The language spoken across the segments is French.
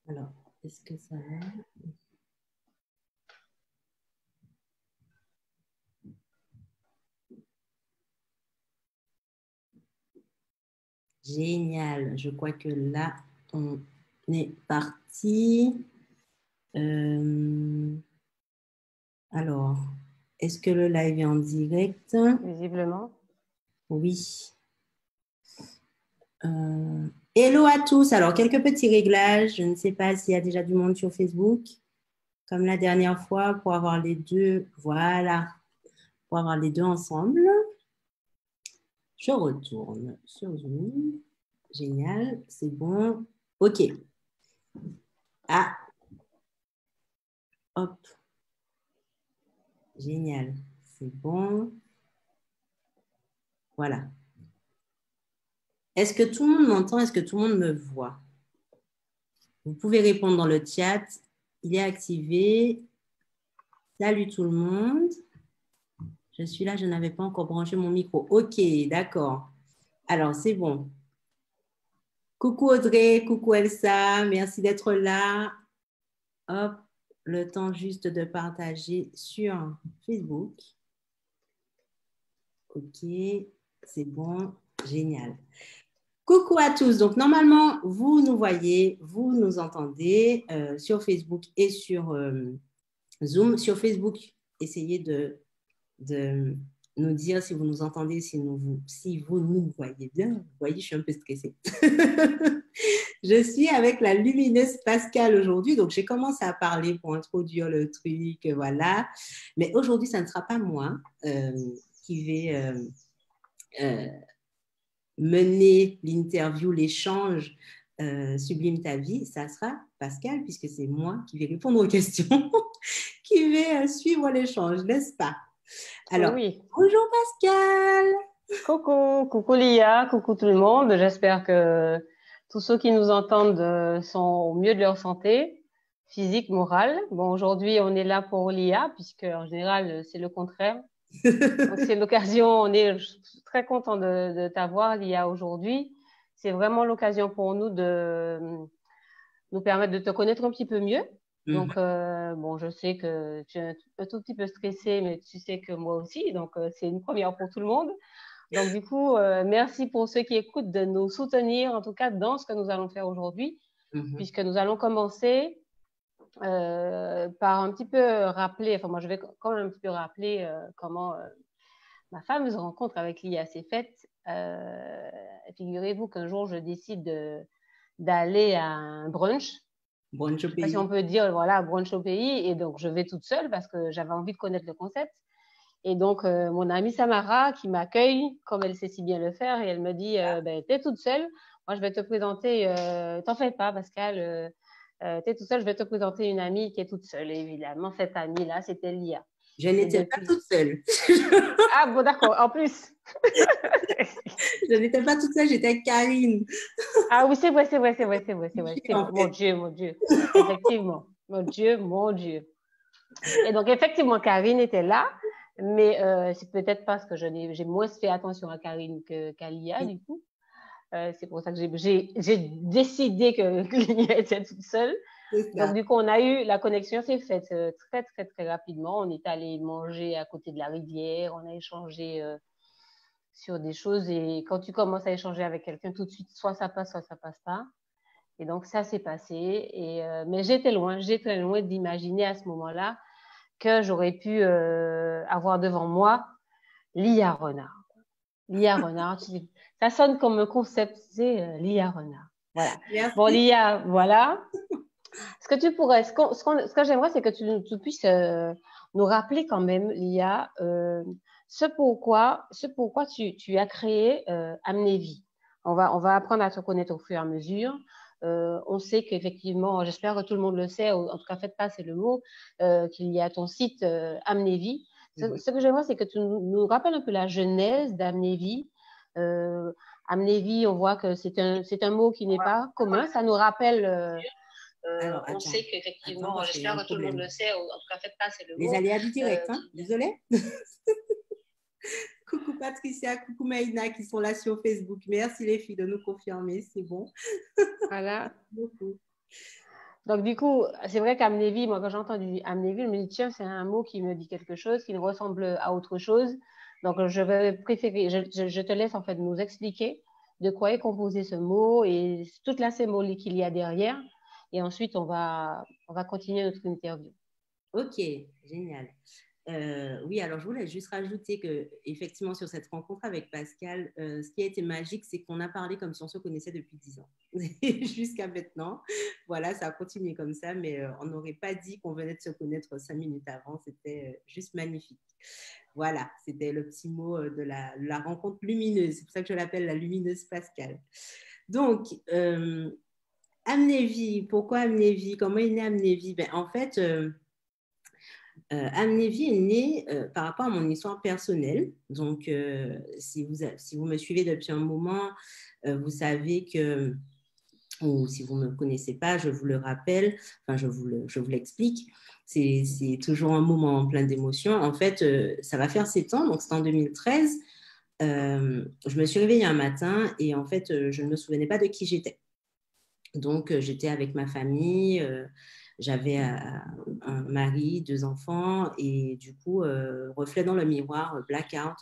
Alors, est-ce que ça va? Génial. Je crois que là, on est parti. Alors, est-ce que le live est en direct? Visiblement. Oui. Hello à tous. Alors, quelques petits réglages. Je ne sais pas s'il y a déjà du monde sur Facebook, comme la dernière fois, pour avoir les deux. Voilà. Pour avoir les deux ensemble. Je retourne sur Zoom. Génial. C'est bon. OK. Ah. Hop. Génial. C'est bon. Voilà. Est-ce que tout le monde m'entend? Est-ce que tout le monde me voit? Vous pouvez répondre dans le chat. Il est activé. Salut tout le monde. Je suis là, je n'avais pas encore branché mon micro. OK, d'accord. Alors, c'est bon. Coucou Audrey, coucou Elsa. Merci d'être là. Hop, le temps juste de partager sur Facebook. OK, c'est bon. Génial. Coucou à tous. Donc, normalement, vous nous voyez, vous nous entendez sur Facebook et sur Zoom. Sur Facebook, essayez de nous dire si vous nous entendez, si vous nous voyez bien. Vous voyez, je suis un peu stressée. Je suis avec la lumineuse Pascal aujourd'hui. Donc, j'ai commencé à parler pour introduire le truc, voilà. Mais aujourd'hui, ça ne sera pas moi qui vais mener l'interview, l'échange Sublime ta vie. Ça sera Pascal, puisque c'est moi qui vais répondre aux questions, qui vais suivre l'échange, n'est-ce pas? Alors, oui. Bonjour Pascal. Coucou Lia, coucou tout le monde. J'espère que tous ceux qui nous entendent sont au mieux de leur santé, physique, morale. Bon, aujourd'hui, on est là pour Lia, puisque en général, c'est le contraire. Donc, c'est l'occasion, on est très content de t'avoir, Lia, aujourd'hui. C'est vraiment l'occasion pour nous de nous permettre de te connaître un petit peu mieux. Donc, bon, je sais que tu es un tout petit peu stressée, mais tu sais que moi aussi. Donc, c'est une première pour tout le monde. Donc, du coup, merci pour ceux qui écoutent de nous soutenir, en tout cas, dans ce que nous allons faire aujourd'hui, puisque nous allons commencer par un petit peu rappeler, enfin, moi, je vais quand même un petit peu rappeler comment ma fameuse rencontre avec Lia s'est faite. Figurez-vous qu'un jour, je décide d'aller à un brunch. Brunch au Je ne sais pas si pays. on peut dire, voilà, brunch au pays. Et donc, je vais toute seule parce que j'avais envie de connaître le concept. Et donc, mon amie Samara qui m'accueille, comme elle sait si bien le faire, et elle me dit, ben, t'es toute seule. Moi, je vais te présenter, t'en fais pas, Pascal, t'es toute seule, je vais te présenter une amie qui est toute seule. Et évidemment, cette amie-là, c'était Lia. Je n'étais pas toute seule. Ah bon, d'accord, en plus. Je n'étais pas toute seule, j'étais avec Karine. Ah oui, c'est vrai. Mon Dieu. Effectivement. Mon Dieu. Et donc, effectivement, Karine était là, mais c'est peut-être parce que j'ai moins fait attention à Karine qu'à Lia, du coup. C'est pour ça que j'ai décidé que Lia était toute seule. Donc, du coup, la connexion s'est faite très rapidement. On est allé manger à côté de la rivière, on a échangé sur des choses. Et quand tu commences à échanger avec quelqu'un, tout de suite, soit ça passe pas. Et donc, ça s'est passé. Mais j'étais très loin d'imaginer à ce moment-là que j'aurais pu avoir devant moi Lia Renard. Lia Renard, ça sonne comme un concept, c'est Lia Renard. Voilà. Merci. Bon, Lia, voilà. Ce que j'aimerais, c'est que tu puisses nous rappeler quand même, Lia, ce pourquoi tu as créé Amnévie. On va apprendre à te connaître au fur et à mesure. On sait qu'effectivement, j'espère que tout le monde le sait, en tout cas, faites passer le mot, qu'il y a ton site Amnévie. Ce que j'aimerais, c'est que tu nous rappelles un peu la genèse d'Amnévie. Amnévie, on voit que c'est un mot qui n'est pas commun. Ça nous rappelle... Alors, on sait qu'effectivement, j'espère que tout le monde le sait, en tout cas, faites passer le mot. Les aléas du direct, hein? Désolée. Coucou Patricia, coucou Maïna qui sont là sur Facebook. Merci les filles de nous confirmer, c'est bon. Voilà. Beaucoup. Donc, du coup, c'est vrai qu'amnévie, moi, quand j'entends amnévie, je me dis, tiens, c'est un mot qui me dit quelque chose, qui me ressemble à autre chose. Donc, je vais préférer, je te laisse en fait nous expliquer de quoi est composé ce mot et toute la symbolique qu'il y a derrière. Et ensuite, on va continuer notre interview. Ok, génial. Oui, alors je voulais juste rajouter que effectivement sur cette rencontre avec Pascal, ce qui a été magique, c'est qu'on a parlé comme si on se connaissait depuis 10 ans jusqu'à maintenant. Voilà, ça a continué comme ça, mais on n'aurait pas dit qu'on venait de se connaître 5 minutes avant. C'était juste magnifique. Voilà, c'était le petit mot de la rencontre lumineuse. C'est pour ça que je l'appelle la lumineuse Pascal. Donc, Amnévie, pourquoi Amnévie? Comment est né Amnévie? Ben, en fait, Amnévie est née par rapport à mon histoire personnelle. Donc, si vous me suivez depuis un moment, vous savez que, ou si vous ne me connaissez pas, je vous le rappelle, enfin, je vous l'explique. C'est toujours un moment plein d'émotions. En fait, ça va faire 7 ans, donc c'est en 2013. Je me suis réveillée un matin et en fait, je ne me souvenais pas de qui j'étais. Donc, j'étais avec ma famille, j'avais un mari, 2 enfants, et du coup, reflet dans le miroir, blackout.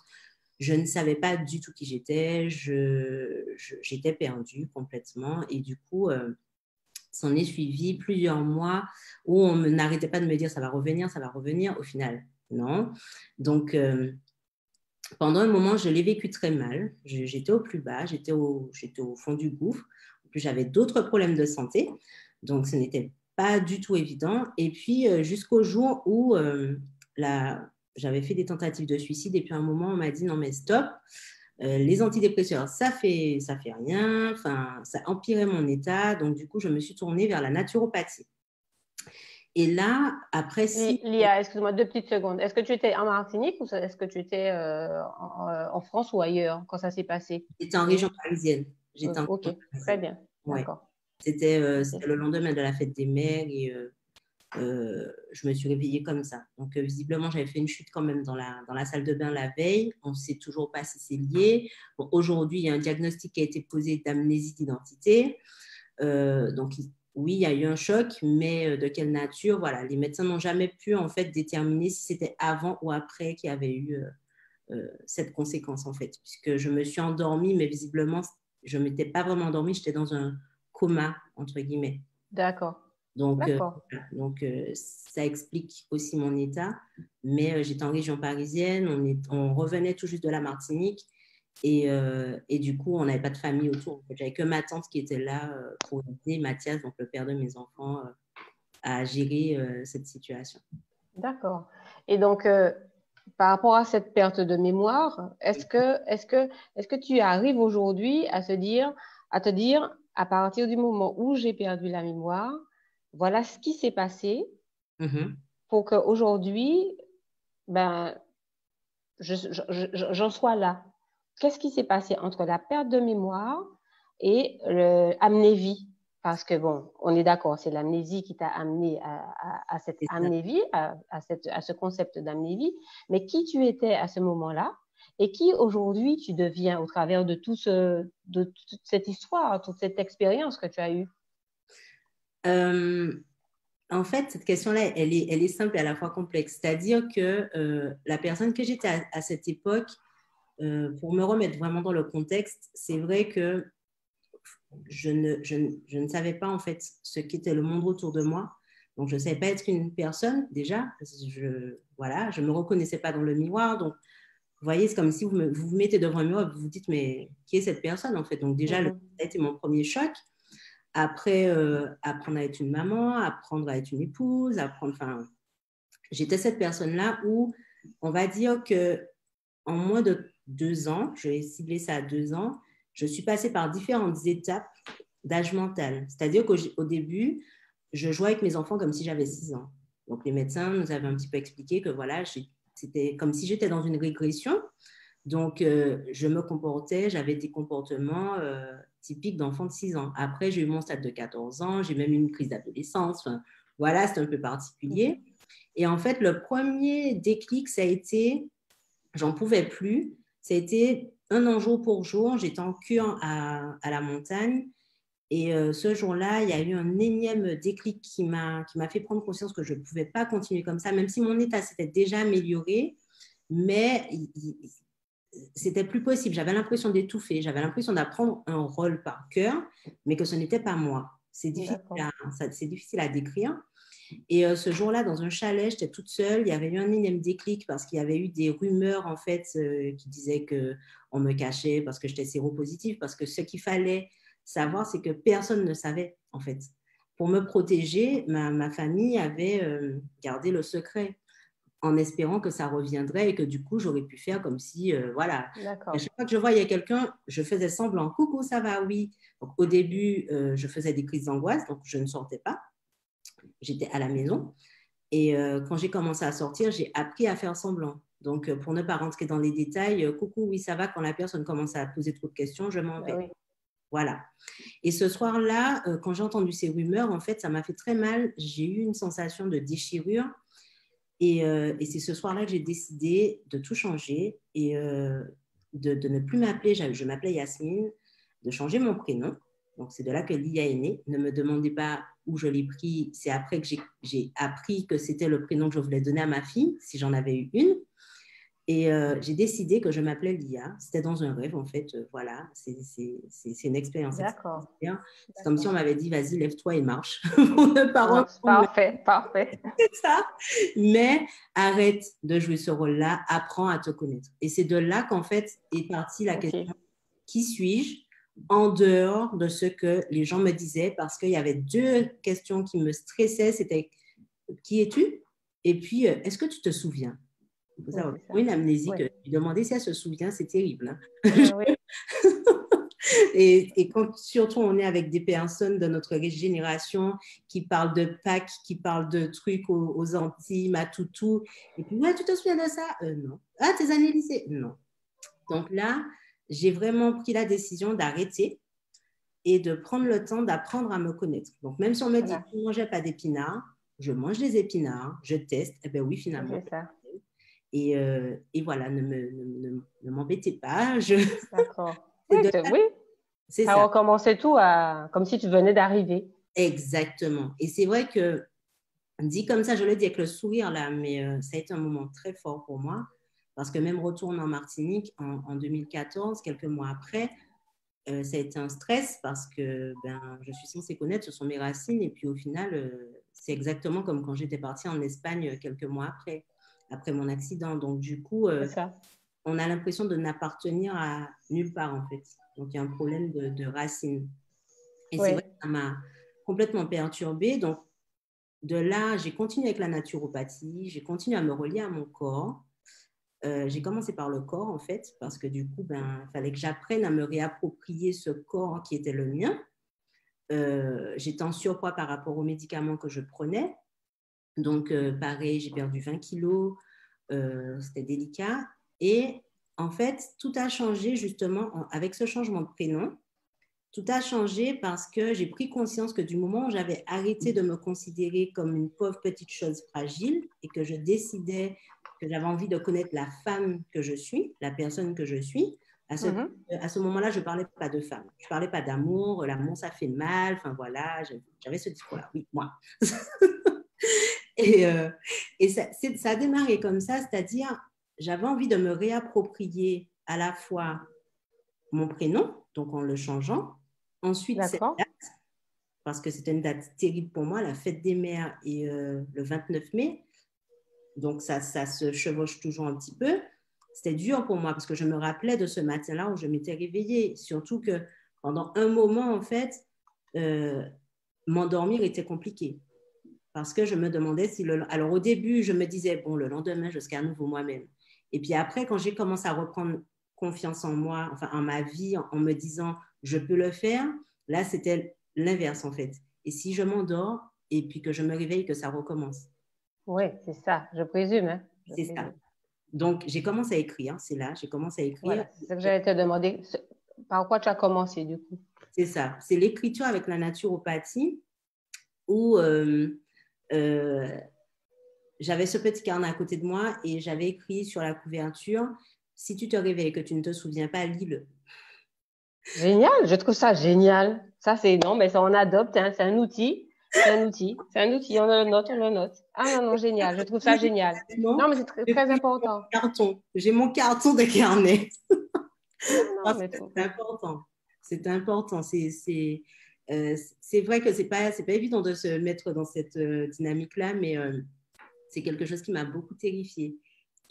Je ne savais pas du tout qui j'étais, j'étais perdue complètement, et du coup, s'en est suivi plusieurs mois où on n'arrêtait pas de me dire ça va revenir, au final, non. Donc, pendant un moment, je l'ai vécu très mal, j'étais au plus bas, j'étais au fond du gouffre. En plus, j'avais d'autres problèmes de santé, donc ce n'était pas du tout évident. Et puis, jusqu'au jour où j'avais fait des tentatives de suicide, et puis à un moment, on m'a dit non, mais stop, les antidépresseurs, ça fait rien, enfin, ça empirait mon état. Donc, du coup, je me suis tournée vers la naturopathie. Et là, après Lia, excuse-moi, 2 petites secondes. Est-ce que tu étais en Martinique ou est-ce que tu étais en France ou ailleurs quand ça s'est passé? j'étais en région parisienne. Ok, très bien, Ouais. d'accord. C'était Okay. le lendemain de la fête des mères et je me suis réveillée comme ça. Donc, visiblement, j'avais fait une chute quand même dans la salle de bain la veille. On ne sait toujours pas si c'est lié. Bon, aujourd'hui, il y a un diagnostic qui a été posé d'amnésie d'identité. Donc, oui, il y a eu un choc, mais de quelle nature? Voilà, les médecins n'ont jamais pu en fait déterminer si c'était avant ou après qu'il y avait eu cette conséquence en fait, puisque je me suis endormie, mais visiblement, je ne m'étais pas vraiment endormie, j'étais dans un coma, entre guillemets. D'accord. Donc, D'accord. Ça explique aussi mon état. Mais j'étais en région parisienne, on revenait tout juste de la Martinique et du coup, on n'avait pas de famille autour. J'avais que ma tante qui était là pour aider Mathias, donc le père de mes enfants, à gérer cette situation. D'accord. Et donc, par rapport à cette perte de mémoire, est-ce que tu arrives aujourd'hui à te dire, à partir du moment où j'ai perdu la mémoire, voilà ce qui s'est passé pour qu'aujourd'hui, ben, j'en sois là. Qu'est-ce qui s'est passé entre la perte de mémoire et l'amnésie? Parce que, bon, on est d'accord, c'est l'amnésie qui t'a amené à cette amnésie, à ce concept d'amnésie. Mais qui tu étais à ce moment-là et qui aujourd'hui tu deviens au travers de toute cette histoire, toute cette expérience que tu as eue? En fait, cette question-là, elle est simple et à la fois complexe. C'est-à-dire que la personne que j'étais à cette époque, pour me remettre vraiment dans le contexte, c'est vrai que je ne savais pas en fait ce qu'était le monde autour de moi. Donc, je ne savais pas être une personne déjà. Voilà, je ne me reconnaissais pas dans le miroir. Donc, vous voyez, c'est comme si vous vous mettez devant un miroir et vous vous dites, mais qui est cette personne en fait? Donc, déjà, ça a été mon premier choc. Après, apprendre à être une maman, apprendre à être une épouse, enfin, j'étais cette personne-là où on va dire que en moins de 2 ans, je vais cibler ça à 2 ans, je suis passée par différentes étapes d'âge mental. C'est-à-dire qu'au début, je jouais avec mes enfants comme si j'avais 6 ans. Donc, les médecins nous avaient un petit peu expliqué que voilà, c'était comme si j'étais dans une régression. Donc, je me comportais, j'avais des comportements typiques d'enfant de 6 ans. Après, j'ai eu mon stade de 14 ans, j'ai même eu une crise d'adolescence. Enfin, voilà, c'est un peu particulier. Et en fait, le premier déclic, ça a été, j'en pouvais plus. Ça a été un an jour pour jour. J'étais en cure à la montagne. Et ce jour-là, il y a eu un énième déclic qui m'a fait prendre conscience que je ne pouvais pas continuer comme ça, même si mon état s'était déjà amélioré, mais c'était plus possible. J'avais l'impression d'étouffer, j'avais l'impression d'apprendre un rôle par cœur, mais que ce n'était pas moi. C'est difficile à décrire. Et ce jour-là, dans un chalet, j'étais toute seule. Il y avait eu un énième déclic parce qu'il y avait eu des rumeurs en fait qui disaient qu'on me cachait parce que j'étais séropositive, parce que ce qu'il fallait savoir, c'est que personne ne savait en fait. Pour me protéger, ma famille avait gardé le secret en espérant que ça reviendrait et que du coup, j'aurais pu faire comme si, voilà. À chaque fois que je voyais quelqu'un, je faisais semblant. Coucou, ça va, oui. Donc, au début, je faisais des crises d'angoisse, donc je ne sortais pas. J'étais à la maison. Et quand j'ai commencé à sortir, j'ai appris à faire semblant. Donc, pour ne pas rentrer dans les détails, coucou, oui, ça va. Quand la personne commence à poser trop de questions, je m'en vais. Oui. Voilà. Et ce soir-là, quand j'ai entendu ces rumeurs, en fait, ça m'a fait très mal. J'ai eu une sensation de déchirure. Et c'est ce soir-là que j'ai décidé de tout changer et de ne plus m'appeler, je m'appelais Yasmine, de changer mon prénom. Donc, c'est de là que l'IA est née. Ne me demandez pas où je l'ai pris. C'est après que j'ai appris que c'était le prénom que je voulais donner à ma fille, si j'en avais eu une. Et j'ai décidé que je m'appelais Lia. C'était dans un rêve, en fait. Voilà, c'est une expérience. D'accord. C'est comme si on m'avait dit, vas-y, lève-toi et marche. Pour ne pas parfait, parfait. ça. Mais arrête de jouer ce rôle-là, apprends à te connaître. Et c'est de là qu'en fait est partie la question, qui suis-je en dehors de ce que les gens me disaient, parce qu'il y avait deux questions qui me stressaient, c'était qui es-tu? Et puis, est-ce que tu te souviens? Il faut savoir, pour une amnésique, lui demander si elle se souvient, c'est terrible. Hein? Oui. Et quand surtout on est avec des personnes de notre génération qui parlent de Pâques, qui parlent de trucs aux Antilles, Matoutou, et puis ouais, tu te souviens de ça? Non. Ah, tes années lycée? Non. Donc là, j'ai vraiment pris la décision d'arrêter et de prendre le temps d'apprendre à me connaître. Donc même si on me dit, tu ne mangeais pas d'épinards, je mange des épinards, je teste, et bien oui, finalement. C'est ça. Et voilà, ne m'embêtez pas. D'accord. Oui. C'est ça. Recommencer tout comme si tu venais d'arriver. Exactement. Et c'est vrai que, dit comme ça, je le dis avec le sourire là, mais ça a été un moment très fort pour moi, parce que même retourne en Martinique en 2014, quelques mois après, ça a été un stress parce que je suis censée connaître, ce sont mes racines, et puis au final, c'est exactement comme quand j'étais partie en Espagne quelques mois après mon accident. Donc du coup, on a l'impression de n'appartenir à nulle part en fait. Donc il y a un problème de racines. Et c'est vrai que ça m'a complètement perturbée. Donc de là, j'ai continué avec la naturopathie, j'ai continué à me relier à mon corps. J'ai commencé par le corps, en fait, parce que du coup, fallait que j'apprenne à me réapproprier ce corps qui était le mien. J'étais en surpoids par rapport aux médicaments que je prenais. Donc, pareil, j'ai perdu 20 kilos. C'était délicat. Et en fait, tout a changé justement avec ce changement de prénom. Tout a changé parce que j'ai pris conscience que du moment où j'avais arrêté de me considérer comme une pauvre petite chose fragile et que je décidais que j'avais envie de connaître la femme que je suis, la personne que je suis, à ce moment-là, je ne parlais pas de femme. Je ne parlais pas d'amour. L'amour, ça fait mal. Enfin, voilà, j'avais ce discours-là. Oui, moi. et ça a démarré comme ça, c'est-à-dire j'avais envie de me réapproprier à la fois mon prénom, donc en le changeant. Ensuite, cette date, parce que c'était une date terrible pour moi, la fête des mères et le 29 mai. Donc, ça se chevauche toujours un petit peu. C'était dur pour moi parce que je me rappelais de ce matin-là où je m'étais réveillée. Surtout que pendant un moment, en fait, m'endormir était compliqué. Parce que je me demandais si Alors, au début, je me disais, bon, le lendemain, je serai à nouveau moi-même. Et puis après, quand j'ai commencé à reprendre confiance en moi, enfin, en ma vie, en me disant, je peux le faire, là, c'était l'inverse, en fait. Et si je m'endors et puis que je me réveille, que ça recommence. Oui, c'est ça, je présume. Hein. C'est ça. Donc, j'ai commencé à écrire. C'est là, j'ai commencé à écrire. Voilà, c'est ce que j'allais te demander. Par quoi tu as commencé, du coup? C'est ça. C'est l'écriture avec la naturopathie où j'avais ce petit carnet à côté de moi et j'avais écrit sur la couverture Si tu te réveilles et que tu ne te souviens pas, lis-le. Génial, je trouve ça génial. Ça, c'est non, mais ça, on adopte, hein, c'est un outil. C'est un outil. C'est un outil. On le note, on le note. Ah non, non, génial. Je trouve ça génial. Non, mais c'est très, J'ai très pris mon important. carton. J'ai mon carton de carnet. Non, non, Parce mais que c'est important. C'est important. C'est vrai que c'est pas évident de se mettre dans cette dynamique-là, mais c'est quelque chose qui m'a beaucoup terrifiée.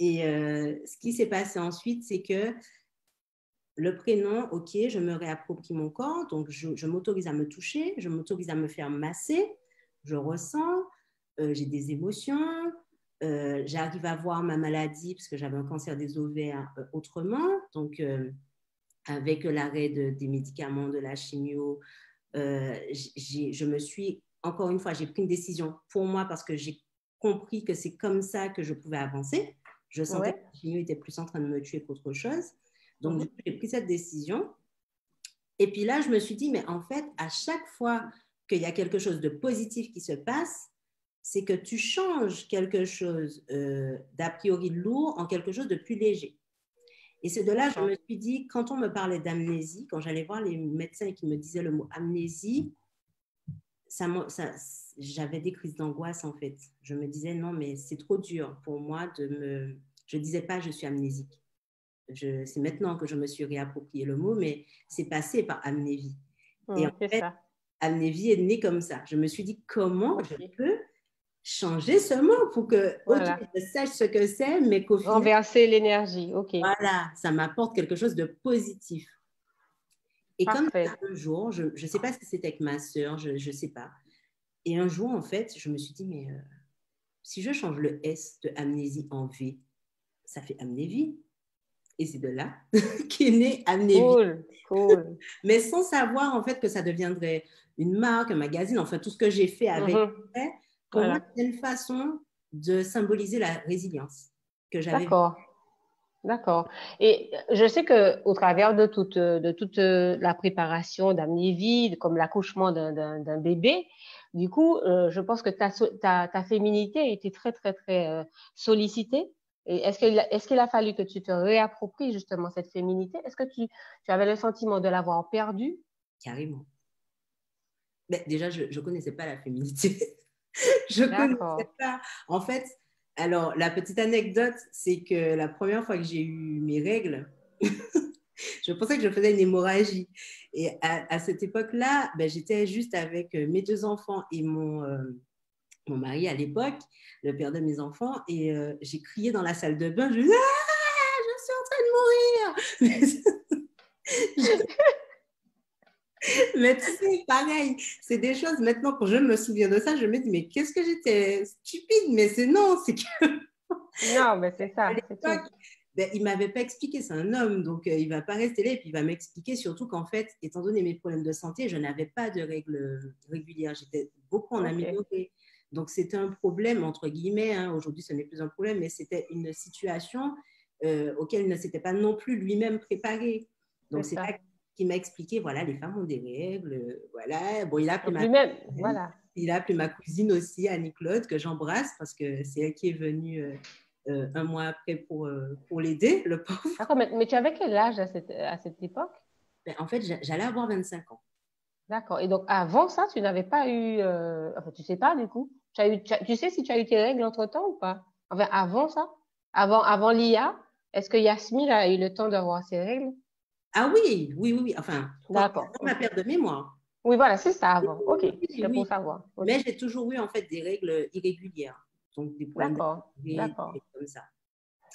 Et ce qui s'est passé ensuite, c'est que le prénom, ok, je me réapproprie mon corps, donc je m'autorise à me toucher, je m'autorise à me faire masser, je ressens, j'ai des émotions, j'arrive à voir ma maladie parce que j'avais un cancer des ovaires autrement, donc avec l'arrêt des médicaments, de la chimio, je me suis, encore une fois, j'ai pris une décision pour moi parce que j'ai compris que c'est comme ça que je pouvais avancer. Je sentais que Ouais. la chimio était plus en train de me tuer qu'autre chose. Donc, du Mhm. coup, j'ai pris cette décision. Et puis là, je me suis dit, mais en fait, à chaque fois qu'il y a quelque chose de positif qui se passe, c'est que tu changes quelque chose d'a priori lourd en quelque chose de plus léger. Et c'est de là que je D'accord. me suis dit, quand on me parlait d'amnésie, quand j'allais voir les médecins qui me disaient le mot amnésie, j'avais des crises d'angoisse en fait. Je me disais, non, mais c'est trop dur pour moi de me... Je ne disais pas, je suis amnésique. C'est maintenant que je me suis réapproprié le mot, mais c'est passé par amnésie. Et en C'est fait, ça. amnésie est née comme ça. Je me suis dit, comment je Ok. peux changer ce mot pour que, ok, Voilà. je sache ce que c'est, mais qu'au final, Renverser l'énergie. Ok. voilà, ça m'apporte quelque chose de positif. Et comme Parfait. un jour, je ne sais pas si c'était avec ma sœur, je ne sais pas. Et un jour, en fait, je me suis dit, mais si je change le S de amnésie en V, ça fait amnévie. Et c'est de là qu'est né amnévie. Cool. Cool. Mais sans savoir, en fait, que ça deviendrait une marque, un magazine, enfin, tout ce que j'ai fait avec. Mhm. Pour moi, Voilà. c'est une façon de symboliser la résilience que j'avais. D'accord. D'accord. Et je sais que au travers de toute la préparation d'Amnévie, comme l'accouchement d'un bébé, du coup, je pense que ta féminité a été très, très, très sollicitée. Et est-ce qu'il a fallu que tu te réappropries justement cette féminité? Est-ce que tu avais le sentiment de l'avoir perdue? Carrément. Mais déjà, je ne connaissais pas la féminité. Je ne connaissais D'accord. pas. En fait, alors, la petite anecdote, c'est que la première fois que j'ai eu mes règles, je pensais que je faisais une hémorragie. Et à cette époque-là, ben, j'étais juste avec mes deux enfants et mon mari à l'époque, le père de mes enfants, et j'ai crié dans la salle de bain, je dis, ah, je suis en train de mourir. Mais tu sais, pareil, c'est des choses, maintenant, quand je me souviens de ça, je me dis, mais qu'est-ce que j'étais stupide, mais c'est non, c'est qu'à Non, mais c'est ça, c'est tout. l'époque, ben, il ne m'avait pas expliqué, c'est un homme, donc il ne va pas rester là, et puis il va m'expliquer surtout qu'en fait, étant donné mes problèmes de santé, je n'avais pas de règles régulières, j'étais beaucoup en OK. améliorée. Donc c'était un problème, entre guillemets, hein. Aujourd'hui ce n'est plus un problème, mais c'était une situation auquel il ne s'était pas non plus lui-même préparé. C'est Donc c'est là ça. qu'il m'a expliqué, voilà, les femmes ont des règles, voilà. Bon, il a appelé Donc ma lui-même, cousine, voilà. il a appelé ma cousine aussi, Annie-Claude, que j'embrasse parce que c'est elle qui est venue un mois après pour l'aider, le pauvre. D'accord, mais tu avais quel âge à cette époque? Ben, en fait, j'allais avoir 25 ans. D'accord. Et donc, avant ça, tu n'avais pas eu, enfin, tu sais pas, du coup. Tu sais si tu as eu tes règles entre-temps ou pas? Enfin, avant ça? Avant l'IA, est-ce que Yasmine a eu le temps d'avoir ses règles? Ah oui, oui, oui, oui. Enfin, D'accord. avant ma OK. perte de mémoire. Oui, voilà, c'est ça Oui, avant. OK. oui, C'était pour oui. savoir. OK. Mais j'ai toujours eu en fait des règles irrégulières, donc des problèmes de D'accord. santé, des D'accord. trucs comme ça.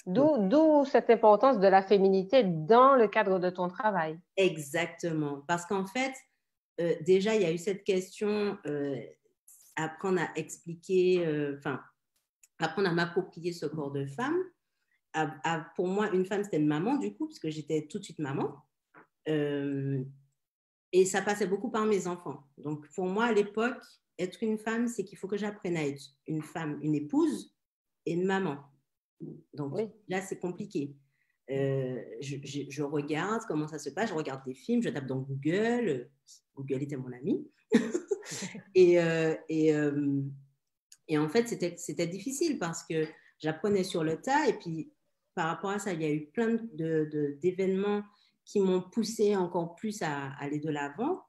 Donc, D'où cette importance de la féminité dans le cadre de ton travail. exactement. Parce qu'en fait, déjà, il y a eu cette question, apprendre à expliquer, enfin, apprendre à m'approprier ce corps de femme. Pour moi, une femme, c'était une maman, du coup, parce que j'étais tout de suite maman. Euh, et ça passait beaucoup par mes enfants. Donc, pour moi, à l'époque, être une femme, c'est qu'il faut que j'apprenne à être une femme, une épouse et une maman. Donc, Oui. là, c'est compliqué. Je regarde comment ça se passe, je regarde des films, je tape dans Google. Google était mon ami. Et, euh, et, euh, et en fait, c'était difficile parce que j'apprenais sur le tas et puis par rapport à ça, il y a eu plein d'événements qui m'ont poussé encore plus à aller de l'avant.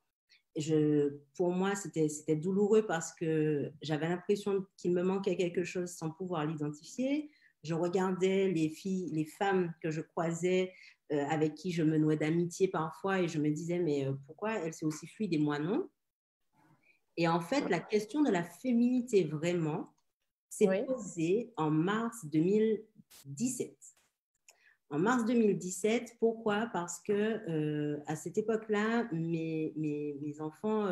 Pour moi, c'était douloureux parce que j'avais l'impression qu'il me manquait quelque chose sans pouvoir l'identifier. Je regardais les femmes que je croisais, avec qui je me nouais d'amitié parfois, et je me disais, mais pourquoi elle c'est aussi fluide et moi non? Et en fait, la question de la féminité vraiment s'est posée en mars 2017. En mars 2017, pourquoi? Parce que à cette époque-là, mes enfants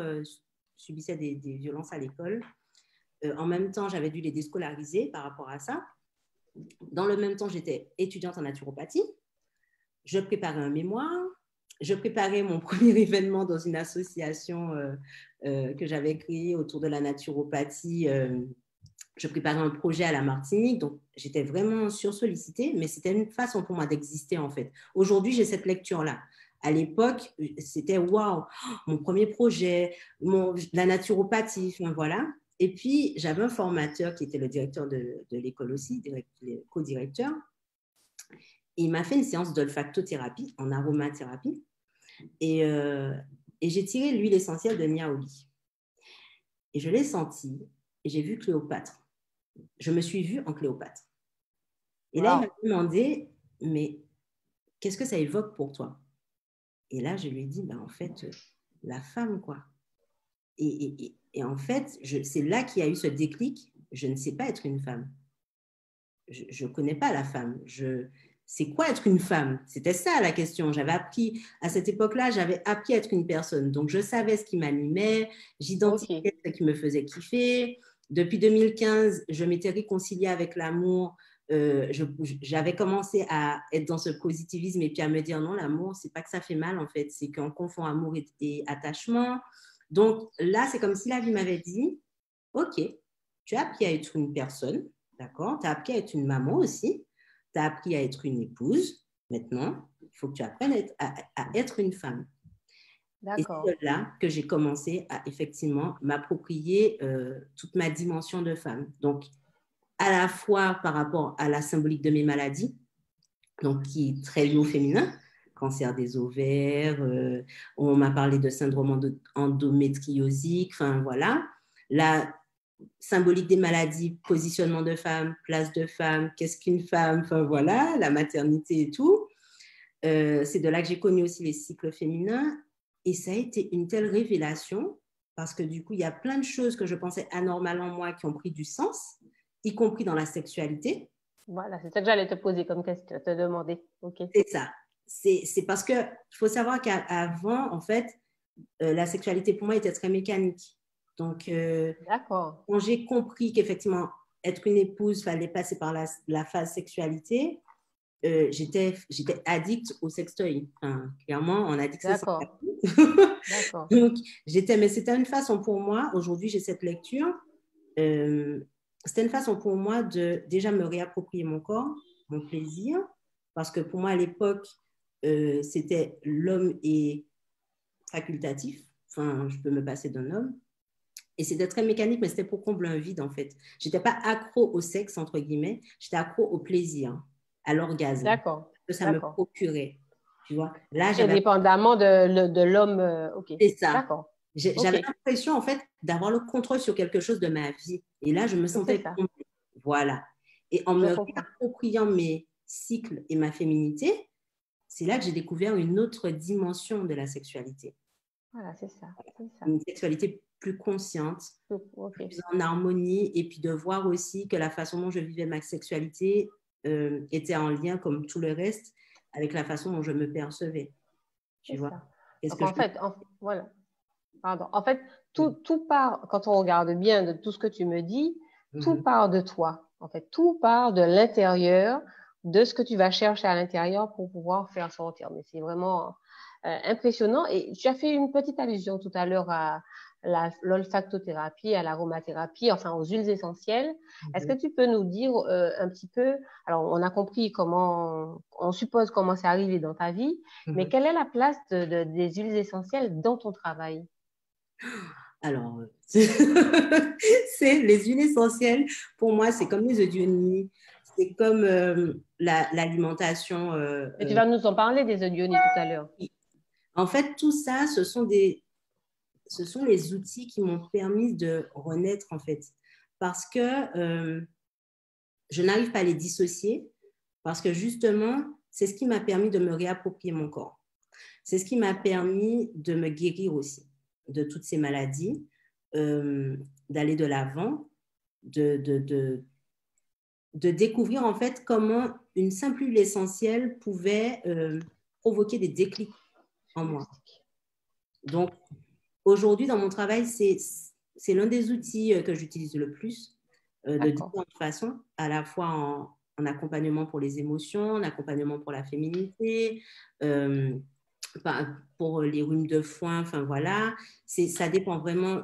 subissaient des violences à l'école. En même temps, j'avais dû les déscolariser par rapport à ça. Dans le même temps, j'étais étudiante en naturopathie. Je préparais un mémoire. Je préparais mon premier événement dans une association que j'avais créée autour de la naturopathie. Je préparais un projet à la Martinique, donc j'étais vraiment sursollicitée, mais c'était une façon pour moi d'exister en fait. Aujourd'hui, j'ai cette lecture-là. À l'époque, c'était waouh, mon premier projet, la naturopathie, enfin, voilà. Et puis, j'avais un formateur qui était le directeur de l'école aussi, co-directeur. Il m'a fait une séance d'olfactothérapie en aromathérapie et j'ai tiré l'huile essentielle de Niaouli. Et je l'ai sentie et j'ai vu Cléopâtre. Je me suis vue en Cléopâtre. Et là, il m'a demandé, mais qu'est-ce que ça évoque pour toi? Et là, je lui ai dit, ben, en fait, la femme, quoi. Et en fait, c'est là qu'il y a eu ce déclic. Je ne sais pas être une femme. Je ne connais pas la femme. C'est quoi être une femme? C'était ça la question. J'avais appris, à cette époque-là, j'avais appris à être une personne. Donc, je savais ce qui m'animait, j'identifiais ce qui me faisait kiffer. Depuis 2015, je m'étais réconciliée avec l'amour. J'avais commencé à être dans ce positivisme et puis à me dire non, l'amour, c'est pas que ça fait mal en fait, c'est qu'on confond amour et attachement. Donc là, c'est comme si la vie m'avait dit, ok, tu as appris à être une personne, d'accord, tu as appris à être une maman aussi, tu as appris à être une épouse. Maintenant, il faut que tu apprennes à être une femme. Et c'est là que j'ai commencé à effectivement m'approprier toute ma dimension de femme. Donc, à la fois par rapport à la symbolique de mes maladies, donc qui est très liée au féminin, cancer des ovaires, on m'a parlé de syndrome endométriosique, enfin voilà. La symbolique des maladies, positionnement de femme, place de femme, qu'est-ce qu'une femme, enfin voilà, la maternité et tout. C'est de là que j'ai connu aussi les cycles féminins. Et ça a été une telle révélation parce que du coup, il y a plein de choses que je pensais anormales en moi qui ont pris du sens, y compris dans la sexualité. Voilà, c'est ça que j'allais te poser comme question, te demander. Okay. C'est ça. C'est parce qu'il faut savoir qu'avant, en fait, la sexualité pour moi était très mécanique. Donc, quand j'ai compris qu'effectivement, être une épouse, il fallait passer par la phase sexualité, j'étais addict au sextoy. Enfin, clairement, on a dit que c'est ça. D'accord. Donc, mais c'était une façon pour moi, aujourd'hui j'ai cette lecture, c'était une façon pour moi de déjà me réapproprier mon corps, mon plaisir, parce que pour moi à l'époque, c'était l'homme est facultatif, enfin je peux me passer d'un homme, et c'était très mécanique, mais c'était pour combler un vide en fait. J'étais pas accro au sexe, entre guillemets, j'étais accro au plaisir, à l'orgasme, que ça me procurait. Tu vois, là, indépendamment de l'homme, ok. C'est ça. J'avais l'impression, en fait, d'avoir le contrôle sur quelque chose de ma vie. Et là, je me sentais comblée. Voilà. Et en me réappropriant mes cycles et ma féminité, c'est là que j'ai découvert une autre dimension de la sexualité. Voilà, c'est ça. Une sexualité plus consciente, plus en harmonie, et puis de voir aussi que la façon dont je vivais ma sexualité était en lien, comme tout le reste, avec la façon dont je me percevais. Tu vois? Donc, voilà. Pardon. En fait, tout part, quand on regarde bien de tout ce que tu me dis, tout part de toi. En fait, tout part de l'intérieur, de ce que tu vas chercher à l'intérieur pour pouvoir faire sortir. Mais c'est vraiment impressionnant. Et tu as fait une petite allusion tout à l'heure à l'olfactothérapie, à l'aromathérapie, enfin aux huiles essentielles. Est-ce que tu peux nous dire un petit peu, alors on a compris comment, on suppose comment c'est arrivé dans ta vie, mais quelle est la place des huiles essentielles dans ton travail? Alors, c'est les huiles essentielles, pour moi, c'est comme les œufs de nuit. C'est comme l'alimentation. Et tu vas nous en parler des œufs Yoni tout à l'heure. En fait, tout ça, ce sont les outils qui m'ont permis de renaître, en fait. Parce que je n'arrive pas à les dissocier, parce que justement, c'est ce qui m'a permis de me réapproprier mon corps. C'est ce qui m'a permis de me guérir aussi de toutes ces maladies, d'aller de l'avant, de découvrir en fait comment une simple huile essentielle pouvait provoquer des déclics en moi. Donc, aujourd'hui, dans mon travail, c'est l'un des outils que j'utilise le plus, de différentes façons, à la fois en accompagnement pour les émotions, en accompagnement pour la féminité, pour les rhumes de foin, enfin voilà. Ça dépend vraiment.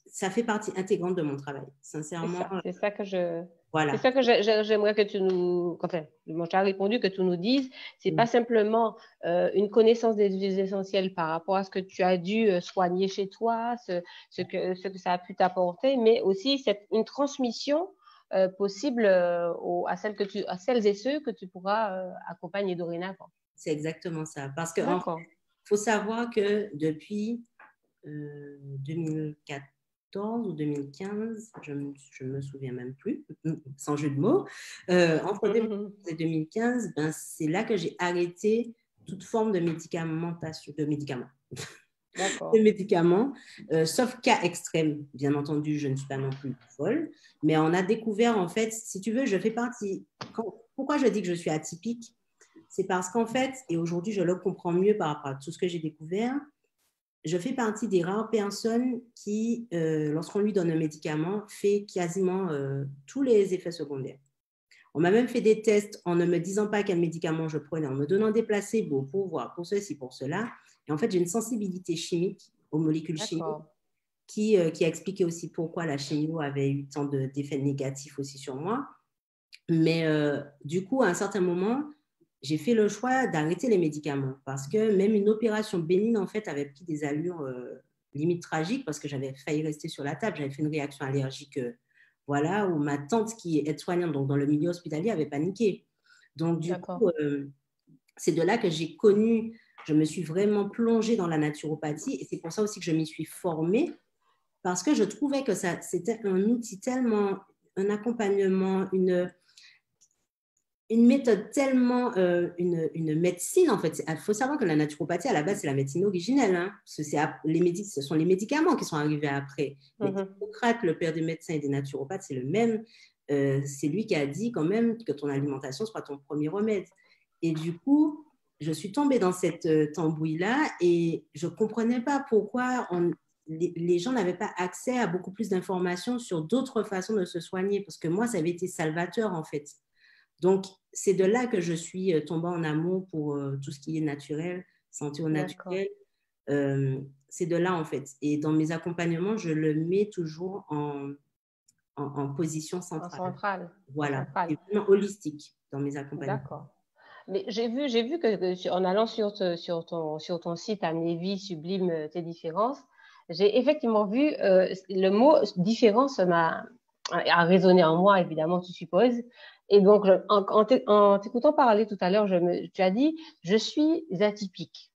Ça fait partie intégrante de mon travail, sincèrement. C'est ça que je... Voilà. C'est ça que j'aimerais que tu nous... Enfin, moi, tu as répondu que tu nous dises. C'est pas simplement une connaissance des huiles essentielles par rapport à ce que tu as dû soigner chez toi, ce que ça a pu t'apporter, mais aussi une transmission possible à celles et ceux que tu pourras accompagner dorénavant. C'est exactement ça. Parce que faut savoir que depuis 2014 ou 2015, je ne me souviens même plus, sans jeu de mots, entre 2014 et 2015, ben, c'est là que j'ai arrêté toute forme de médicamentation, de médicaments, sauf cas extrême. Bien entendu, je ne suis pas non plus folle, mais on a découvert, en fait, si tu veux, je fais partie... Pourquoi je dis que je suis atypique? C'est parce qu'en fait, et aujourd'hui, je le comprends mieux par rapport à tout ce que j'ai découvert, je fais partie des rares personnes qui, lorsqu'on lui donne un médicament, fait quasiment tous les effets secondaires. On m'a même fait des tests en ne me disant pas quel médicament je prenais, en me donnant des placebos pour voir, pour ceci, pour cela. Et en fait, j'ai une sensibilité chimique aux molécules chimiques qui a expliqué aussi pourquoi la chimio avait eu tant d'effets négatifs aussi sur moi. Mais du coup, à un certain moment, j'ai fait le choix d'arrêter les médicaments parce que même une opération bénigne, en fait, avait pris des allures limite tragiques parce que j'avais failli rester sur la table. J'avais fait une réaction allergique, voilà, où ma tante qui est aide-soignante, donc dans le milieu hospitalier, avait paniqué. Donc, du coup, c'est de là que j'ai connu, je me suis vraiment plongée dans la naturopathie et c'est pour ça aussi que je m'y suis formée parce que je trouvais que c'était un outil tellement, un accompagnement, une méthode tellement, une médecine en fait. Il faut savoir que la naturopathie à la base c'est la médecine originelle, hein, parce que ce sont les médicaments qui sont arrivés après. Hippocrate, le père des médecins et des naturopathes, c'est le même. C'est lui qui a dit quand même que ton alimentation sera ton premier remède. Et du coup, je suis tombée dans cette tambouille-là et je ne comprenais pas pourquoi les gens n'avaient pas accès à beaucoup plus d'informations sur d'autres façons de se soigner, parce que moi, ça avait été salvateur en fait. Donc, c'est de là que je suis tombée en amour pour tout ce qui est naturel, santé au naturel. C'est de là, en fait. Et dans mes accompagnements, je le mets toujours en position centrale. Voilà. C'est vraiment holistique dans mes accompagnements. D'accord. Mais j'ai vu que en allant sur ton site Amener Vie Sublime tes différences, j'ai effectivement vu le mot différence a résonné en moi, évidemment, tu supposes. Et donc, en t'écoutant parler tout à l'heure, tu as dit, je suis atypique.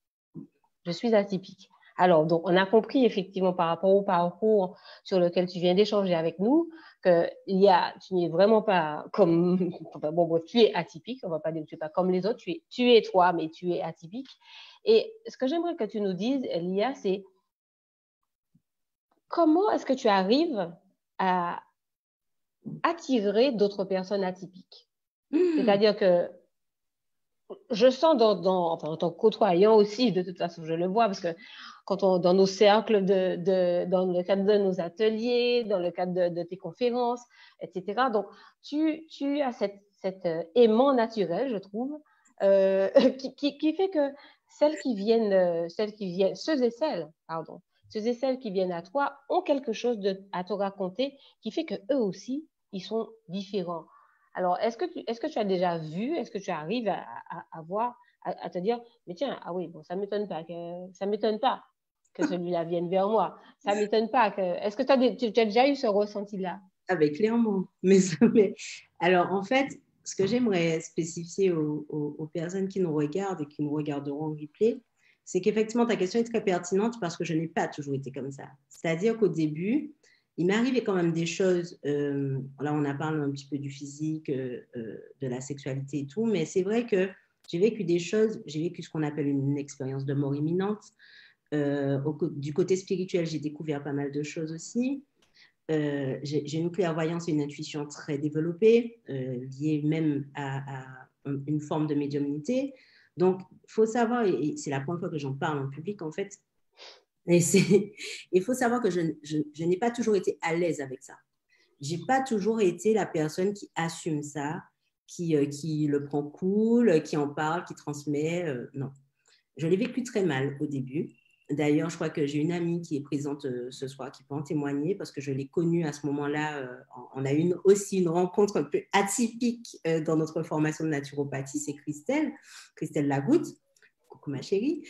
Je suis atypique. Alors, donc, on a compris effectivement par rapport au parcours sur lequel tu viens d'échanger avec nous que tu n'es vraiment pas comme, bon, tu es atypique. On ne va pas dire que tu n'es pas comme les autres. Tu es toi, mais tu es atypique. Et ce que j'aimerais que tu nous dises, Lia, c'est comment est-ce que tu arrives à attirer d'autres personnes atypiques? C'est-à-dire que je sens en tant que côtoyant aussi, de toute façon, je le vois, parce que dans nos cercles, dans le cadre de nos ateliers, dans le cadre de tes conférences, etc. Donc, tu as cet aimant naturel, je trouve, qui fait que ceux et celles qui viennent à toi ont quelque chose à te raconter qui fait qu'eux aussi, ils sont différents. Alors, est-ce que tu as déjà vu, est-ce que tu arrives à voir, à te dire, mais tiens, ah oui, bon, ça ne m'étonne pas que celui-là vienne vers moi. Ça ne m'étonne pas que... Est-ce que tu as déjà eu ce ressenti-là? Ah ben clairement. Alors, en fait, ce que j'aimerais spécifier aux personnes qui nous regardent et qui nous regarderont en replay, c'est qu'effectivement, ta question est très pertinente parce que je n'ai pas toujours été comme ça. C'est-à-dire qu'au début, il m'est arrivé quand même des choses, là on a parlé un petit peu du physique, de la sexualité et tout, mais c'est vrai que j'ai vécu des choses, j'ai vécu ce qu'on appelle une expérience de mort imminente. Du côté spirituel, j'ai découvert pas mal de choses aussi. J'ai une clairvoyance et une intuition très développée, liées même à une forme de médiumnité. Donc, il faut savoir, et c'est la première fois que j'en parle en public en fait, il faut savoir que je n'ai pas toujours été à l'aise avec ça. Je n'ai pas toujours été la personne qui assume ça, qui le prend cool, qui en parle, qui transmet. Non. Je l'ai vécu très mal au début. D'ailleurs, je crois que j'ai une amie qui est présente ce soir qui peut en témoigner parce que je l'ai connue à ce moment-là. On a eu aussi une rencontre un peu atypique dans notre formation de naturopathie. C'est Christelle Lagoutte. Coucou ma chérie.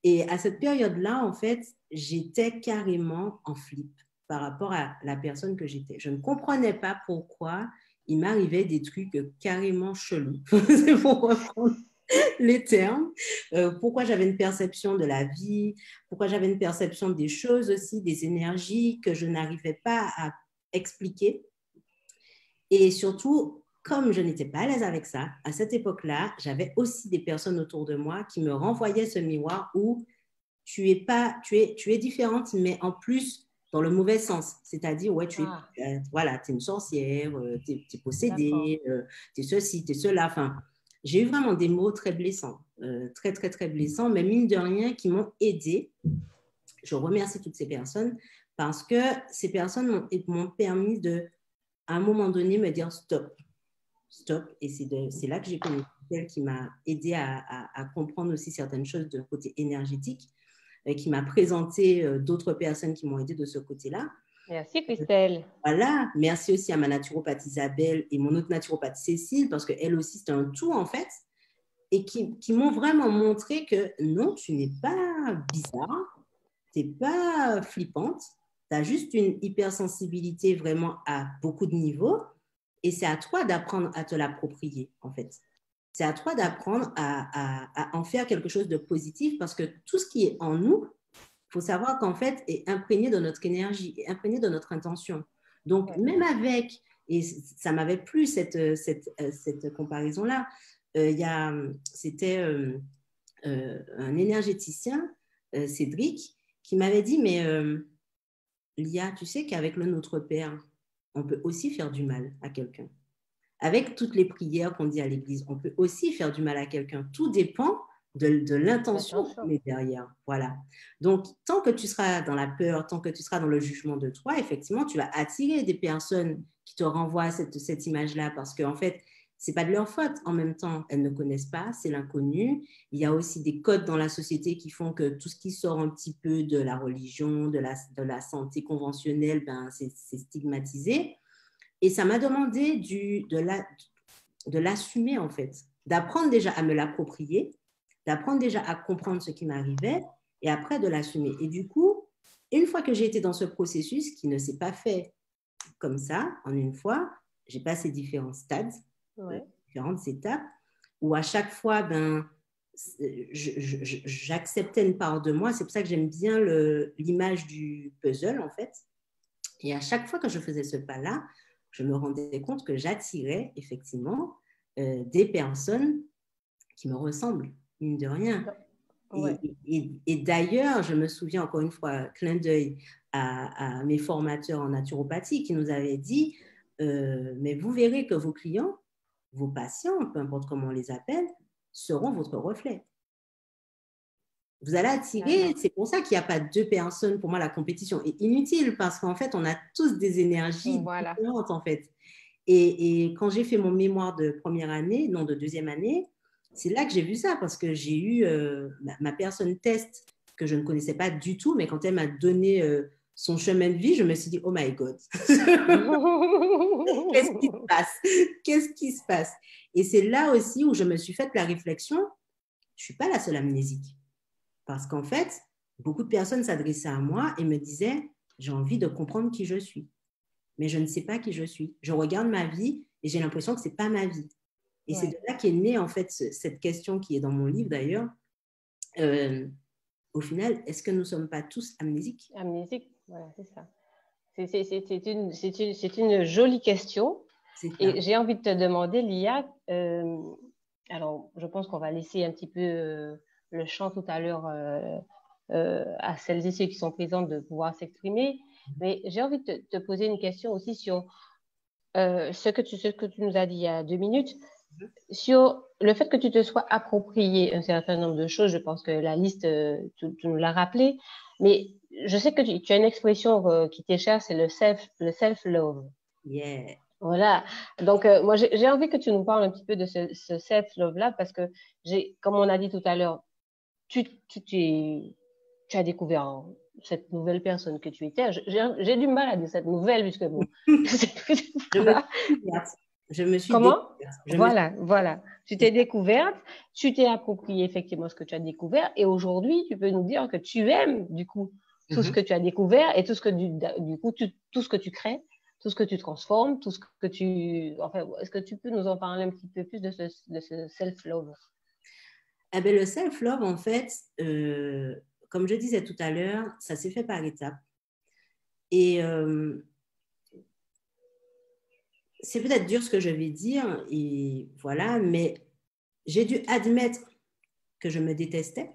Et à cette période-là, en fait, j'étais carrément en flip par rapport à la personne que j'étais. Je ne comprenais pas pourquoi il m'arrivait des trucs carrément chelous. C'est pour reprendre les termes, pourquoi j'avais une perception de la vie, pourquoi j'avais une perception des choses aussi, des énergies que je n'arrivais pas à expliquer. Et surtout, comme je n'étais pas à l'aise avec ça, à cette époque-là, j'avais aussi des personnes autour de moi qui me renvoyaient ce miroir où tu es différente, mais en plus dans le mauvais sens. C'est-à-dire, ouais, voilà, tu es une sorcière, tu es possédée, tu es ceci, tu es cela. Enfin, j'ai eu vraiment des mots très blessants, très, très, très blessants, mais mine de rien, qui m'ont aidée. Je remercie toutes ces personnes parce que ces personnes m'ont permis de, à un moment donné, me dire stop. Et c'est là que j'ai connu celle qui m'a aidée à comprendre aussi certaines choses de côté énergétique, qui m'a présenté d'autres personnes qui m'ont aidée de ce côté-là. Merci Christelle. Voilà, merci aussi à ma naturopathe Isabelle et mon autre naturopathe Cécile, parce qu'elle aussi, c'est un tout en fait, et qui m'ont vraiment montré que non, tu n'es pas bizarre, tu n'es pas flippante, tu as juste une hypersensibilité vraiment à beaucoup de niveaux, et c'est à toi d'apprendre à te l'approprier en fait. C'est à toi d'apprendre à en faire quelque chose de positif, parce que tout ce qui est en nous, il faut savoir qu'en fait, est imprégné de notre énergie, est imprégné de notre intention. Donc, même avec, et ça m'avait plu cette comparaison-là, c'était un énergéticien, Cédric, qui m'avait dit, mais Lia, tu sais qu'avec le Notre Père, on peut aussi faire du mal à quelqu'un. Avec toutes les prières qu'on dit à l'église, on peut aussi faire du mal à quelqu'un. Tout dépend de l'intention qu'on est derrière. Voilà. Donc, tant que tu seras dans la peur, tant que tu seras dans le jugement de toi, effectivement, tu vas attirer des personnes qui te renvoient cette image-là parce qu'en fait, ce n'est pas de leur faute. En même temps, elles ne connaissent pas, c'est l'inconnu. Il y a aussi des codes dans la société qui font que tout ce qui sort un petit peu de la religion, de la santé conventionnelle, ben, c'est stigmatisé. Et ça m'a demandé de l'assumer, en fait, d'apprendre déjà à me l'approprier, d'apprendre déjà à comprendre ce qui m'arrivait et après de l'assumer. Et du coup, une fois que j'ai été dans ce processus qui ne s'est pas fait comme ça, en une fois, j'ai passé différents stades, différentes étapes, où à chaque fois, ben, j'acceptais une part de moi. C'est pour ça que j'aime bien l'image du puzzle, en fait. Et à chaque fois que je faisais ce pas-là, je me rendais compte que j'attirais effectivement des personnes qui me ressemblent, mine de rien. Et d'ailleurs, je me souviens encore une fois, clin d'œil à mes formateurs en naturopathie qui nous avaient dit, mais vous verrez que vos clients, vos patients, peu importe comment on les appelle, seront votre reflet. Vous allez attirer, c'est pour ça qu'il n'y a pas deux personnes. Pour moi, la compétition est inutile parce qu'en fait, on a tous des énergies différentes en fait. Et quand j'ai fait mon mémoire de première année, non de deuxième année, c'est là que j'ai vu ça parce que j'ai eu ma personne test que je ne connaissais pas du tout, mais quand elle m'a donné son chemin de vie, je me suis dit, oh my God, qu'est-ce qui se passe? Qu'est-ce qui se passe? Et c'est là aussi où je me suis fait la réflexion, je ne suis pas la seule amnésique. Parce qu'en fait, beaucoup de personnes s'adressaient à moi et me disaient, j'ai envie de comprendre qui je suis, mais je ne sais pas qui je suis. Je regarde ma vie et j'ai l'impression que ce n'est pas ma vie. Et c'est là où aussi où je me suis fait la réflexion, je ne suis pas la seule amnésique. Parce qu'en fait, beaucoup de personnes s'adressaient à moi et me disaient, j'ai envie de comprendre qui je suis, mais je ne sais pas qui je suis. Mais je ne sais pas qui je suis. Je regarde ma vie et j'ai l'impression que ce n'est pas ma vie. Et c'est de là qu'est née, en fait, cette question qui est dans mon livre, d'ailleurs. Au final, est-ce que nous ne sommes pas tous amnésiques? Amnésiques, voilà, c'est ça. C'est une jolie question. Et j'ai envie de te demander, Lia, alors je pense qu'on va laisser un petit peu le champ tout à l'heure à celles et ceux qui sont présentes de pouvoir s'exprimer, mais j'ai envie de te poser une question aussi sur ce que tu nous as dit il y a 2 minutes, sur le fait que tu te sois approprié un certain nombre de choses. Je pense que la liste, tu nous l'as rappelé, mais je sais que tu as une expression qui t'est chère, c'est le self-love. Yeah. Voilà. Donc, moi, j'ai envie que tu nous parles un petit peu de ce self-love-là parce que, comme on a dit tout à l'heure, tu as découvert cette nouvelle personne que tu étais. J'ai du mal à dire cette nouvelle puisque, bon, voilà. Je me suis Comment? découverte. Voilà. Tu t'es découverte, tu t'es approprié effectivement ce que tu as découvert et aujourd'hui, tu peux nous dire que tu aimes, du coup, tout ce que tu as découvert et tout ce que, du coup, tout ce que tu crées, tout ce que tu transformes, tout ce que tu... Enfin, est-ce que tu peux nous en parler un petit peu plus de ce self-love? Eh bien, le self-love, en fait, comme je disais tout à l'heure, ça s'est fait par étapes. Et c'est peut-être dur ce que je vais dire, et voilà, mais j'ai dû admettre que je me détestais.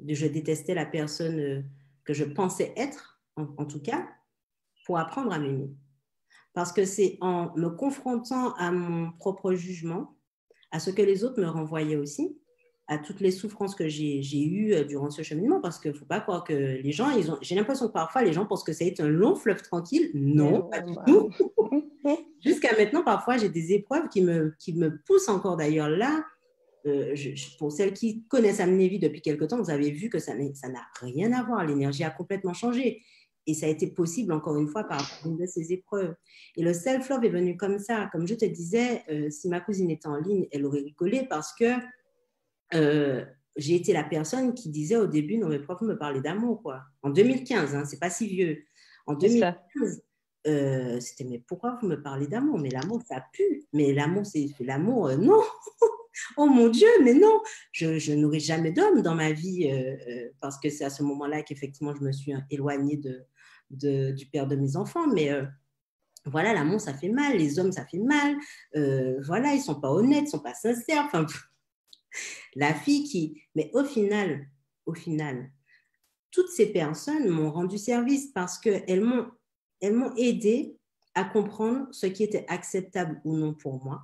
Je détestais la personne que je pensais être, en tout cas, pour apprendre à m'aimer. Parce que c'est en me confrontant à mon propre jugement, à ce que les autres me renvoyaient aussi, à toutes les souffrances que j'ai eues durant ce cheminement, parce qu'il ne faut pas croire que les gens, j'ai l'impression que parfois les gens pensent que ça a été un long fleuve tranquille. Non, pas du tout. Jusqu'à maintenant, parfois, j'ai des épreuves qui me poussent encore d'ailleurs là. Pour celles qui connaissent Amnévie depuis quelque temps, vous avez vu que ça n'a rien à voir. L'énergie a complètement changé. Et ça a été possible, encore une fois, par une de ces épreuves. Et le self-love est venu comme ça. Comme je te disais, si ma cousine était en ligne, elle aurait rigolé parce que j'ai été la personne qui disait au début, non, mais pourquoi vous me parlez d'amour, quoi? En 2015, hein, c'est pas si vieux. En 2015, c'était, mais pourquoi vous me parlez d'amour? Mais l'amour, ça pue. Mais l'amour, c'est l'amour, non. Oh mon Dieu, mais non, je n'aurai jamais d'homme dans ma vie parce que c'est à ce moment-là qu'effectivement, je me suis éloignée du père de mes enfants. Mais voilà, l'amour, ça fait mal. Les hommes, ça fait mal. Voilà, ils ne sont pas honnêtes, ils ne sont pas sincères. Enfin, la fille qui... Mais au final, toutes ces personnes m'ont rendu service parce qu'elles m'ont aidé à comprendre ce qui était acceptable ou non pour moi.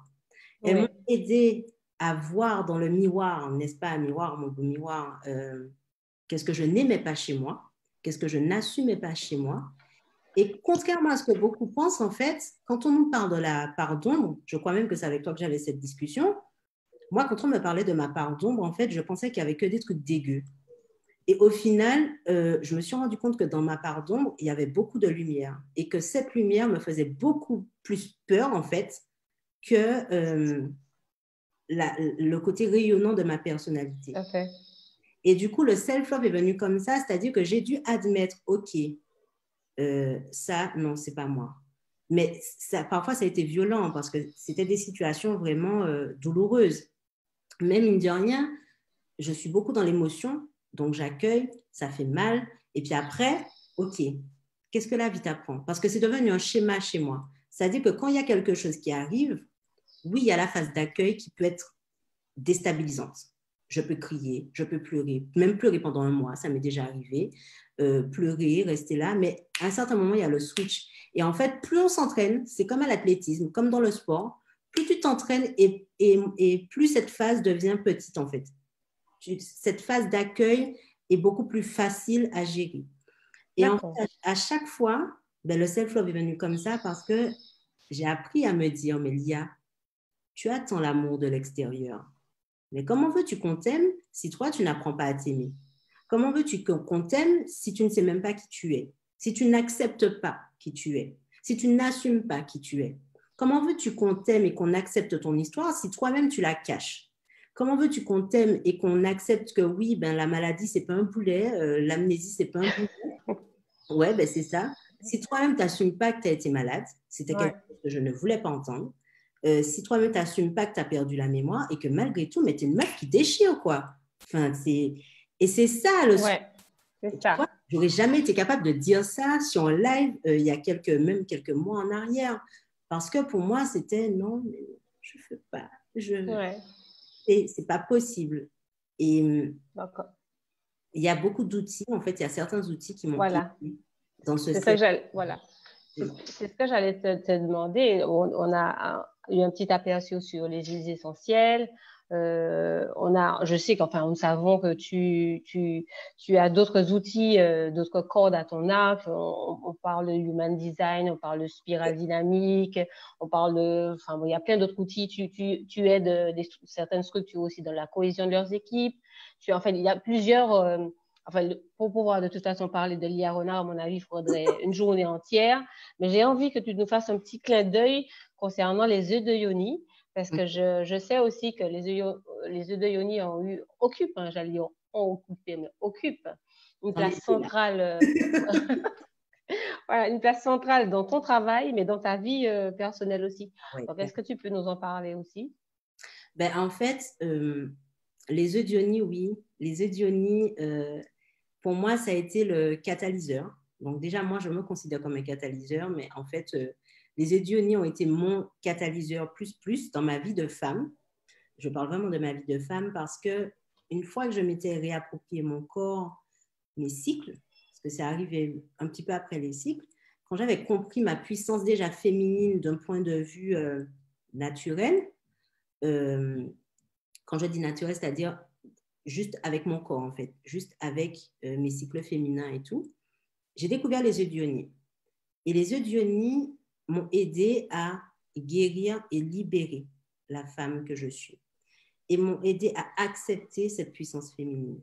Elles m'ont aidé à voir dans le miroir, n'est-ce pas, un miroir, mon beau miroir, qu'est-ce que je n'aimais pas chez moi, qu'est-ce que je n'assumais pas chez moi. Et contrairement à ce que beaucoup pensent, en fait, quand on nous parle de la part d'ombre, je crois même que c'est avec toi que j'avais cette discussion, moi, quand on me parlait de ma part d'ombre, en fait, je pensais qu'il n'y avait que des trucs dégueux. Et au final, je me suis rendu compte que dans ma part d'ombre, il y avait beaucoup de lumière et que cette lumière me faisait beaucoup plus peur, en fait, que le côté rayonnant de ma personnalité. Okay. Et du coup, le self-love est venu comme ça, c'est-à-dire que j'ai dû admettre, OK, ça, non, c'est pas moi. Mais ça, parfois, ça a été violent parce que c'était des situations vraiment douloureuses. Mais mine de rien, je suis beaucoup dans l'émotion, donc j'accueille, ça fait mal. Et puis après, OK, qu'est-ce que la vie t'apprend? Parce que c'est devenu un schéma chez moi. C'est-à-dire que quand il y a quelque chose qui arrive, oui, il y a la phase d'accueil qui peut être déstabilisante. Je peux crier, je peux pleurer, même pleurer pendant un mois, ça m'est déjà arrivé. Pleurer, rester là, mais à un certain moment, il y a le switch. Et en fait, plus on s'entraîne, c'est comme à l'athlétisme, comme dans le sport, plus tu t'entraînes et plus cette phase devient petite, en fait. Cette phase d'accueil est beaucoup plus facile à gérer. Et en fait, à chaque fois, ben, le self-love est venu comme ça parce que j'ai appris à me dire, mais Lia, tu attends l'amour de l'extérieur. Mais comment veux-tu qu'on t'aime si toi, tu n'apprends pas à t'aimer? Comment veux-tu qu'on t'aime si tu ne sais même pas qui tu es? Si tu n'acceptes pas qui tu es? Si tu n'assumes pas qui tu es? Comment veux-tu qu'on t'aime et qu'on accepte ton histoire si toi-même, tu la caches? Comment veux-tu qu'on t'aime et qu'on accepte que oui, ben, la maladie, c'est pas un poulet, l'amnésie, c'est pas un poulet? Ouais, ben, c'est ça. Si toi-même, tu n'assumes pas que tu as été malade, c'était quelque chose que je ne voulais pas entendre. si toi-même, tu n'assumes pas que tu as perdu la mémoire et que malgré tout, mais tu es une meuf qui déchire, quoi. Enfin, et c'est ça le Ouais, c'est ça. J'aurais jamais été capable de dire ça sur un live il y a même quelques mois en arrière. Parce que pour moi, c'était non, mais je ne fais pas. Ouais, C'est pas possible. Et d'accord. il y a beaucoup d'outils. En fait, il y a certains outils qui m'ont Voilà. aidé dans ce C'est ça que cercle. j'allais, voilà. C'est ce que j'allais te demander. On a eu un petit aperçu sur les huiles essentielles. Je sais qu'enfin, nous savons que tu as d'autres outils, d'autres cordes à ton arc. On parle de human design, on parle de spirale dynamique, on parle enfin, bon, il y a plein d'autres outils. Tu aides certaines structures aussi dans la cohésion de leurs équipes. Enfin, il y a plusieurs, enfin, pour pouvoir de toute façon parler de l'IA Renard, à mon avis, il faudrait une journée entière. Mais j'ai envie que tu nous fasses un petit clin d'œil concernant les œufs de Yoni, parce que je sais aussi que les œufs de Yoni occupent, hein, j'allais dire, ont occupé, mais occupent une place centrale, voilà, une place centrale dans ton travail, mais dans ta vie personnelle aussi. Ouais. Donc, est-ce que tu peux nous en parler aussi? Ben, en fait, les œufs d'Ioni, oui. Les œufs d'Ioni, pour moi, ça a été le catalyseur. Donc déjà, moi, je me considère comme un catalyseur, mais en fait, les œufs d'Ioni ont été mon catalyseur plus dans ma vie de femme. Je parle vraiment de ma vie de femme parce que une fois que je m'étais réapproprié mon corps, mes cycles, parce que c'est arrivé un petit peu après les cycles, quand j'avais compris ma puissance déjà féminine d'un point de vue naturel, quand je dis naturel, c'est-à-dire juste avec mon corps, en fait, juste avec mes cycles féminins et tout, j'ai découvert les œufs d'Ioni. Et les œufs d'Ioni m'ont aidé à guérir et libérer la femme que je suis. Et m'ont aidé à accepter cette puissance féminine.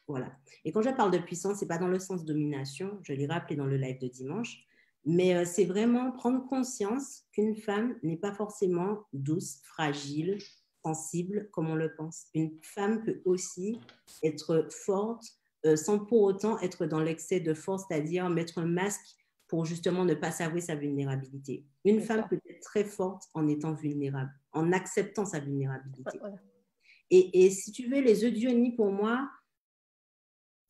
Voilà. Et quand je parle de puissance, ce n'est pas dans le sens domination, je l'ai rappelé dans le live de dimanche, mais c'est vraiment prendre conscience qu'une femme n'est pas forcément douce, fragile, sensible comme on le pense. Une femme peut aussi être forte sans pour autant être dans l'excès de force, c'est-à-dire mettre un masque pour justement ne pas s'avouer sa vulnérabilité. Une femme peut être très forte en étant vulnérable, en acceptant sa vulnérabilité. Voilà. Et si tu veux, les œufs d'Ioni, pour moi,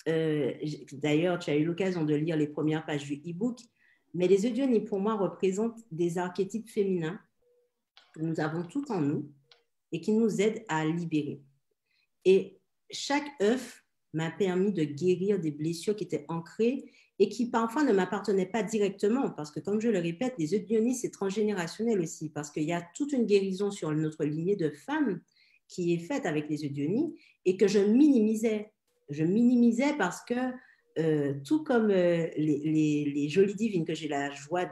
d'ailleurs, tu as eu l'occasion de lire les premières pages du e-book, mais les œufs d'Ioni, pour moi, représentent des archétypes féminins que nous avons tout en nous et qui nous aident à libérer. Et chaque œuf m'a permis de guérir des blessures qui étaient ancrées et qui parfois ne m'appartenaient pas directement, parce que comme je le répète, les œufs d'Ioni, c'est transgénérationnel aussi, parce qu'il y a toute une guérison sur notre lignée de femmes qui est faite avec les œufs d'Ioni et que je minimisais. Je minimisais parce que tout comme les jolies divines que j'ai la joie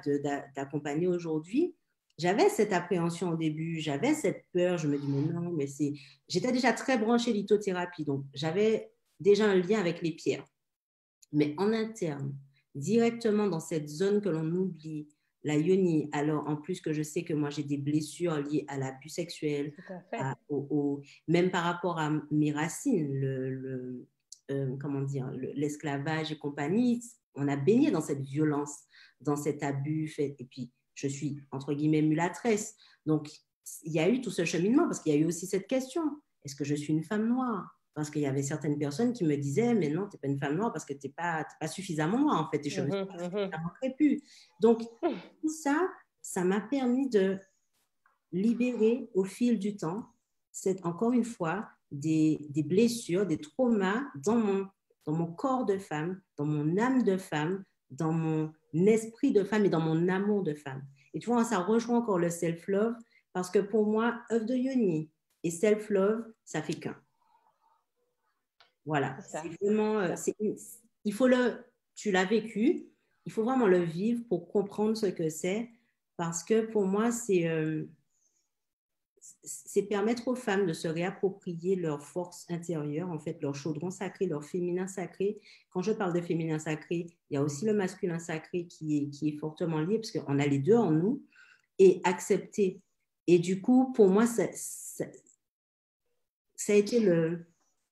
d'accompagner aujourd'hui, j'avais cette appréhension au début, j'avais cette peur, je me dis mais non, mais c'est... J'étais déjà très branchée lithothérapie, donc j'avais déjà un lien avec les pierres. Mais en interne, directement dans cette zone que l'on oublie, la yoni, alors en plus que je sais que moi j'ai des blessures liées à l'abus sexuel, même par rapport à mes racines, comment dire, l'esclavage et compagnie, on a baigné dans cette violence, dans cet abus, et puis je suis entre guillemets mulâtresse. Donc il y a eu tout ce cheminement parce qu'il y a eu aussi cette question, est-ce que je suis une femme noire? Parce qu'il y avait certaines personnes qui me disaient, mais non, tu n'es pas une femme noire parce que tu n'es pas suffisamment noire, en fait, tes cheveux sont pas suffisamment crépus. Donc, tout ça, ça m'a permis de libérer au fil du temps, encore une fois, des blessures, des traumas dans mon corps de femme, dans mon âme de femme, dans mon esprit de femme et dans mon amour de femme. Et tu vois, ça rejoint encore le self-love parce que pour moi, œuf de yoni et self-love, ça fait qu'un. Voilà, c'est vraiment, il faut tu l'as vécu, il faut vraiment le vivre pour comprendre ce que c'est, parce que pour moi, c'est permettre aux femmes de se réapproprier leur force intérieure, en fait, leur chaudron sacré, leur féminin sacré. Quand je parle de féminin sacré, il y a aussi le masculin sacré qui est fortement lié, parce qu'on a les deux en nous, et accepter. Et du coup, pour moi, ça a été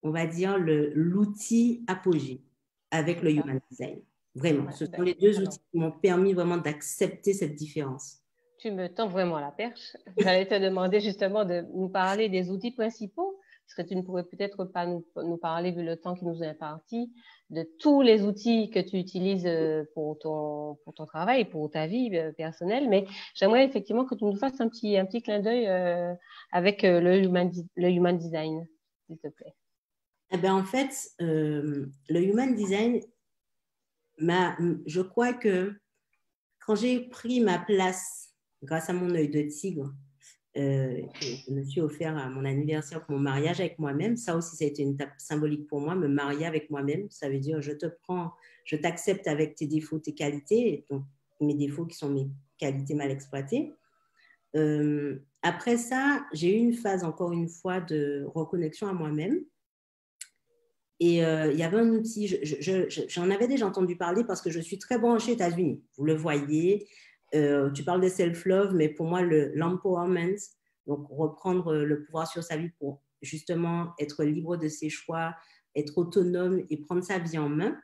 on va dire, l'outil apogée avec le Human Design. Vraiment, ce sont les deux outils qui m'ont permis vraiment d'accepter cette différence. Tu me tends vraiment la perche. J'allais te demander justement de nous parler des outils principaux. Est-ce que tu ne pourrais peut-être pas nous parler, vu le temps qui nous est imparti, de tous les outils que tu utilises pour ton travail, pour ta vie personnelle. Mais j'aimerais effectivement que tu nous fasses un petit clin d'œil avec le human design, s'il te plaît. Eh ben, en fait, le human design, je crois que quand j'ai pris ma place grâce à mon œil de tigre, que je me suis offert à mon anniversaire pour mon mariage avec moi-même, ça aussi, ça a été une étape symbolique pour moi, me marier avec moi-même. Ça veut dire, je t'accepte avec tes défauts, tes qualités, donc mes défauts qui sont mes qualités mal exploitées. Après ça, j'ai eu une phase, encore une fois, de reconnexion à moi-même. Et il y avait un outil, j'en avais déjà entendu parler parce que je suis très branchée États-Unis. Vous le voyez, tu parles de self-love, mais pour moi, l'empowerment, donc reprendre le pouvoir sur sa vie pour justement être libre de ses choix, être autonome et prendre sa vie en main.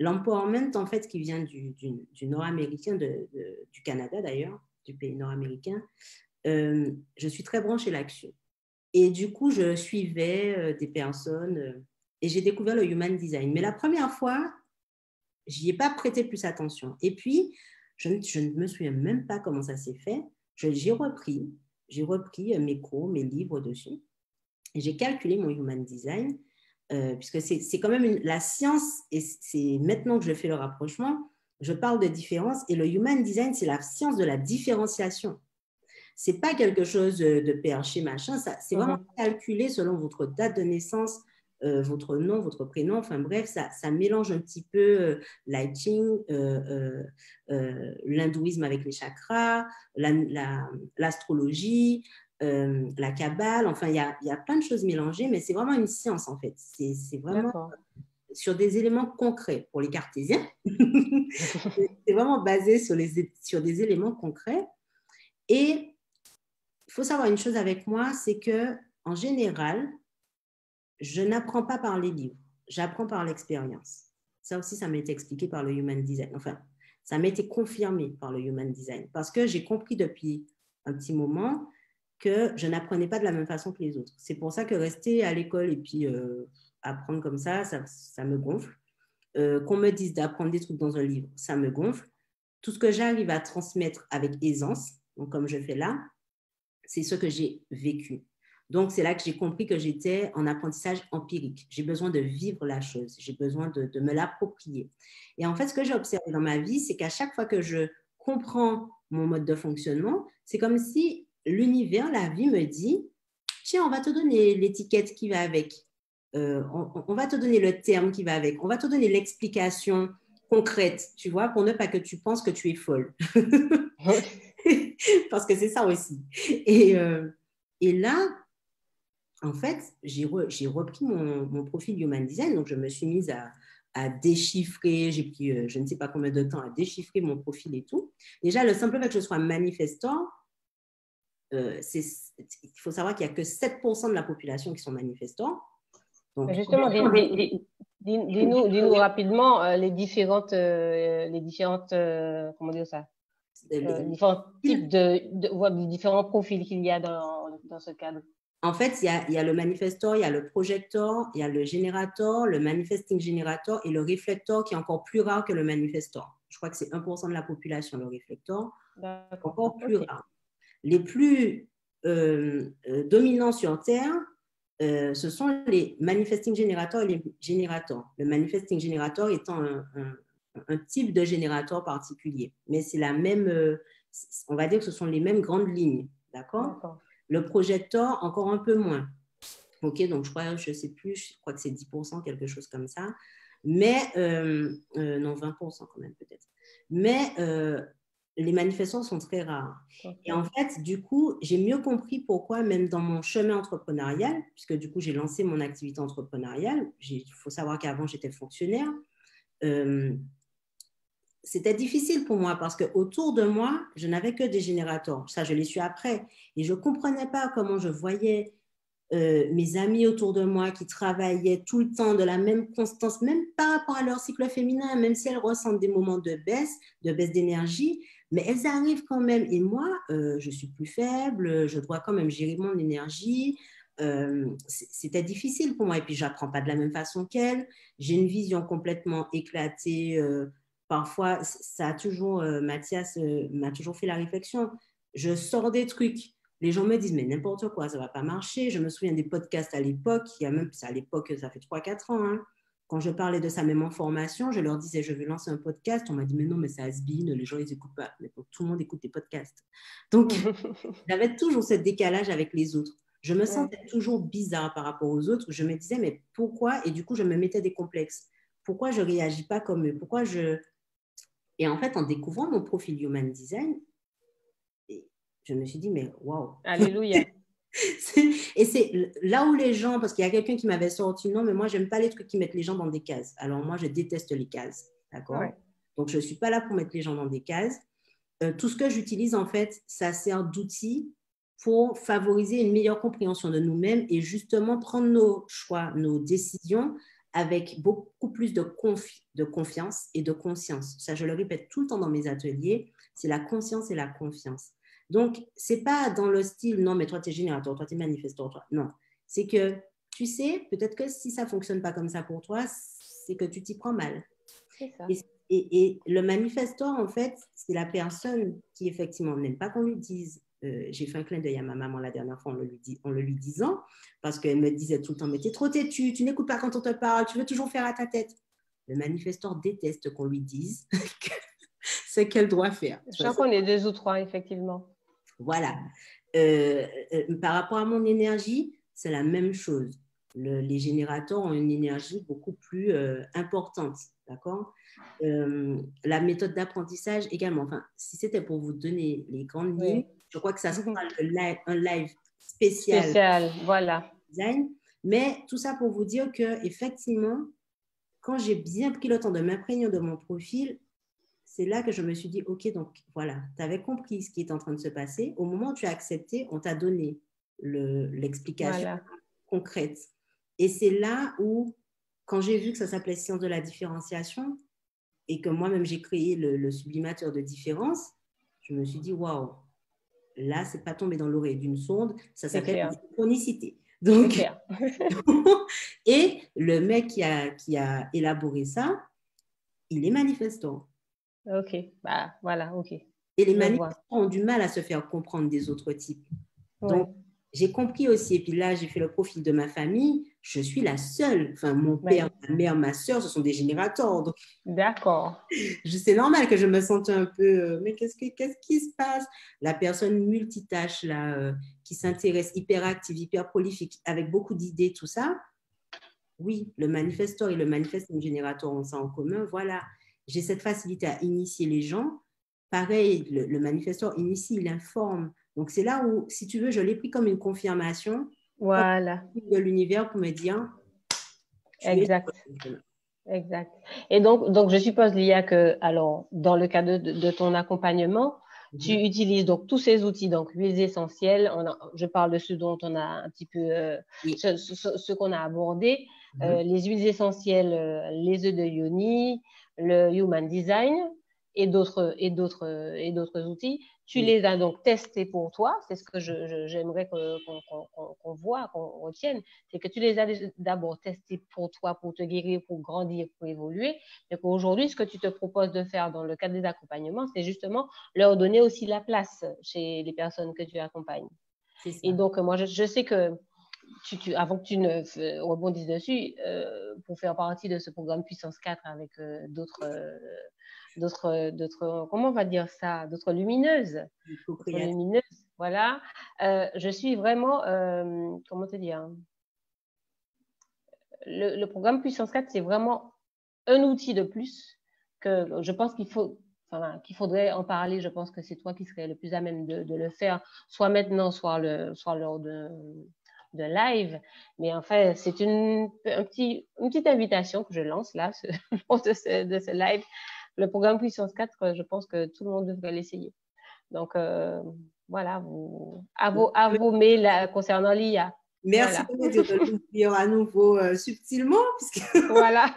L'empowerment, en fait, qui vient du nord-américain, du Canada d'ailleurs, du pays nord-américain, je suis très branchée là-dessus. Et du coup, je suivais des personnes et j'ai découvert le human design. Mais la première fois, j'y ai pas prêté plus attention. Et puis, je ne me souviens même pas comment ça s'est fait. J'ai repris mes cours, mes livres dessus. Et j'ai calculé mon human design, puisque c'est quand même la science, et c'est maintenant que je fais le rapprochement, je parle de différence, et le human design, c'est la science de la différenciation. C'est pas quelque chose de perché, machin, c'est vraiment calculé selon votre date de naissance, votre nom, votre prénom, enfin bref, ça mélange un petit peu l'I Ching, l'hindouisme avec les chakras, l'astrologie, la Kabbale, enfin il y a plein de choses mélangées, mais c'est vraiment une science en fait. C'est vraiment sur des éléments concrets pour les cartésiens. C'est vraiment basé sur des éléments concrets. Et il faut savoir une chose avec moi, c'est que en général, je n'apprends pas par les livres, j'apprends par l'expérience. Ça aussi, ça m'a été expliqué par le human design. Enfin, ça m'a été confirmé par le human design parce que j'ai compris depuis un petit moment que je n'apprenais pas de la même façon que les autres. C'est pour ça que rester à l'école et puis apprendre comme ça me gonfle. Qu'on me dise d'apprendre des trucs dans un livre, ça me gonfle. Tout ce que j'arrive à transmettre avec aisance, donc comme je fais là, c'est ce que j'ai vécu. Donc, c'est là que j'ai compris que j'étais en apprentissage empirique. J'ai besoin de vivre la chose. J'ai besoin de me l'approprier. Et en fait, ce que j'ai observé dans ma vie, c'est qu'à chaque fois que je comprends mon mode de fonctionnement, c'est comme si l'univers, la vie me dit, tiens, on va te donner l'étiquette qui va avec. On va te donner le terme qui va avec. On va te donner l'explication concrète, tu vois, pour ne pas que tu penses que tu es folle. Parce que c'est ça aussi. Et là, en fait, j'ai repris mon profil Human Design, donc je me suis mise à déchiffrer, j'ai pris je ne sais pas combien de temps à déchiffrer mon profil et tout. Déjà, le simple fait que je sois manifestant, il faut savoir qu'il n'y a que 7% de la population qui sont manifestants. Donc, justement, dis-nous rapidement les différentes comment dire ça, différents types différents profils qu'il y a dans ce cadre. En fait, il y a le manifestor, il y a le projector, il y a le générateur, le manifesting générateur et le réflecteur qui est encore plus rare que le manifestor. Je crois que c'est 1% de la population, le réflecteur. Encore plus rare. Les plus dominants sur Terre, ce sont les manifesting générateurs et les générateurs. Le manifesting générateur étant un type de générateur particulier. Mais c'est la même, on va dire que ce sont les mêmes grandes lignes. D'accord. Le projecteur, encore un peu moins. OK, donc je ne sais plus, je crois que c'est 10%, quelque chose comme ça. Mais, non, 20% quand même peut-être. Mais les manifestants sont très rares. Okay. Et en fait, du coup, j'ai mieux compris pourquoi, même dans mon chemin entrepreneurial, puisque du coup, j'ai lancé mon activité entrepreneuriale, il faut savoir qu'avant, j'étais fonctionnaire, c'était difficile pour moi parce qu'autour de moi, je n'avais que des générateurs. Ça, je l'ai su après. Et je ne comprenais pas comment je voyais mes amis autour de moi qui travaillaient tout le temps de la même constance, même par rapport à leur cycle féminin, même si elles ressentent des moments de baisse d'énergie, mais elles arrivent quand même. Et moi, je suis plus faible, je dois quand même gérer mon énergie. C'était difficile pour moi. Et puis, je n'apprends pas de la même façon qu'elles. J'ai une vision complètement éclatée. Parfois, ça a toujours, Mathias m'a toujours fait la réflexion. Je sors des trucs. Les gens me disent, mais n'importe quoi, ça ne va pas marcher. Je me souviens des podcasts à l'époque, il y a même, à l'époque, ça fait 3-4 ans, hein. Quand je parlais de ça même en formation, je leur disais, je vais lancer un podcast. On m'a dit, mais non, mais c'est has-been, les gens, ils n'écoutent pas. Mais donc, tout le monde écoute des podcasts. Donc, j'avais toujours ce décalage avec les autres. Je me sentais toujours bizarre par rapport aux autres. Je me disais, mais pourquoi? Et du coup, je me mettais des complexes. Pourquoi je ne réagis pas comme eux? Pourquoi je... Et en fait, en découvrant mon profil Human Design, je me suis dit, mais waouh! Alléluia! Et c'est là où les gens, parce qu'il y a quelqu'un qui m'avait sorti, non, mais moi, j'aime pas les trucs qui mettent les gens dans des cases. Alors, moi, je déteste les cases. D'accord? Ouais. Donc, je ne suis pas là pour mettre les gens dans des cases. Tout ce que j'utilise, en fait, ça sert d'outil pour favoriser une meilleure compréhension de nous-mêmes et justement prendre nos choix, nos décisions avec beaucoup plus de confiance et de conscience. Ça, je le répète tout le temps dans mes ateliers, c'est la conscience et la confiance. Donc, ce n'est pas dans le style, non, mais toi, tu es générateur, toi, tu es manifesteur, toi. Non, c'est que, tu sais, peut-être que si ça ne fonctionne pas comme ça pour toi, c'est que tu t'y prends mal. C'est ça. Et le manifesteur, en fait, c'est la personne qui, effectivement, n'aime pas qu'on lui dise. J'ai fait un clin d'œil à ma maman la dernière fois en le lui disant, parce qu'elle me disait tout le temps, mais t'es trop têtu, tu n'écoutes pas quand on te parle, tu veux toujours faire à ta tête. Le manifesteur déteste qu'on lui dise ce qu'elle doit faire. J'en connais 2 ou 3, effectivement. Voilà. Par rapport à mon énergie, c'est la même chose. Les générateurs ont une énergie beaucoup plus importante, d'accord? La méthode d'apprentissage également. Enfin, si c'était pour vous donner les grandes lignes, je crois que ça sera un live spécial, voilà. Design. Mais tout ça pour vous dire que effectivement, quand j'ai bien pris le temps de m'imprégner de mon profil, c'est là que je me suis dit, OK, donc voilà, tu avais compris ce qui est en train de se passer. Au moment où tu as accepté, on t'a donné l'explication concrète. Et c'est là où, quand j'ai vu que ça s'appelait science de la différenciation et que moi-même j'ai créé le sublimateur de différence, je me suis dit, waouh, là, c'est pas tombé dans l'oreille d'une sourde, ça s'appelle la synchronicité. Donc, et le mec qui a élaboré ça, il est manifestant. Ok, bah voilà, ok. Et les manifestants ont du mal à se faire comprendre des autres types. Donc, j'ai compris aussi, et puis là, j'ai fait le profil de ma famille, je suis la seule. Enfin, mon père, ma mère, ma soeur, ce sont des générateurs. Donc, d'accord. C'est normal que je me sente un peu, mais qu'est-ce qui se passe? La personne multitâche, là, qui s'intéresse, hyperactive, hyper prolifique, avec beaucoup d'idées, tout ça. Oui, le manifesteur et le manifesting générateur ont ça en commun. Voilà, j'ai cette facilité à initier les gens. Pareil, le manifesteur initie, il informe. Donc, c'est là où, si tu veux, je l'ai pris comme une confirmation de l'univers pour me dire, exact. Exact. Et donc, je suppose, Lia, que, alors, dans le cadre de ton accompagnement, tu utilises donc tous ces outils, donc huiles essentielles. Je parle de ce dont on a un petit peu, ce qu'on a abordé, les huiles essentielles, les œufs de Yoni, le Human Design et d'autres outils. Tu les as donc testés pour toi. C'est ce que j'aimerais qu'on voit, qu'on retienne. C'est que tu les as d'abord testés pour toi, pour te guérir, pour grandir, pour évoluer. Et qu'aujourd'hui, ce que tu te proposes de faire dans le cadre des accompagnements, c'est justement leur donner aussi la place chez les personnes que tu accompagnes. Et donc, moi, je sais que avant que tu ne rebondisses dessus, pour faire partie de ce programme Puissance 4 avec d'autres, comment on va dire ça, d'autres lumineuses. Voilà. Je suis vraiment, comment te dire, le programme Puissance 4, c'est vraiment un outil de plus que je pense qu'il faudrait en parler. Je pense que c'est toi qui serais le plus à même de le faire, soit maintenant, soit lors de live. Mais enfin, c'est une petite invitation que je lance là, de ce live. Le programme Puissance 4, je pense que tout le monde devrait l'essayer. Donc, voilà, à vos mails concernant l'IA. Merci Voilà. de me dire de l'ouvrir à nouveau subtilement. Puisque... Voilà.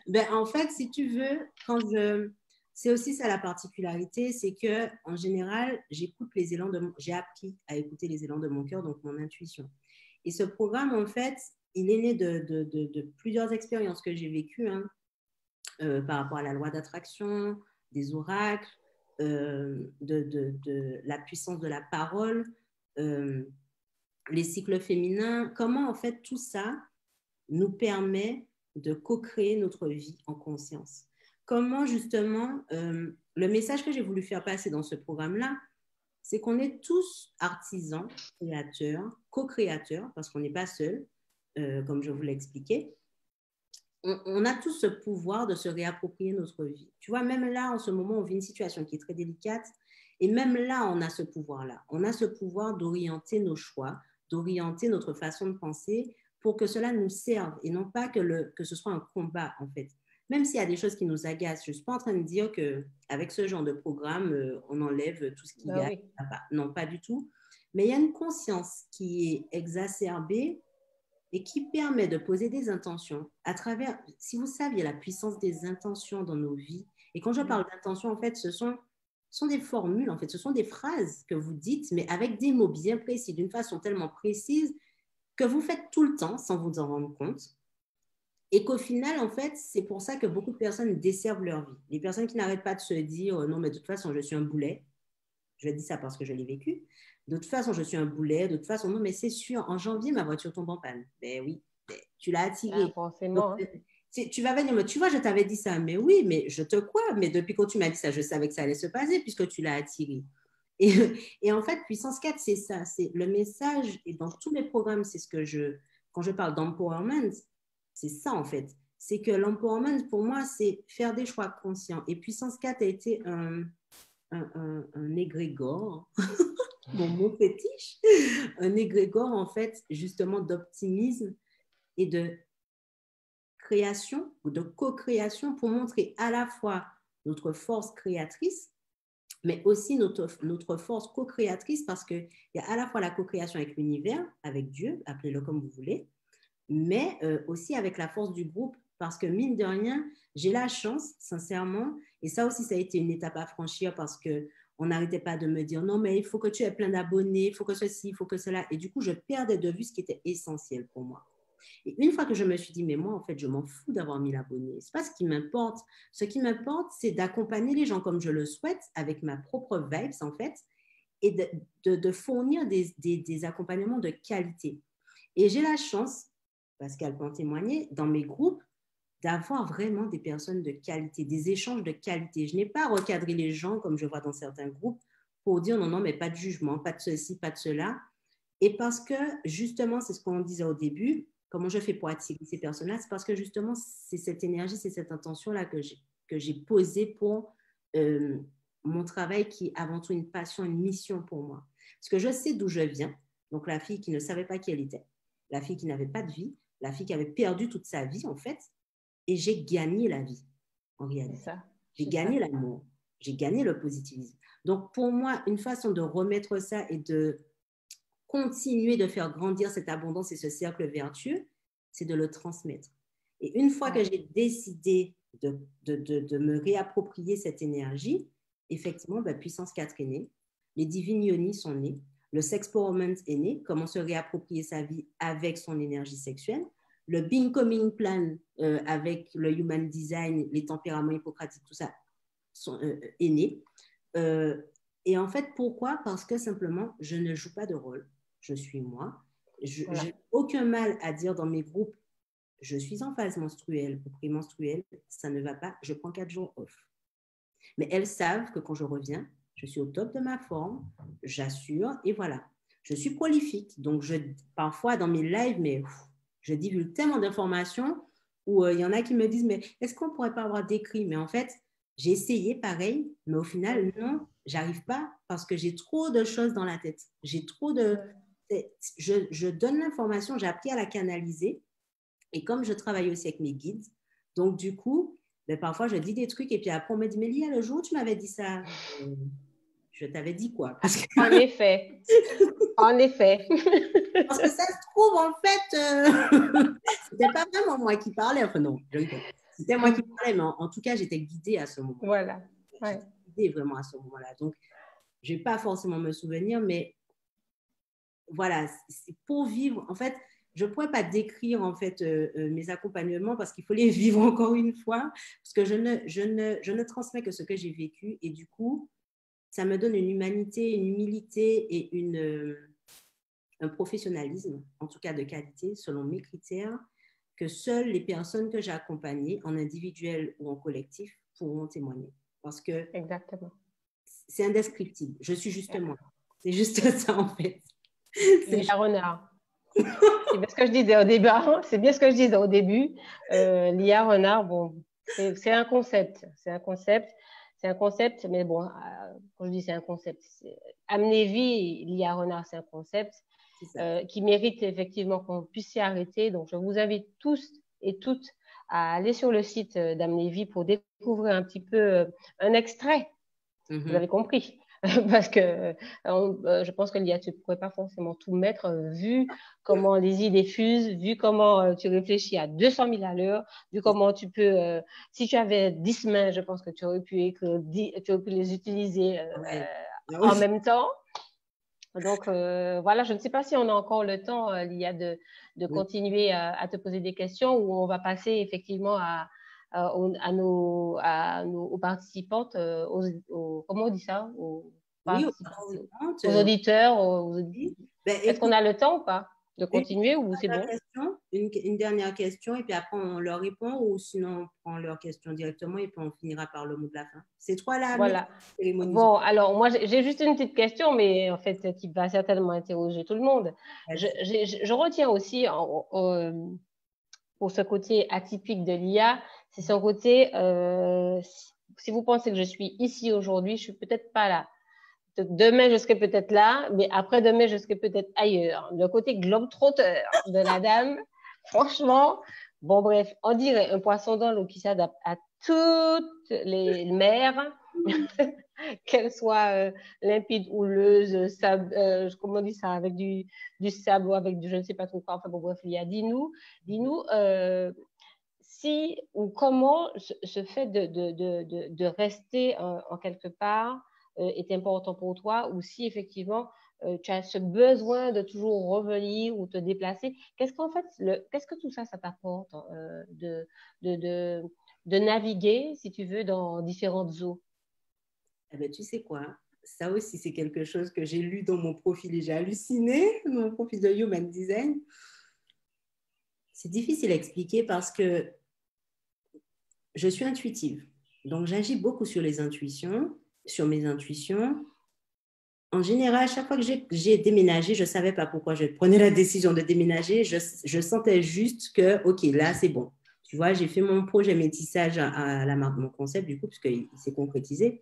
Ben, en fait, si tu veux, c'est aussi ça la particularité, c'est que en général, j'ai appris à écouter les élans de mon cœur, donc mon intuition. Et ce programme, en fait, il est né de plusieurs expériences que j'ai vécues, hein, par rapport à la loi d'attraction, des oracles, de la puissance de la parole, les cycles féminins. Comment, en fait, tout ça nous permet de co-créer notre vie en conscience. Comment justement, le message que j'ai voulu faire passer dans ce programme-là, c'est qu'on est tous artisans, créateurs, co-créateurs, parce qu'on n'est pas seul, comme je vous l'ai expliqué. On a tous ce pouvoir de se réapproprier notre vie. Tu vois, même là, en ce moment, on vit une situation qui est très délicate, et même là, on a ce pouvoir-là. On a ce pouvoir d'orienter nos choix, d'orienter notre façon de penser pour que cela nous serve et non pas que ce soit un combat, en fait. Même s'il y a des choses qui nous agacent, je ne suis pas en train de dire qu'avec ce genre de programme, on enlève tout ce qui Ben gagne. oui. Non, pas du tout. Mais il y a une conscience qui est exacerbée et qui permet de poser des intentions à travers, si vous saviez la puissance des intentions dans nos vies, et quand je parle d'intentions, en fait, ce sont des formules, en fait, ce sont des phrases que vous dites, mais avec des mots bien précis, d'une façon tellement précise que vous faites tout le temps sans vous en rendre compte. Et qu'au final, en fait, c'est pour ça que beaucoup de personnes desservent leur vie. Les personnes qui n'arrêtent pas de se dire non, mais de toute façon, je suis un boulet. Je dis ça parce que je l'ai vécu. De toute façon, je suis un boulet. De toute façon, non, mais c'est sûr, en janvier, ma voiture tombe en panne. Ben oui, ben, tu l'as Ah, attiré. Donc, forcément. Hein. tu vas venir, mais tu vois, je t'avais dit ça. Mais oui, mais je te crois. Mais depuis que tu m'as dit ça, je savais que ça allait se passer puisque tu l'as attiré. Et, et en fait, puissance 4, c'est ça. C'est le message. Et dans tous mes programmes, c'est ce que quand je parle d'empowerment, c'est ça en fait. C'est que l'empowerment, pour moi, c'est faire des choix conscients. Et puissance 4 a été un égrégore, mon mot fétiche, un égrégore en fait justement d'optimisme et de création ou de co-création pour montrer à la fois notre force créatrice, mais aussi notre force co-créatrice parce qu'il y a à la fois la co-création avec l'univers, avec Dieu, appelez-le comme vous voulez, mais aussi avec la force du groupe parce que mine de rien, j'ai la chance, sincèrement, et ça aussi, ça a été une étape à franchir parce qu'on n'arrêtait pas de me dire non, mais il faut que tu aies plein d'abonnés, il faut que ceci, il faut que cela. Et du coup, je perdais de vue ce qui était essentiel pour moi. Et une fois que je me suis dit, mais moi, en fait, je m'en fous d'avoir 1000 abonnés. Ce n'est pas ce qui m'importe. Ce qui m'importe, c'est d'accompagner les gens comme je le souhaite, avec ma propre vibes, en fait, et de fournir des accompagnements de qualité. Et j'ai la chance, Pascal peut en témoigner, dans mes groupes, d'avoir vraiment des personnes de qualité, des échanges de qualité. Je n'ai pas recadré les gens comme je vois dans certains groupes pour dire non, non, mais pas de jugement, pas de ceci, pas de cela. Et parce que justement, c'est ce qu'on disait au début, comment je fais pour attirer ces personnes-là, c'est parce que justement, c'est cette énergie, c'est cette intention-là que j'ai posée pour mon travail qui est avant tout une passion, une mission pour moi. Parce que je sais d'où je viens. Donc, la fille qui ne savait pas qui elle était, la fille qui n'avait pas de vie, la fille qui avait perdu toute sa vie, en fait, et j'ai gagné la vie, en réalité. J'ai gagné l'amour, j'ai gagné le positivisme. Donc, pour moi, une façon de remettre ça et de continuer de faire grandir cette abondance et ce cercle vertueux, c'est de le transmettre. Et une fois que j'ai décidé de me réapproprier cette énergie, effectivement, puissance 4 est née, les divines yonis sont nés, le sexpowerment est né, comment se réapproprier sa vie avec son énergie sexuelle, le Becoming Plan avec le Human Design, les tempéraments hippocratiques, tout ça est né. Et en fait, pourquoi? Parce que simplement, je ne joue pas de rôle. Je suis moi. Je n'ai aucun mal à dire dans mes groupes, je suis en phase menstruelle ou prémenstruelle, ça ne va pas, je prends 4 jours off. Mais elles savent que quand je reviens, je suis au top de ma forme, j'assure, et voilà. Je suis prolifique, donc parfois dans mes lives, mais je divulgue tellement d'informations où il y en a qui me disent, mais est-ce qu'on ne pourrait pas avoir d'écrit? Mais en fait, j'ai essayé pareil, mais au final, non, j'arrive pas parce que j'ai trop de choses dans la tête. J'ai trop de... Je donne l'information, j'ai appris à la canaliser. Et comme je travaille aussi avec mes guides, donc du coup, parfois je dis des trucs et puis après on me dit, mais Lia, le jour où tu m'avais dit ça, Je t'avais dit quoi? Parce que, En effet. En effet. parce que ça se trouve, en fait, c'était pas vraiment moi qui parlais. Enfin, non, je rigole. C'était moi qui parlais, mais en tout cas, j'étais guidée à ce moment-là. Voilà. Ouais. J'étais guidée vraiment à ce moment-là. Donc, je ne vais pas forcément me souvenir, mais voilà, c'est pour vivre. En fait, je ne pourrais pas décrire en fait mes accompagnements parce qu'il faut les vivre encore une fois, parce que je ne transmets que ce que j'ai vécu et du coup, ça me donne une humanité, une humilité et un professionnalisme, en tout cas de qualité, selon mes critères, que seules les personnes que j'ai accompagnées, en individuel ou en collectif, pourront témoigner. Parce que Exactement. c'est indescriptible. Je suis juste moi. C'est juste ça, en fait. Lia Renard. C'est bien ce que je disais au début. C'est bien ce que je disais au début. Lia Renard, bon, c'est un concept. C'est un concept. C'est un concept, mais bon, quand je dis c'est un concept, amener vie, Lia Renard, c'est un concept qui mérite effectivement qu'on puisse s'y arrêter. Donc, je vous invite tous et toutes à aller sur le site d'Amener Vie pour découvrir un petit peu un extrait. Vous avez compris. Parce que je pense que Lia, tu ne pourrais pas forcément tout mettre, vu comment les idées fusent, vu comment tu réfléchis à 200 000 à l'heure, vu comment tu peux, si tu avais 10 mains, je pense que tu aurais pu les utiliser en même temps. Donc, voilà, je ne sais pas si on a encore le temps, Lia, de continuer à te poser des questions ou on va passer effectivement aux participantes, comment on dit ça, aux auditeurs. Est-ce qu'on a le temps ou pas de continuer ou c'est bon? Une dernière question et puis après on leur répond ou sinon on prend leurs questions directement et puis on finira par le mot de la fin. C'est trois là. Voilà. Bon, alors moi j'ai juste une petite question, mais en fait qui va certainement interroger tout le monde. Je retiens aussi pour ce côté atypique de l'IA, c'est son côté, si vous pensez que je suis ici aujourd'hui, je suis peut-être pas là. Demain, je serai peut-être là, mais après-demain, je serai peut-être ailleurs. Le côté globe-trotteur de la dame, franchement, bon bref, on dirait un poisson dans l'eau qui s'adapte à toutes les mers, qu'elles soient limpides, houleuses, sable, comment on dit ça, avec du sable ou avec du je ne sais pas trop quoi. Enfin bon bref, il y a, dis-nous si ou comment ce fait de rester en quelque part est important pour toi ou si effectivement tu as ce besoin de toujours revenir ou te déplacer. Qu'est-ce que tout ça t'apporte de naviguer, si tu veux, dans différentes eaux? Eh ben, tu sais quoi? Ça aussi, c'est quelque chose que j'ai lu dans mon profil et j'ai halluciné, mon profil de Human Design. C'est difficile à expliquer parce que je suis intuitive. Donc, j'agis beaucoup sur les intuitions, sur mes intuitions. En général, chaque fois que j'ai déménagé, je ne savais pas pourquoi je prenais la décision de déménager. Je sentais juste que, OK, là, c'est bon. Tu vois, j'ai fait mon projet métissage à la marque, mon concept, du coup, puisqu'il s'est concrétisé,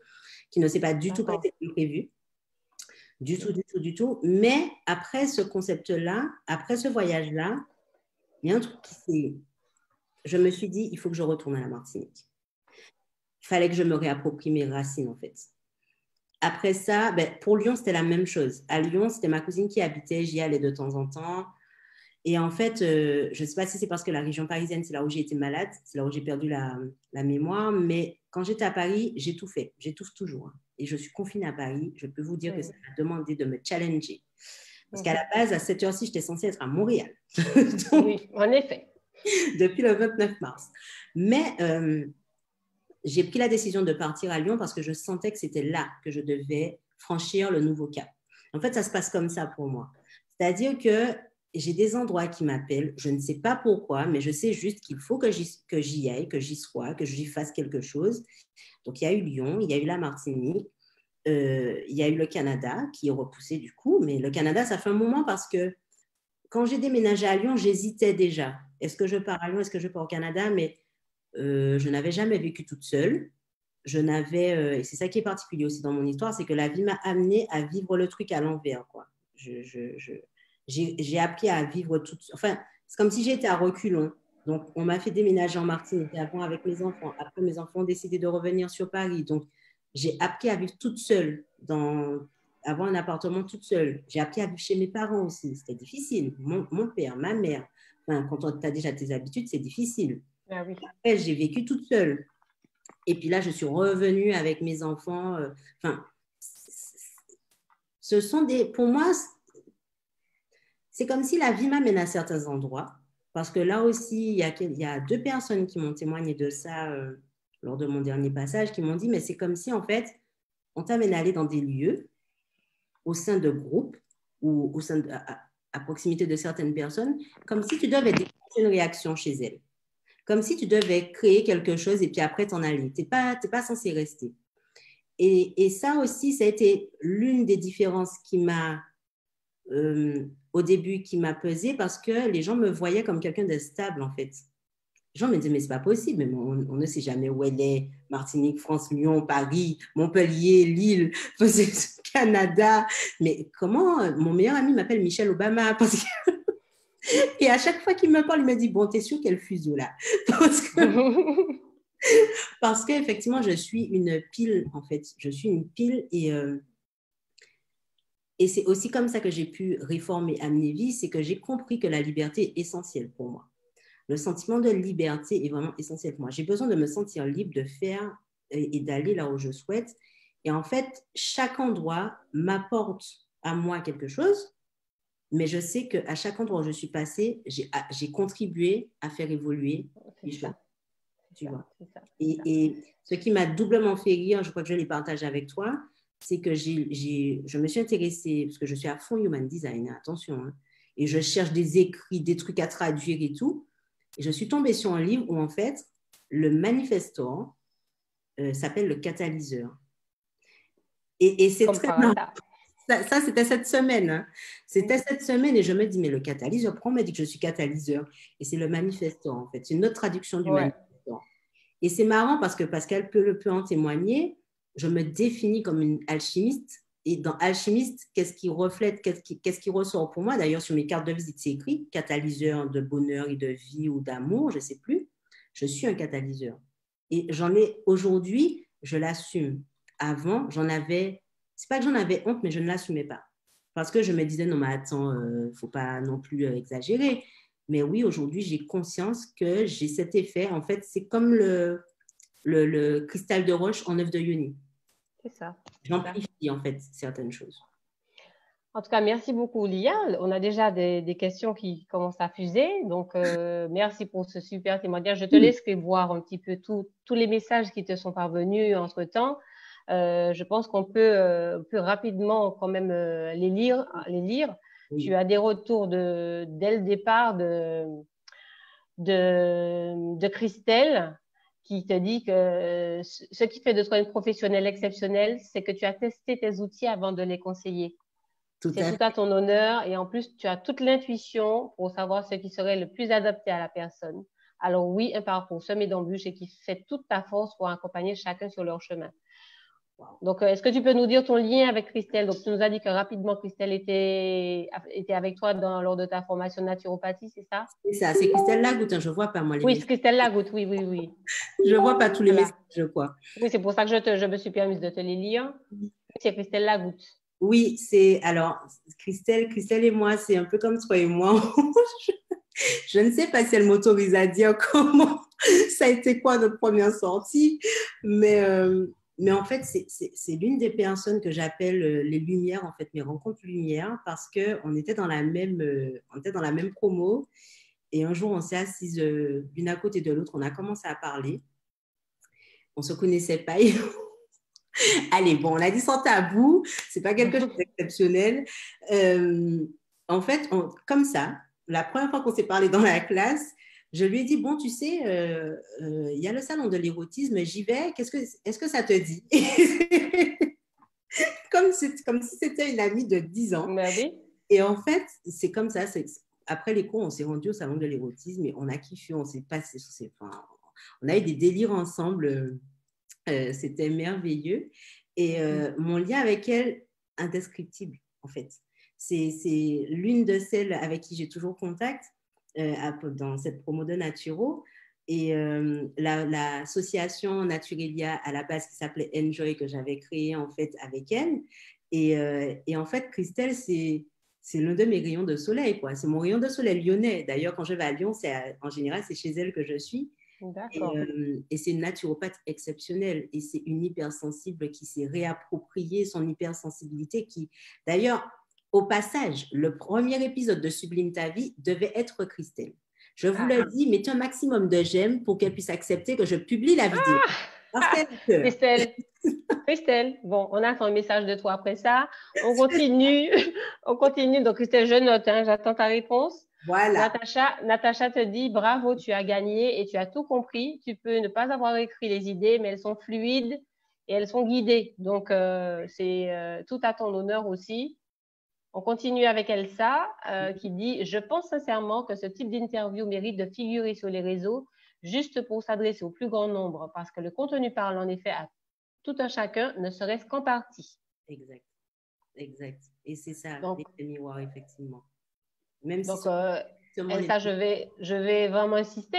qui ne s'est pas du tout passé comme prévu. Du tout. Mais après ce concept-là, après ce voyage-là, il y a un truc qui s'est... Je me suis dit, il faut que je retourne à la Martinique. Il fallait que je me réapproprie mes racines, en fait. Après ça, ben, pour Lyon, c'était la même chose. À Lyon, c'était ma cousine qui habitait, j'y allais de temps en temps. Et en fait, je ne sais pas si c'est parce que la région parisienne, c'est là où j'ai été malade, c'est là où j'ai perdu la mémoire, mais quand j'étais à Paris, j'étouffais, j'étouffe toujours. Et je suis confinée à Paris, je peux vous dire que ça m'a demandé de me challenger. Parce qu'à la base, à cette heure-ci, j'étais censée être à Montréal. Donc, oui, en effet. Depuis le 29 mars. Mais j'ai pris la décision de partir à Lyon parce que je sentais que c'était là que je devais franchir le nouveau cap. En fait, ça se passe comme ça pour moi. C'est-à-dire que j'ai des endroits qui m'appellent, je ne sais pas pourquoi, mais je sais juste qu'il faut que j'y aille, que j'y sois, que j'y fasse quelque chose. Donc, il y a eu Lyon, il y a eu la Martinique, il y a eu le Canada qui est repoussé du coup, mais le Canada, ça fait un moment parce que quand j'ai déménagé à Lyon, j'hésitais déjà. Est-ce que je pars à Lyon, est-ce que je pars au Canada? Mais je n'avais jamais vécu toute seule. Et c'est ça qui est particulier aussi dans mon histoire, c'est que la vie m'a amenée à vivre le truc à l'envers, quoi. J'ai appris à vivre enfin, c'est comme si j'étais à reculons. Donc, on m'a fait déménager en Martinique avant avec mes enfants. Après, mes enfants ont décidé de revenir sur Paris. Donc, j'ai appris à vivre toute seule, avoir un appartement toute seule. J'ai appris à vivre chez mes parents aussi. C'était difficile. Mon père, ma mère. Enfin, quand tu as déjà tes habitudes, c'est difficile. Ah oui. Après, j'ai vécu toute seule. Et puis là, je suis revenue avec mes enfants. Enfin, ce sont pour moi, c'est comme si la vie m'amène à certains endroits. Parce que là aussi, il y a 2 personnes qui m'ont témoigné de ça lors de mon dernier passage, qui m'ont dit, mais c'est comme si, en fait, on t'amène à aller dans des lieux au sein de groupes ou à proximité de certaines personnes, comme si tu devais déclencher une réaction chez elles. Comme si tu devais créer quelque chose et puis après t'en aller. Tu n'es pas censé rester. Et ça aussi, ça a été l'une des différences qui m'a, au début, qui m'a pesé parce que les gens me voyaient comme quelqu'un de stable, en fait. Les gens me disaient, mais c'est pas possible, mais on ne sait jamais où elle est. Martinique, France, Lyon, Paris, Montpellier, Lille, Canada. Mais comment mon meilleur ami m'appelle Michelle Obama parce que... Et à chaque fois qu'il me parle, il me dit, bon, t'es sûr qu'elle fuseau là? Parce qu'effectivement, je suis une pile, en fait. Je suis une pile et c'est aussi comme ça que j'ai pu réformer Amnévie, c'est que j'ai compris que la liberté est essentielle pour moi. Le sentiment de liberté est vraiment essentiel pour moi. J'ai besoin de me sentir libre de faire et d'aller là où je souhaite. Et en fait, chaque endroit m'apporte à moi quelque chose, mais je sais qu'à chaque endroit où je suis passée, j'ai contribué à faire évoluer les choses. Tu vois. Et ce qui m'a doublement fait rire, je crois que je l'ai partagé avec toi, c'est que je me suis intéressée, parce que je suis à fond human design, attention, hein, et je cherche des écrits, des trucs à traduire et tout. Et je suis tombée sur un livre où, en fait, le manifestor s'appelle le catalyseur. Et c'est très marrant. Ça, c'était cette semaine. Hein. C'était cette semaine et je me dis, mais le catalyseur, pourquoi on m'a dit que je suis catalyseur? Et c'est le manifestor, en fait. C'est une autre traduction du manifestor. Et c'est marrant parce que Pascal peut en témoigner. Je me définis comme une alchimiste. Et dans alchimiste, qu'est-ce qui reflète, qu'est-ce qui ressort pour moi? D'ailleurs, sur mes cartes de visite, c'est écrit catalyseur de bonheur et de vie ou d'amour, je ne sais plus. Je suis un catalyseur. Et j'en ai aujourd'hui, je l'assume. Avant, c'est pas que j'en avais honte, mais je ne l'assumais pas. Parce que je me disais, non, mais attends, faut pas non plus exagérer. Mais oui, aujourd'hui, j'ai conscience que j'ai cet effet. En fait, c'est comme le cristal de roche en œuf de Yoni. C'est ça. J'amplifie, en fait, certaines choses. En tout cas, merci beaucoup, Lia. On a déjà des questions qui commencent à fuser. Donc, merci pour ce super témoignage. Je te laisse voir un petit peu tous les messages qui te sont parvenus entre-temps. Je pense qu'on peut rapidement quand même les lire. Oui. Tu as des retours dès le départ de Christelle qui te dit que ce qui fait de toi une professionnelle exceptionnelle, c'est que tu as testé tes outils avant de les conseiller. C'est tout à ton honneur et en plus, tu as toute l'intuition pour savoir ce qui serait le plus adapté à la personne. Alors oui, un parcours semé d'embûches et qui fait toute ta force pour accompagner chacun sur leur chemin. Donc, est-ce que tu peux nous dire ton lien avec Christelle? Donc, tu nous as dit que rapidement, Christelle était avec toi lors de ta formation de naturopathie, c'est ça? C'est ça, c'est Christelle Lagoutte, hein, je ne vois pas moi les messages. Oui, c'est Christelle Lagoutte, oui. Je ne vois pas tous les messages, je crois. Oui, c'est pour ça que je me suis permise de te les lire. C'est Christelle Lagoutte. Oui, alors, Christelle et moi, c'est un peu comme toi et moi. Je ne sais pas si elle m'autorise à dire comment ça a été quoi notre première sortie, mais en fait, c'est l'une des personnes que j'appelle les lumières, en fait, mes rencontres lumières, parce qu'on était dans la même promo, et un jour, on s'est assises l'une à côté de l'autre, on a commencé à parler, on ne se connaissait pas, et allez, bon, on a dit sans tabou, c'est pas quelque chose d'exceptionnel. En fait, comme ça, la première fois qu'on s'est parlé dans la classe, je lui ai dit, bon, tu sais, il y a le salon de l'érotisme, j'y vais, est-ce que ça te dit? comme si c'était une amie de 10 ans. Oui. Et en fait, c'est comme ça, après les cours, on s'est rendu au salon de l'érotisme et on a kiffé, on s'est passé, on a eu des délires ensemble, c'était merveilleux. Et mon lien avec elle, indescriptible, en fait. C'est l'une de celles avec qui j'ai toujours contact dans cette promo de Naturo. Et l'association Naturelia, à la base, qui s'appelait Enjoy, que j'avais créée en fait avec elle. Et en fait, Christelle, c'est l'un de mes rayons de soleil, quoi. C'est mon rayon de soleil lyonnais. D'ailleurs, quand je vais à Lyon, en général, c'est chez elle que je suis. D'accord. Et c'est une naturopathe exceptionnelle. Et c'est une hypersensible qui s'est réappropriée son hypersensibilité. D'ailleurs, au passage, le premier épisode de Sublime ta vie devait être Christelle. Je vous le dis, mettez un maximum de j'aime pour qu'elle puisse accepter que je publie la vidéo. Parce qu'elle a peur. Christelle, bon, on attend un message de toi après ça. On continue. On continue. Donc, Christelle, je note, hein, j'attends ta réponse. Voilà. Natacha te dit bravo, tu as gagné et tu as tout compris. Tu peux ne pas avoir écrit les idées, mais elles sont fluides et elles sont guidées. Donc, c'est tout à ton honneur aussi. On continue avec Elsa qui dit je pense sincèrement que ce type d'interview mérite de figurer sur les réseaux juste pour s'adresser au plus grand nombre parce que le contenu parle en effet à tout un chacun, ne serait-ce qu'en partie. Exact. Exact. Et c'est ça, Donc, l'effet miroir, effectivement. Même donc si Elsa, je vais vraiment insister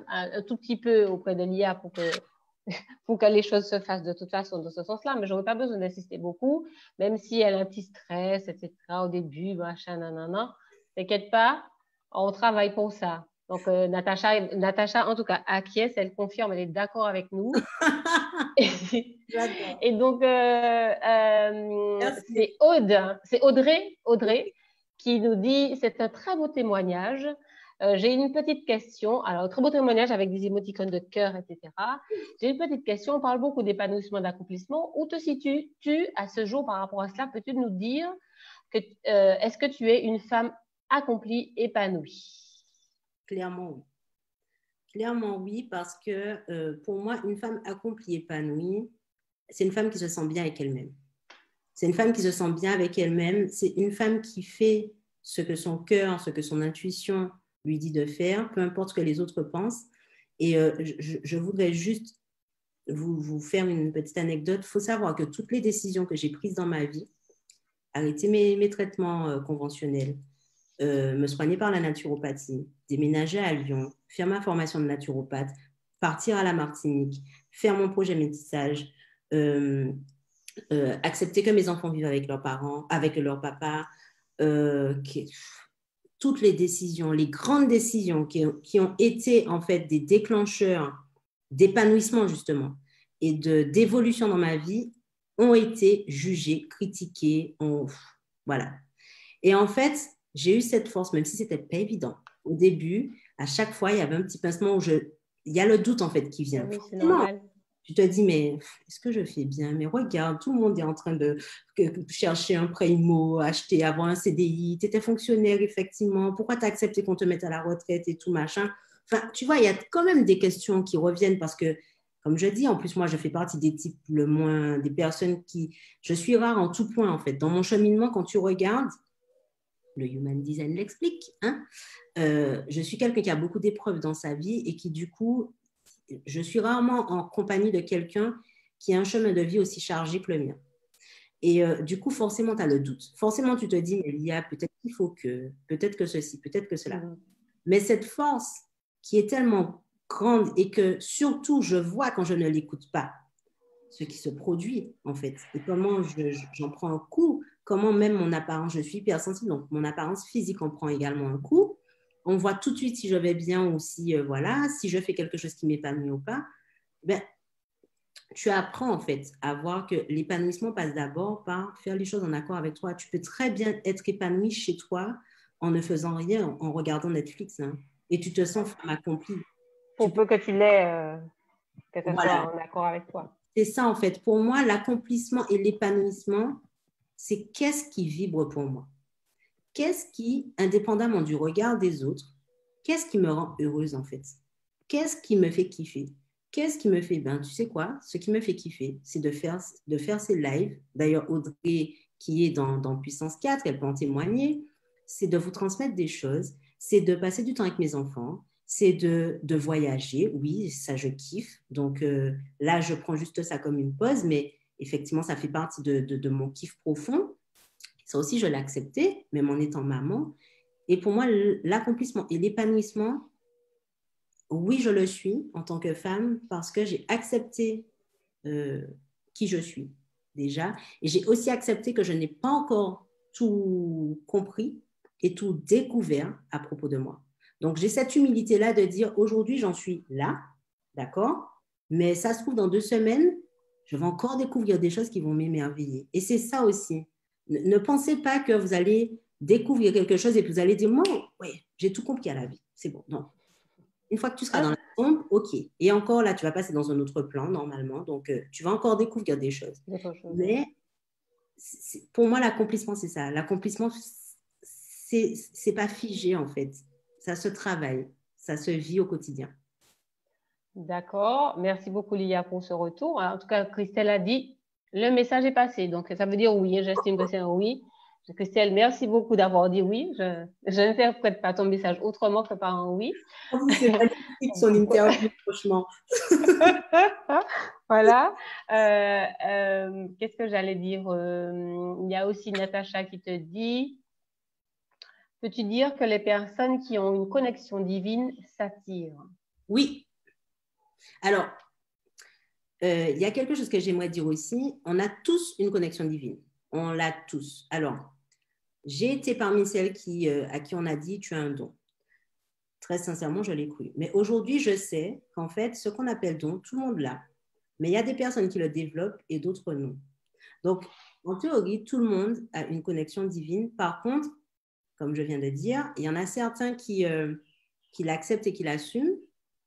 un tout petit peu auprès de l'IA pour que les choses se fassent de toute façon dans ce sens-là, mais je n'aurais pas besoin d'insister beaucoup, même si elle a un petit stress, etc. au début, machin, nanana. T'inquiète pas, on travaille pour ça. Donc, Natacha, en tout cas, acquiesce, elle confirme, elle est d'accord avec nous. J'adore. Et donc, c'est Audrey qui nous dit, c'est un très beau témoignage. J'ai une petite question. Alors, très beau témoignage avec des émoticônes de cœur, etc. J'ai une petite question. On parle beaucoup d'épanouissement, d'accomplissement. Où te situes-tu à ce jour par rapport à cela? Peux-tu nous dire est-ce que tu es une femme accomplie, épanouie? Clairement, oui. Clairement, oui, parce que pour moi, une femme accomplie, épanouie, c'est une femme qui se sent bien avec elle-même. C'est une femme qui se sent bien avec elle-même. C'est une femme qui fait ce que son cœur, ce que son intuition lui dit de faire, peu importe ce que les autres pensent. Et je voudrais juste vous faire une petite anecdote. Il faut savoir que toutes les décisions que j'ai prises dans ma vie, arrêter mes traitements conventionnels, me soigner par la naturopathie, déménager à Lyon, faire ma formation de naturopathe, partir à la Martinique, faire mon projet métissage, accepter que mes enfants vivent avec leurs parents, avec leur papa, toutes les décisions, les grandes décisions qui ont été en fait des déclencheurs d'épanouissement justement et d'évolution dans ma vie ont été jugées, critiquées, voilà. Et en fait, j'ai eu cette force, même si c'était pas évident. Au début, à chaque fois, il y avait un petit pincement il y a le doute en fait qui vient. Oui, c'est normal. Tu te dis, mais est-ce que je fais bien? Mais regarde, tout le monde est en train de chercher un prêt IMO, acheter, avoir un CDI. Tu étais fonctionnaire, effectivement. Pourquoi tu as accepté qu'on te mette à la retraite et tout, machin? Enfin, tu vois, il y a quand même des questions qui reviennent parce que, comme je dis, en plus, moi, je fais partie des types des personnes qui... Je suis rare en tout point, en fait. Dans mon cheminement, quand tu regardes, le Human Design l'explique, hein, je suis quelqu'un qui a beaucoup d'épreuves dans sa vie et qui, du coup, je suis rarement en compagnie de quelqu'un qui a un chemin de vie aussi chargé que le mien. Et du coup, forcément, tu as le doute. Forcément, tu te dis, mais il y a peut-être qu'il faut que, peut-être que ceci, peut-être que cela. Mais cette force qui est tellement grande et que surtout, je vois quand je ne l'écoute pas, ce qui se produit, en fait, et comment j'en prends un coup, comment même mon apparence, je suis hypersensible, donc mon apparence physique en prend également un coup. On voit tout de suite si je vais bien ou si, voilà, si je fais quelque chose qui m'épanouit ou pas. Ben, tu apprends en fait à voir que l'épanouissement passe d'abord par faire les choses en accord avec toi. Tu peux très bien être épanoui chez toi en ne faisant rien, en regardant Netflix, hein, et tu te sens femme accomplie. Pour peu que tu l'aies, que ça voilà. soit en accord avec toi. C'est ça en fait. Pour moi, l'accomplissement et l'épanouissement, c'est qu'est-ce qui vibre pour moi. Qu'est-ce qui, indépendamment du regard des autres, qu'est-ce qui me rend heureuse en fait? Qu'est-ce qui me fait kiffer? Qu'est-ce qui me fait, ben, tu sais quoi? Ce qui me fait kiffer, c'est de faire ces lives. D'ailleurs, Audrey, qui est dans Puissance 4, elle peut en témoigner, c'est de vous transmettre des choses, c'est de passer du temps avec mes enfants, c'est de voyager. Oui, ça, je kiffe. Donc là, je prends juste ça comme une pause, mais effectivement, ça fait partie de mon kiff profond. Ça aussi, je l'ai accepté, même en étant maman. Et pour moi, l'accomplissement et l'épanouissement oui, je le suis en tant que femme parce que j'ai accepté qui je suis déjà. Et j'ai aussi accepté que je n'ai pas encore tout compris et tout découvert à propos de moi. Donc, j'ai cette humilité-là de dire aujourd'hui, j'en suis là, d'accord? Mais ça se trouve, dans 2 semaines, je vais encore découvrir des choses qui vont m'émerveiller. Et c'est ça aussi. Ne pensez pas que vous allez découvrir quelque chose et que vous allez dire, moi, ouais, j'ai tout compris à la vie. C'est bon. Non. Une fois que tu seras dans la tombe, OK. Et encore, là, tu vas passer dans un autre plan, normalement. Donc, tu vas encore découvrir des choses. Mais pour moi, l'accomplissement, c'est ça. L'accomplissement, c'est pas figé, en fait. Ça se travaille. Ça se vit au quotidien. D'accord. Merci beaucoup, Lia, pour ce retour. En tout cas, Christelle a dit, le message est passé. Donc, ça veut dire oui. J'estime que c'est un oui. Christelle, merci beaucoup d'avoir dit oui. Je n'interprète pas ton message autrement que par un oui. C'est magnifique son interview, franchement. Voilà. Qu'est-ce que j'allais dire? Il y a aussi Natacha qui te dit, peux-tu dire que les personnes qui ont une connexion divine s'attirent? Oui. Alors, il y a quelque chose que j'aimerais dire aussi. On a tous une connexion divine. On l'a tous. Alors, j'ai été parmi celles à qui on a dit, tu as un don. Très sincèrement, je l'ai cru. Mais aujourd'hui, je sais qu'en fait, ce qu'on appelle don, tout le monde l'a. Mais il y a des personnes qui le développent et d'autres non. Donc, en théorie, tout le monde a une connexion divine. Par contre, comme je viens de dire, il y en a certains qui l'acceptent et qui l'assument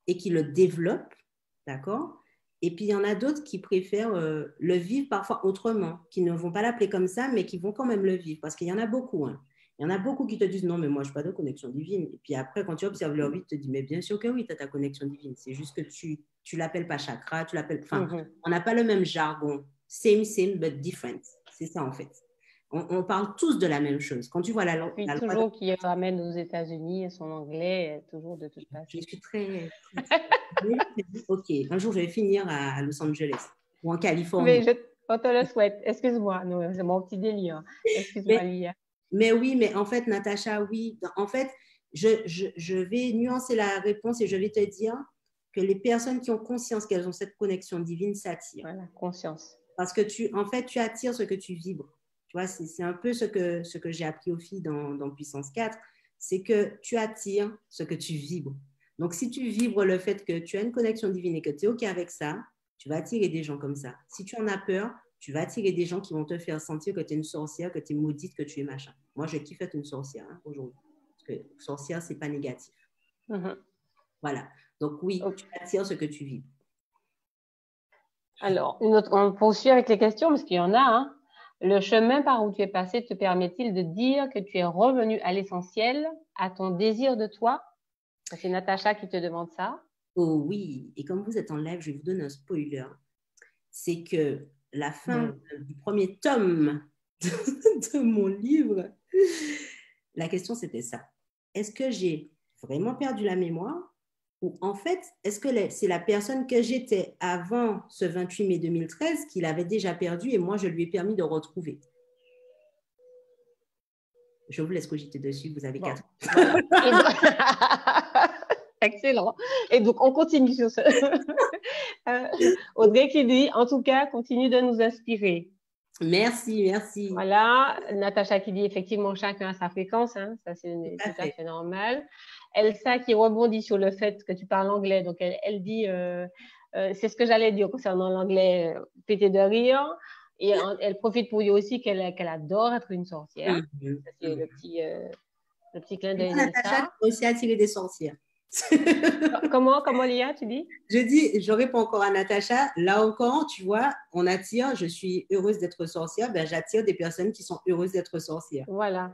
et qui le développent, d'accord? Et puis, il y en a d'autres qui préfèrent le vivre parfois autrement, qui ne vont pas l'appeler comme ça, mais qui vont quand même le vivre, parce qu'il y en a beaucoup, hein. Il y en a beaucoup qui te disent non, mais moi, je n'ai pas de connexion divine. Et puis après, quand tu observes leur vie, tu te dis, mais bien sûr que oui, tu as ta connexion divine. C'est juste que tu ne l'appelles pas chakra, tu l'appelles. Enfin, on n'a pas le même jargon. Same, but different. C'est ça, en fait. On parle tous de la même chose. Quand tu vois la langue. Puis toujours qui ramène aux États-Unis son anglais, toujours de toute façon. Je suis très. OK, un jour, je vais finir à Los Angeles ou en Californie. Mais on te le souhaite. Excuse-moi, c'est mon petit délire. Excuse-moi, Lia. Mais oui, mais en fait, Natacha, oui. En fait, je vais nuancer la réponse et je vais te dire que les personnes qui ont conscience qu'elles ont cette connexion divine s'attirent. Voilà, conscience. Parce que en fait, tu attires ce que tu vibres. Tu vois, c'est un peu ce que j'ai appris aux filles dans Puissance 4, c'est que tu attires ce que tu vibres. Donc, si tu vibres le fait que tu as une connexion divine et que tu es OK avec ça, tu vas attirer des gens comme ça. Si tu en as peur, tu vas attirer des gens qui vont te faire sentir que tu es une sorcière, que tu es maudite, que tu es machin. Moi, je kiffe être une sorcière aujourd'hui. Parce que sorcière, ce n'est pas négatif. Voilà. Donc, oui, tu attires ce que tu vibres. Alors, on poursuit avec les questions parce qu'il y en a. Hein. Le chemin par où tu es passé te permet-il de dire que tu es revenu à l'essentiel, à ton désir de toi? C'est Natacha qui te demande ça. Oh oui, et comme vous êtes en live, je vais vous donner un spoiler. C'est que la fin du premier tome de mon livre, la question c'était ça. Est-ce que j'ai vraiment perdu la mémoire? Ou en fait, est-ce que c'est la personne que j'étais avant ce 28 mai 2013 qu'il avait déjà perdu et moi, je lui ai permis de retrouver? Je vous laisse cogiter dessus, vous avez 4 ans. Voilà. Excellent. Et donc, on continue sur ce. Audrey qui dit, en tout cas, continue de nous inspirer. Merci, merci. Voilà. Natacha qui dit, effectivement, chacun a sa fréquence. Hein. Ça, c'est tout à fait normal. Elsa qui rebondit sur le fait que tu parles anglais. Donc, elle dit, c'est ce que j'allais dire concernant l'anglais, pété de rire. Et elle profite pour dire aussi qu'elle adore être une sorcière. Ça, c'est le petit clin d'œil d'Elsa. Natacha a aussi attiré des sorcières. Comment, Lia, tu dis? Je dis, je réponds encore à Natacha. Là encore, tu vois, on attire, je suis heureuse d'être sorcière, ben, j'attire des personnes qui sont heureuses d'être sorcières. Voilà.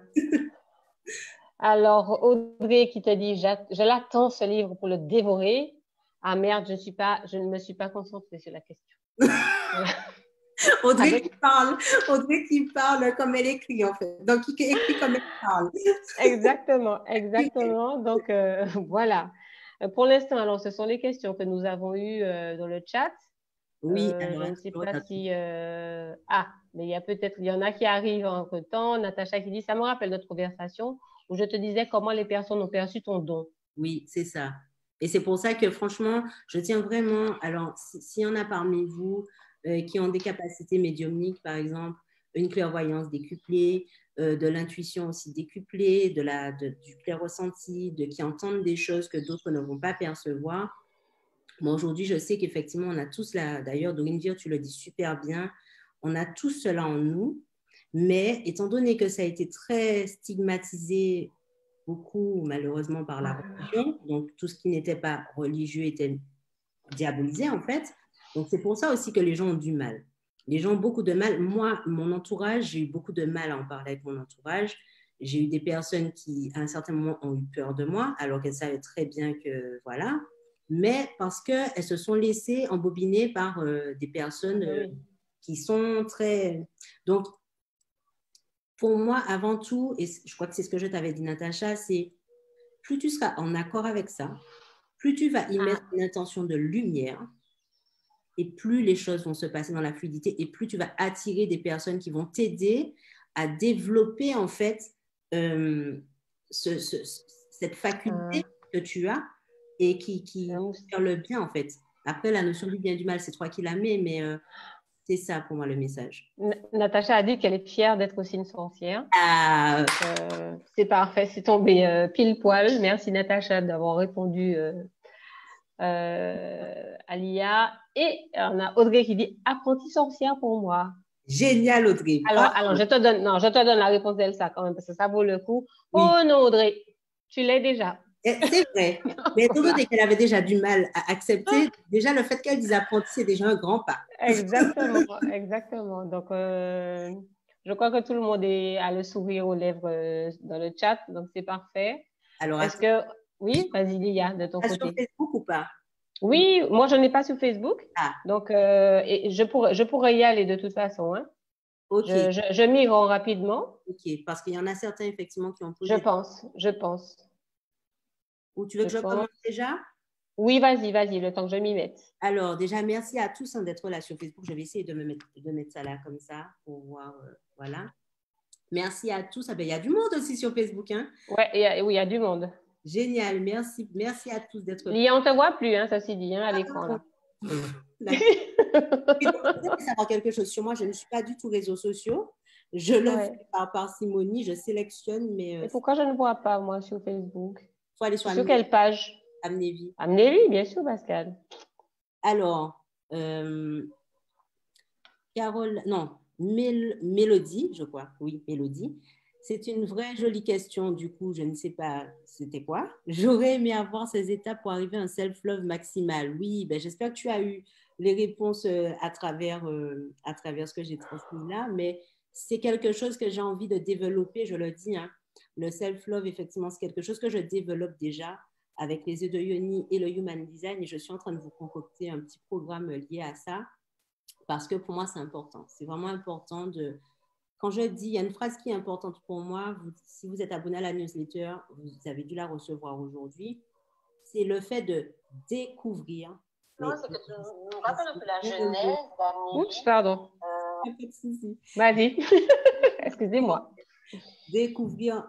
Alors, Audrey qui te dit, je l'attends ce livre pour le dévorer. Ah merde, je ne me suis pas concentrée sur la question. Voilà. Audrey qui parle comme elle écrit en fait. Donc, qui écrit comme elle parle. Exactement. Donc, voilà. Pour l'instant, alors, ce sont les questions que nous avons eues dans le chat. Oui. Je ne sais pas si... mais il y en a qui arrivent entre-temps. Natacha qui dit, ça me rappelle notre conversation où je te disais comment les personnes ont perçu ton don. Oui, c'est ça. Et c'est pour ça que, franchement, je tiens vraiment, alors, s'il y en a parmi vous qui ont des capacités médiumniques, par exemple, une clairvoyance décuplée, de l'intuition aussi décuplée, du clair ressenti, qui entendent des choses que d'autres ne vont pas percevoir. Moi, aujourd'hui, je sais qu'effectivement, on a tous là, d'ailleurs, Dorine Vir, tu le dis super bien, on a tous cela en nous, mais étant donné que ça a été très stigmatisé, beaucoup malheureusement par la religion, donc tout ce qui n'était pas religieux était diabolisé en fait, donc c'est pour ça aussi que les gens ont du mal. Les gens ont beaucoup de mal. Moi, mon entourage, j'ai eu beaucoup de mal à en parler avec mon entourage. J'ai eu des personnes qui, à un certain moment, ont eu peur de moi, alors qu'elles savaient très bien que, voilà, mais parce qu'elles se sont laissées embobiner par des personnes qui sont très... Donc, pour moi, avant tout, et je crois que c'est ce que je t'avais dit, Natacha, c'est plus tu seras en accord avec ça, plus tu vas y mettre une intention de lumière, et plus les choses vont se passer dans la fluidité, et plus tu vas attirer des personnes qui vont t'aider à développer, en fait, cette faculté que tu as et qui fait le bien, en fait. Après, la notion du bien et du mal, c'est toi qui la mets, mais c'est ça pour moi le message. Natacha a dit qu'elle est fière d'être aussi une sorcière. Ah. C'est parfait, c'est tombé pile poil. Merci Natacha d'avoir répondu à l'IA. Et on a Audrey qui dit apprentie sorcière pour moi. Génial, Audrey. Alors je te donne la réponse d'Elsa quand même parce que ça vaut le coup. Oui. Oh non, Audrey, tu l'es déjà. C'est vrai. Mais étant donné qu'elle avait déjà du mal à accepter, déjà le fait qu'elle dise apprenti, c'est déjà un grand pas. Exactement, exactement. Donc, je crois que tout le monde a le sourire aux lèvres dans le chat, donc c'est parfait. Alors, est-ce que... Oui, vas-y, Lia, de ton côté. Sur Facebook ou pas? Oui, moi, je n'ai pas sur Facebook. Donc, et je pourrais y aller de toute façon. Hein. Ok. Je m'y rends rapidement. Ok, parce qu'il y en a certains, effectivement, qui ont posé... Je pense. Ou tu veux que je commence déjà? Oui, vas-y, le temps que je m'y mette. Alors, déjà, merci à tous d'être là sur Facebook. Je vais essayer de mettre ça là comme ça pour voir. Voilà. Merci à tous. Ah ben, il y a du monde aussi sur Facebook. Hein? Oui, il y a du monde. Génial. Merci à tous d'être là. Lia, on ne te voit plus, hein, ceci dit, hein, à l'écran. Là. Et donc, vous devez savoir quelque chose sur moi. Je ne suis pas du tout réseaux sociaux. Je le fais par parcimonie. Je sélectionne. Mais et pourquoi je ne vois pas, moi, sur Facebook? Il faut aller sur quelle page? Amnévie. Amnévie, bien sûr, Pascal. Alors, Mélodie, je crois. Oui, Mélodie. C'est une vraie jolie question. Du coup, je ne sais pas c'était quoi. J'aurais aimé avoir ces étapes pour arriver à un self-love maximal. Oui, ben, j'espère que tu as eu les réponses à travers ce que j'ai transmis là. Mais c'est quelque chose que j'ai envie de développer, je le dis. Hein. Le self-love, effectivement, c'est quelque chose que je développe déjà avec les yeux de Yoni et le Human Design. Et je suis en train de vous concocter un petit programme lié à ça parce que pour moi, c'est important. C'est vraiment important de... Quand je dis, il y a une phrase qui est importante pour moi, si vous êtes abonné à la newsletter, vous avez dû la recevoir aujourd'hui, c'est le fait de découvrir. Non, c'est que tu nous rappelles un peu la genèse d'Amnévie. Oups, pardon. Pas de souci. Vas-y. Excusez-moi. Découvrir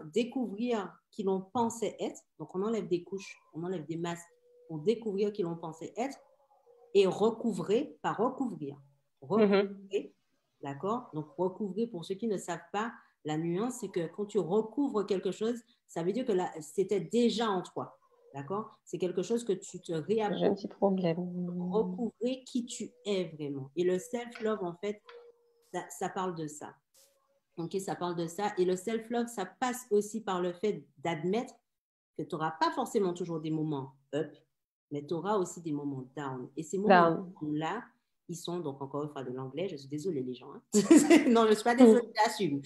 qui l'on pensait être. Donc, on enlève des couches, on enlève des masques pour découvrir qui l'on pensait être et recouvrer, pas recouvrir. Recouvrer, d'accord? Donc, recouvrer, pour ceux qui ne savent pas, la nuance, c'est que quand tu recouvres quelque chose, ça veut dire que c'était déjà en toi. D'accord? C'est quelque chose que tu te réappropries. J'ai un petit problème. Recouvrer qui tu es vraiment. Et le self-love, en fait, ça parle de ça. Ok, ça parle de ça. Et le self-love, ça passe aussi par le fait d'admettre que tu n'auras pas forcément toujours des moments up, mais tu auras aussi des moments down. Et ces moments-là, ils sont, donc encore une fois de l'anglais, je suis désolée les gens. Hein. Non, je ne suis pas désolée, j'assume.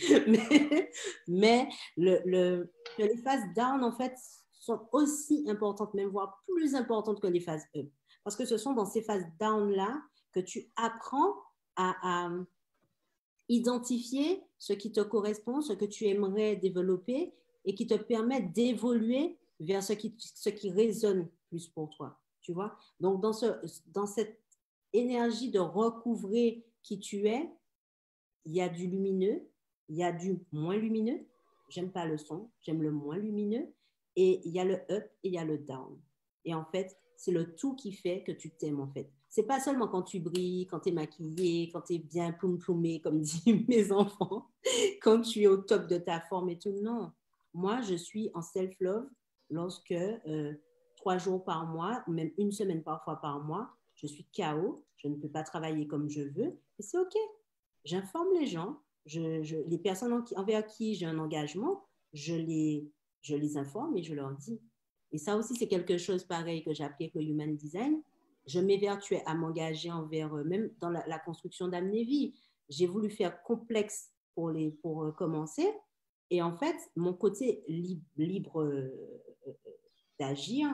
Mais les phases down, en fait, sont aussi importantes, même voire plus importantes que les phases up. Parce que ce sont dans ces phases down-là que tu apprends à identifier ce qui te correspond, ce que tu aimerais développer et qui te permet d'évoluer vers ce qui résonne plus pour toi. Tu vois? Donc, dans cette énergie de recouvrer qui tu es, il y a du lumineux, il y a du moins lumineux. J'aime pas le son, j'aime le moins lumineux. Et il y a le up et il y a le down. Et en fait, c'est le tout qui fait que tu t'aimes, en fait. C'est pas seulement quand tu brilles, quand tu es maquillée, quand tu es bien ploum-ploumée, comme disent mes enfants, quand tu es au top de ta forme et tout. Non. Moi, je suis en self-love lorsque 3 jours par mois, ou même une semaine parfois par mois, je suis KO, je ne peux pas travailler comme je veux, et c'est OK. J'informe les gens, les personnes envers qui j'ai un engagement, je les informe et je leur dis. Et ça aussi, c'est quelque chose pareil que j'ai appris avec le Human Design. Je m'évertuais à m'engager envers, même dans la construction d'Amnévie. J'ai voulu faire complexe pour commencer. Et en fait, mon côté libre d'agir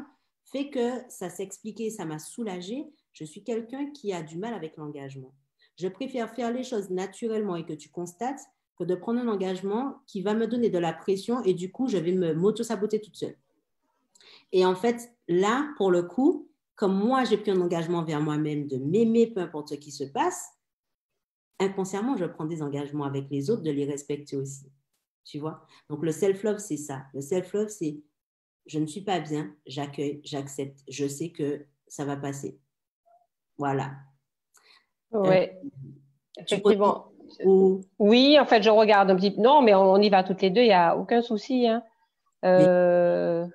fait que ça s'expliquait, ça m'a soulagée. Je suis quelqu'un qui a du mal avec l'engagement. Je préfère faire les choses naturellement et que tu constates que de prendre un engagement qui va me donner de la pression et du coup, je vais m'auto-saboter toute seule. Et en fait, là, pour le coup, comme moi, j'ai pris un engagement vers moi-même de m'aimer peu importe ce qui se passe, inconsciemment, je prends des engagements avec les autres, de les respecter aussi. Tu vois? Donc, le self-love, c'est ça. Le self-love, c'est je ne suis pas bien, j'accueille, j'accepte, je sais que ça va passer. Voilà. Oui, Tu continues effectivement. ou... Oui, en fait, je regarde un petit peu. Non, mais on y va toutes les deux, il n'y a aucun souci. Hein. Oui.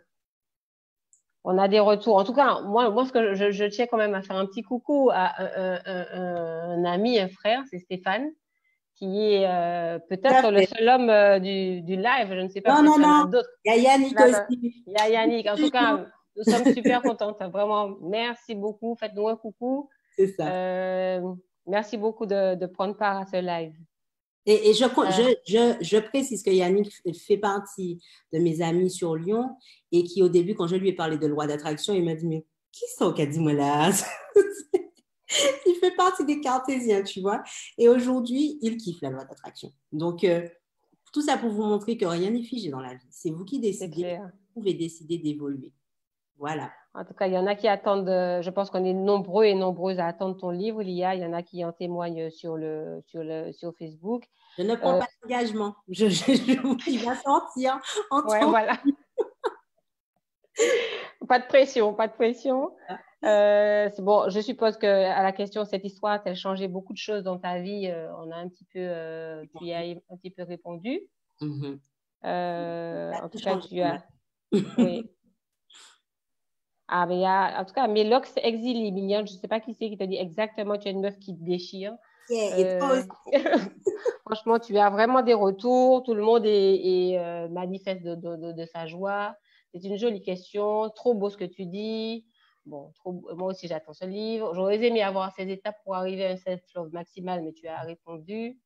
On a des retours. En tout cas, moi ce que je tiens quand même à faire un petit coucou à un ami, un frère, c'est Stéphane, qui est peut-être le seul homme du live. Je ne sais pas, Non, peut-être non, qu'il y en non. a d'autres. Il y a Yannick aussi. Il y a Yannick. En tout cas, nous sommes super contentes. Vraiment, merci beaucoup. Faites-nous un coucou. C'est ça. Merci beaucoup de prendre part à ce live. Et je précise que Yannick fait partie de mes amis sur Lyon et qui, au début, quand je lui ai parlé de loi d'attraction, il m'a dit, mais qui sont qu'a dit moi là? Il fait partie des cartésiens, tu vois. Et aujourd'hui, il kiffe la loi d'attraction. Donc, tout ça pour vous montrer que rien n'est figé dans la vie. C'est vous qui C'est décidez. clair. Vous pouvez décider d'évoluer. Voilà. En tout cas, il y en a qui attendent, je pense qu'on est nombreux et nombreuses à attendre ton livre, Lia. Il y en a qui en témoignent sur Facebook. Je ne prends pas d'engagement. Il va sortir en Ouais, temps. voilà. Pas de pression, pas de pression. C'est bon, je suppose que à la question, cette histoire, elle changé beaucoup de choses dans ta vie. On a un petit peu, tu y as un petit peu répondu. Mm-hmm. En tout cas, tu as, oui. Ah, mais en tout cas, Mélox Exili, mignonne, je ne sais pas qui c'est qui t'a dit exactement, tu es une meuf qui te déchire. Yeah, et toi aussi. Franchement, tu as vraiment des retours. Tout le monde manifeste de sa joie. C'est une jolie question. Trop beau ce que tu dis. Bon, moi aussi, j'attends ce livre. J'aurais aimé avoir ces étapes pour arriver à un self-love maximal, mais tu as répondu.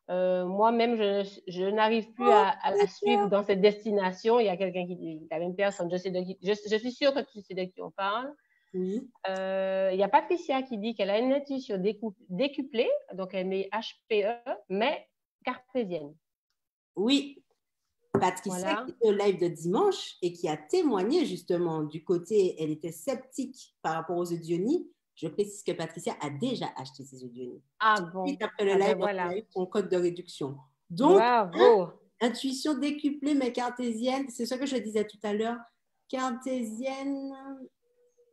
Moi-même, je n'arrive plus à la suivre dans cette destination. Il y a quelqu'un qui dit, la même personne, je suis sûre que tu sais de qui on parle. Oui. Il y a Patricia qui dit qu'elle a une intuition décuplée, donc elle met HPE, mais cartésienne. Oui. Patricia Voilà. qui était au live de dimanche et qui a témoigné justement du côté, elle était sceptique par rapport aux Eudionis. Je précise que Patricia a déjà acheté ses Eudionis. Ah bon. Après le Ah ben live, voilà. elle a eu son code de réduction. Donc, Bravo. intuition décuplée mais cartésienne, c'est ce que je disais tout à l'heure. Cartésienne,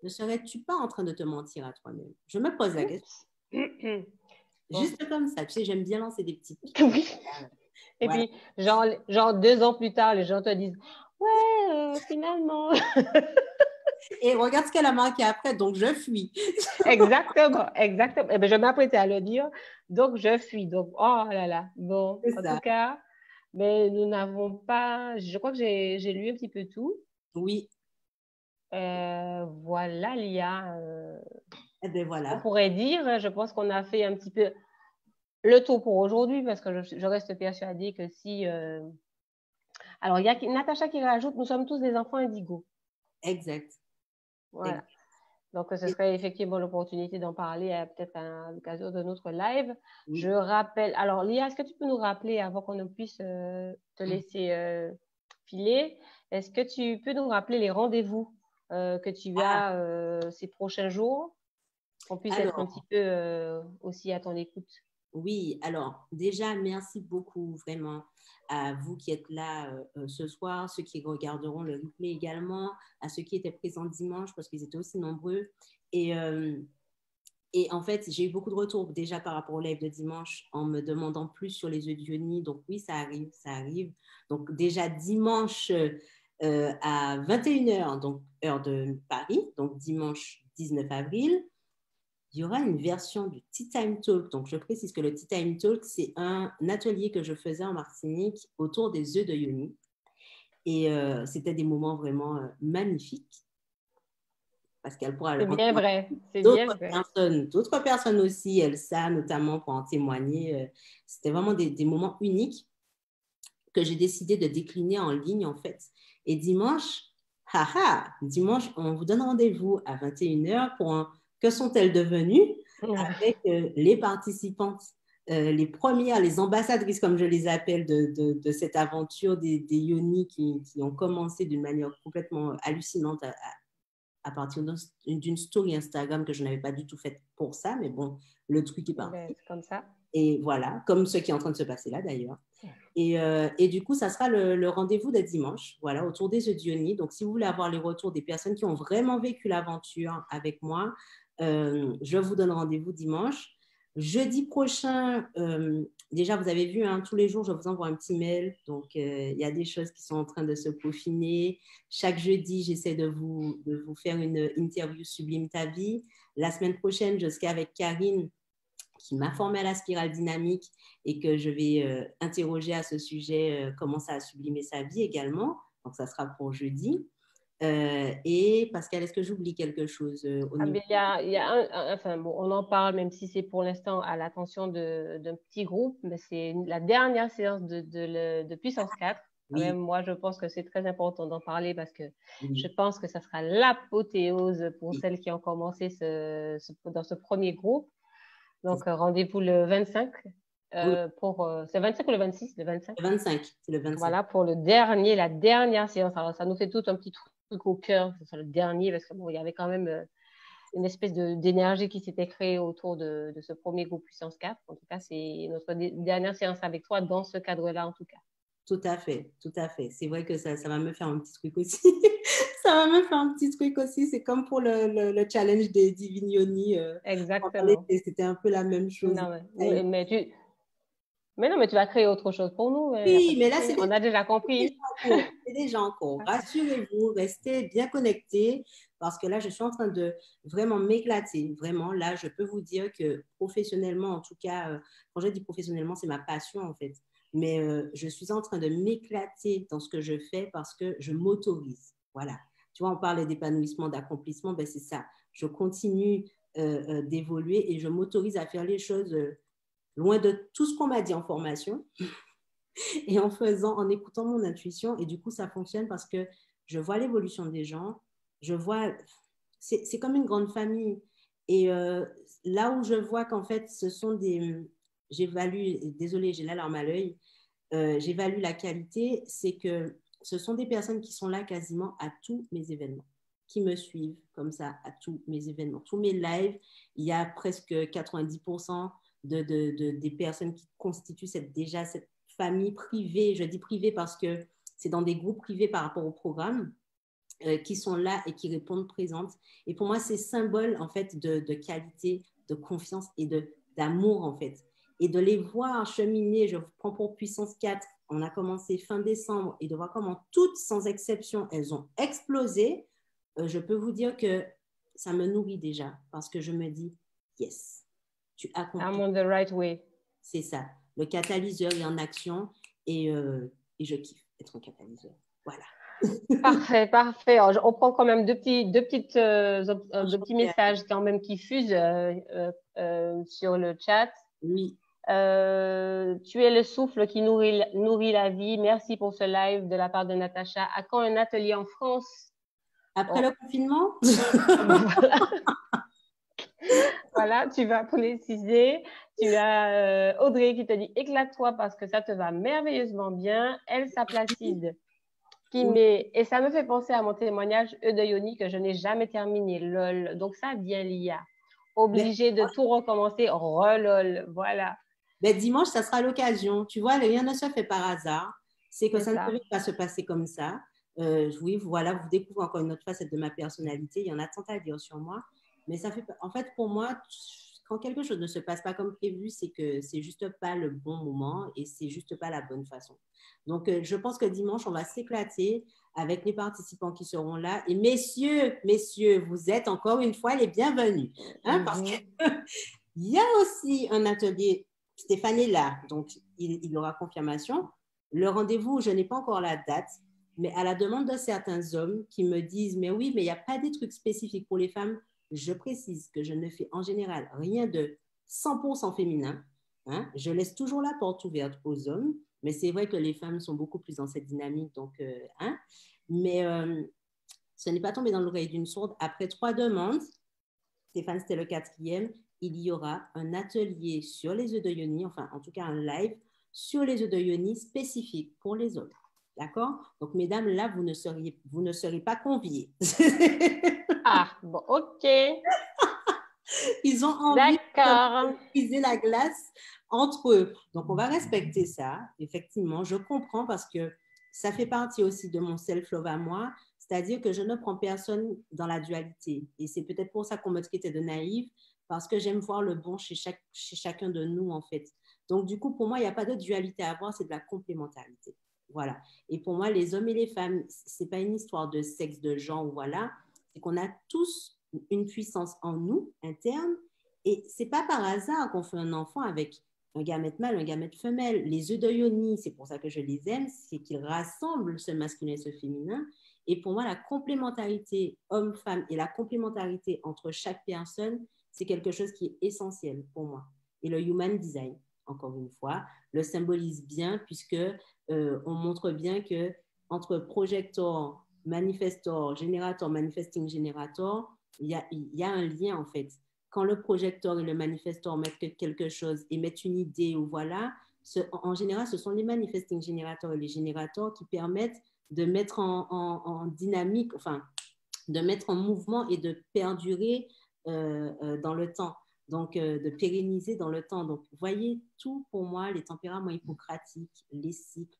ne serais-tu pas en train de te mentir à toi-même? Je me pose la question. Juste comme ça, tu sais, j'aime bien lancer des petits pics. Oui. Et Voilà. puis, genre 2 ans plus tard, les gens te disent ouais, finalement. Et regarde ce qu'elle a marqué après, donc je fuis. Exactement, exactement. Eh bien, je m'apprêtais à le dire, donc je fuis. Donc, oh là là. Bon, en tout cas, mais nous n'avons pas. Je crois que j'ai lu un petit peu tout. Oui. Voilà, Lia. Eh bien, On voilà. pourrait dire, je pense qu'on a fait un petit peu le tour pour aujourd'hui parce que je reste persuadée que si. Alors, il y a Natacha qui rajoute nous sommes tous des enfants indigos. Exact. Voilà. Exact. Donc, ce serait effectivement l'opportunité d'en parler peut-être à l'occasion de notre live. Oui. Je rappelle. Alors, Lia, est-ce que tu peux nous rappeler avant qu'on ne puisse te laisser filer? Est-ce que tu peux nous rappeler les rendez-vous que tu as ces prochains jours? Qu'on puisse être un petit peu aussi à ton écoute. Oui, alors déjà, merci beaucoup vraiment à vous qui êtes là ce soir, ceux qui regarderont le replay également, à ceux qui étaient présents dimanche parce qu'ils étaient aussi nombreux. Et, euh, et en fait, j'ai eu beaucoup de retours déjà par rapport au live de dimanche en me demandant plus sur les œufs de Yoni. Donc oui, ça arrive, ça arrive. Donc déjà dimanche à 21h, donc heure de Paris, donc dimanche 19 avril. Il y aura une version du Tea Time Talk. Donc, je précise que le Tea Time Talk, c'est un atelier que je faisais en Martinique autour des œufs de Yoni. Et c'était des moments vraiment magnifiques parce qu'elle pourra le C'est bien rencontrer vrai, c'est bien vrai. d'autres personnes aussi, Elsa notamment pour en témoigner. C'était vraiment des moments uniques que j'ai décidé de décliner en ligne en fait. Et dimanche, dimanche, on vous donne rendez-vous à 21h pour un Que sont-elles devenues avec les participantes, les premières, les ambassadrices, comme je les appelle, de cette aventure des Yoni qui ont commencé d'une manière complètement hallucinante à partir d'une story Instagram que je n'avais pas du tout faite pour ça, mais bon, le truc est parti. Ben, c'est comme ça. Et voilà, comme ce qui est en train de se passer là d'ailleurs. Et du coup, ça sera le rendez-vous de dimanche, voilà, autour des œufs Diony. Donc, si vous voulez avoir les retours des personnes qui ont vraiment vécu l'aventure avec moi, je vous donne rendez-vous dimanche. Jeudi prochain, déjà, vous avez vu, hein, tous les jours, je vous envoie un petit mail. Donc, il y a des choses qui sont en train de se peaufiner. Chaque jeudi, j'essaie de vous faire une interview Sublime ta vie. La semaine prochaine, je serai avec Karine qui m'a formée à la spirale dynamique et que je vais interroger à ce sujet comment ça a sublimé sa vie également. Donc, ça sera pour jeudi. Et Pascal, est-ce que j'oublie quelque chose au Ah, niveau... mais il y a enfin, bon, on en parle, même si c'est pour l'instant à l'attention d'un petit groupe, mais c'est la dernière séance de Puissance 4. Même Oui, moi, je pense que c'est très important d'en parler parce que je oui, pense que ça sera l'apothéose pour oui. celles qui ont commencé dans ce premier groupe. Donc, rendez-vous le 25 Oui, c'est le 25 ou le 26? Le 25. le 25, c'est le 25. Voilà, pour la dernière séance. Alors, ça nous fait tout un petit truc au cœur, que ce soit le dernier, parce que bon, il y avait quand même une espèce d'énergie qui s'était créée autour de ce premier groupe Puissance 4. En tout cas, c'est notre dernière séance avec toi dans ce cadre-là, en tout cas. Tout à fait, tout à fait. C'est vrai que ça va me faire un petit truc aussi. Ça va me faire un petit truc aussi. C'est comme pour le challenge des Divignoni. Exactement. C'était un peu la même chose. Non, mais non, mais tu vas créer autre chose pour nous, il n'y a pas Oui, de mais là, souci. On a déjà compris. c'est déjà en cours. Rassurez-vous, restez bien connectés parce que là, je suis en train de vraiment m'éclater. Vraiment, là, je peux vous dire que professionnellement, en tout cas, quand je dis professionnellement, c'est ma passion en fait. Mais je suis en train de m'éclater dans ce que je fais parce que je m'autorise. Voilà. Tu vois, on parle d'épanouissement, d'accomplissement, ben c'est ça. Je continue d'évoluer et je m'autorise à faire les choses loin de tout ce qu'on m'a dit en formation et en faisant, en écoutant mon intuition. Et du coup, ça fonctionne parce que je vois l'évolution des gens. Je vois, c'est comme une grande famille. Et là où je vois qu'en fait, ce sont j'évalue, désolée, j'ai la larme à l'œil, j'évalue la qualité, c'est que ce sont des personnes qui sont là quasiment à tous mes événements, qui me suivent comme ça à tous mes événements. Tous mes lives, il y a presque 90% des personnes qui constituent déjà cette famille privée. Je dis privée parce que c'est dans des groupes privés par rapport au programme qui sont là et qui répondent présentes. Et pour moi, c'est symbole en fait de qualité, de confiance et d'amour en fait. Et de les voir cheminer, je vous prends pour puissance 4, on a commencé fin décembre et de voir comment toutes, sans exception, elles ont explosé, je peux vous dire que ça me nourrit déjà parce que je me dis, yes, tu I'm accomplis. on the right way. C'est ça. Le catalyseur est en action et je kiffe être un catalyseur. Voilà. Parfait, parfait. Alors, on prend quand même deux petits messages quand même qui fusent sur le chat. Oui. Tu es le souffle qui nourrit la vie. Merci pour ce live de la part de Natacha. À quand un atelier en France? Après le confinement? Voilà. Voilà, tu vas préciser. Tu as Audrey qui te dit éclate-toi parce que ça te va merveilleusement bien. Elsa Placide qui Oui. met, et ça me fait penser à mon témoignage E de Yoni que je n'ai jamais terminé, lol. Donc ça vient l'IA. Mais, Obligé de tout recommencer, relol. Voilà. Ben, dimanche, ça sera l'occasion. Tu vois, rien ne se fait par hasard. C'est que C'est ça ne ça. devait pas se passer comme ça. Oui, voilà, vous découvrez encore une autre facette de ma personnalité. Il y en a tant à dire sur moi. Mais ça fait, en fait, pour moi, quand quelque chose ne se passe pas comme prévu, c'est que c'est juste pas le bon moment et c'est juste pas la bonne façon. Donc, je pense que dimanche, on va s'éclater avec les participants qui seront là. Et messieurs, vous êtes encore une fois les bienvenus. Hein, parce que il y a aussi un atelier. Stéphane est là, donc il aura confirmation. Le rendez-vous, je n'ai pas encore la date, mais à la demande de certains hommes qui me disent, mais oui, mais il n'y a pas des trucs spécifiques pour les femmes, je précise que je ne fais en général rien de 100% féminin. Hein. Je laisse toujours la porte ouverte aux hommes, mais c'est vrai que les femmes sont beaucoup plus dans cette dynamique. Donc, hein. Mais ce n'est pas tombé dans l'oreille d'une sourde. Après 3 demandes, Stéphane, c'était le 4e, il y aura un atelier sur les œufs de yoni, enfin en tout cas un live sur les œufs de yoni spécifique pour les hommes. D'accord? Donc, mesdames, là, vous ne serez pas conviées. Ah, bon, ok. Ils ont envie D'accord. de briser la glace entre eux. Donc, on va respecter ça. Effectivement, je comprends parce que ça fait partie aussi de mon self-love à moi. C'est-à-dire que je ne prends personne dans la dualité. Et c'est peut-être pour ça qu'on me traitait de naïve, parce que j'aime voir le bon chez chacun de nous, en fait. Donc, du coup, pour moi, il n'y a pas de dualité à avoir, c'est de la complémentarité. Voilà. Et pour moi, les hommes et les femmes, ce n'est pas une histoire de sexe, de genre, voilà. C'est qu'on a tous une puissance en nous, interne, et c'est pas par hasard qu'on fait un enfant avec un gamète mâle, un gamète femelle. Les œufs de yoni, c'est pour ça que je les aime, c'est qu'ils rassemblent ce masculin et ce féminin. Et pour moi, la complémentarité homme-femme et la complémentarité entre chaque personne, c'est quelque chose qui est essentiel pour moi. Et le human design, encore une fois, le symbolise bien puisque on montre bien que entre projecteur, manifestor, générateur, manifesting générateur, il y a un lien en fait. Quand le projecteur et le manifestor mettent quelque chose et mettent une idée ou voilà, en général, ce sont les manifesting générateurs et les générateurs qui permettent de mettre en dynamique, enfin, de mettre en mouvement et de perdurer dans le temps. Donc, de pérenniser dans le temps. Donc, voyez, tout pour moi, les tempéraments hippocratiques, les cycles,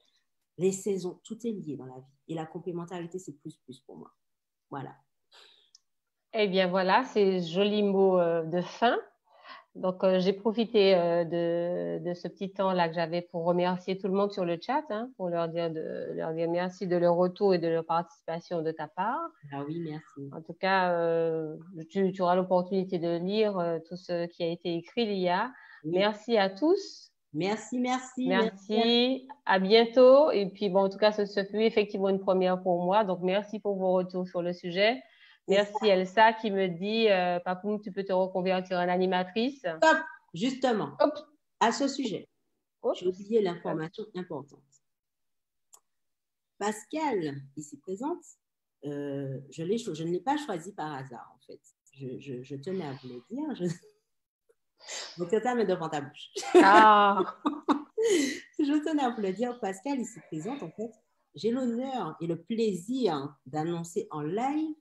les saisons, tout est lié dans la vie. Et la complémentarité, c'est plus pour moi. Voilà. Eh bien, voilà, ces jolis mots de fin. Donc, j'ai profité de ce petit temps-là que j'avais pour remercier tout le monde sur le chat, hein, pour leur dire merci de leur retour et de leur participation de ta part. Ah oui, merci. En tout cas, tu auras l'opportunité de lire tout ce qui a été écrit, Lia. Oui. Merci à tous. Merci. Merci. À bientôt. Et puis, bon, en tout cas, ce fut effectivement une première pour moi. Donc, merci pour vos retours sur le sujet. Merci Elsa qui me dit, Papoum, tu peux te reconvertir en animatrice. Hop, justement, hop, à ce sujet, j'ai oublié l'information importante. Pascal, ici présente, je ne l'ai pas choisi par hasard, en fait. Je tenais à vous le dire. Donc, ça met devant ta bouche. Ah. Je tenais à vous le dire, Pascal, ici présente, en fait, j'ai l'honneur et le plaisir d'annoncer en live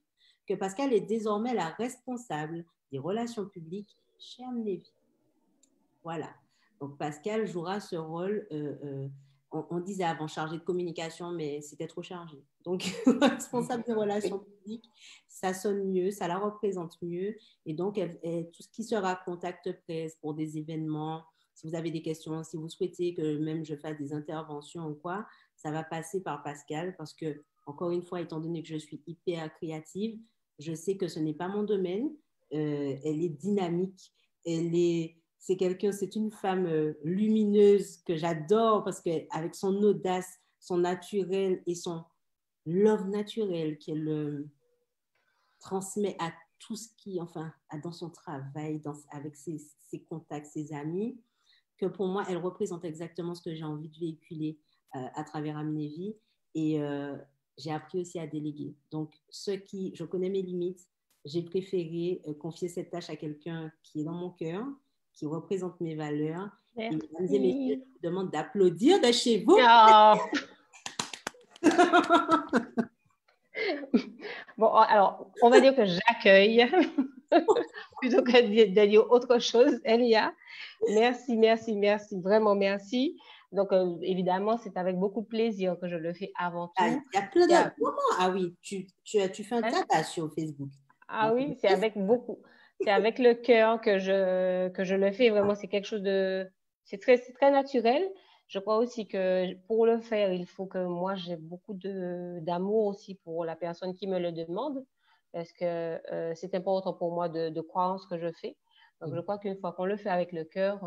que Pascal est désormais la responsable des relations publiques chez Amnévie. Voilà. Donc, Pascal jouera ce rôle, on disait avant chargé de communication, mais c'était trop chargé. Donc, responsable des relations publiques, ça sonne mieux, ça la représente mieux. Et donc, tout ce qui sera contact presse pour des événements, si vous avez des questions, si vous souhaitez que même je fasse des interventions ou quoi, ça va passer par Pascal parce que, encore une fois, étant donné que je suis hyper créative, je sais que ce n'est pas mon domaine. Elle est dynamique, c'est une femme lumineuse que j'adore parce qu'avec son audace, son naturel et son love naturel qu'elle transmet à tout ce qui, enfin, dans son travail, avec ses contacts, ses amis, que pour moi, elle représente exactement ce que j'ai envie de véhiculer à travers Amnévie. Et j'ai appris aussi à déléguer. Donc, je connais mes limites, j'ai préféré confier cette tâche à quelqu'un qui est dans mon cœur, qui représente mes valeurs. Merci. Et mesdames et messieurs, je vous demande d'applaudir de chez vous. Oh. Bon, alors, on va dire que j'accueille. plutôt que de dire autre chose, Elia. Merci, merci, merci, vraiment merci. Donc, évidemment, c'est avec beaucoup de plaisir que je le fais avant Ah, tout. il y a plein Il y a- d'autres moments. Ah oui, tu fais un hein? tabac sur Facebook. Ah oui, c'est avec le cœur que je le fais. Vraiment, c'est quelque chose c'est très naturel. Je crois aussi que pour le faire, il faut que moi, j'ai beaucoup d'amour aussi pour la personne qui me le demande, parce que c'est important pour moi de croire en ce que je fais. Donc, je crois qu'une fois qu'on le fait avec le cœur,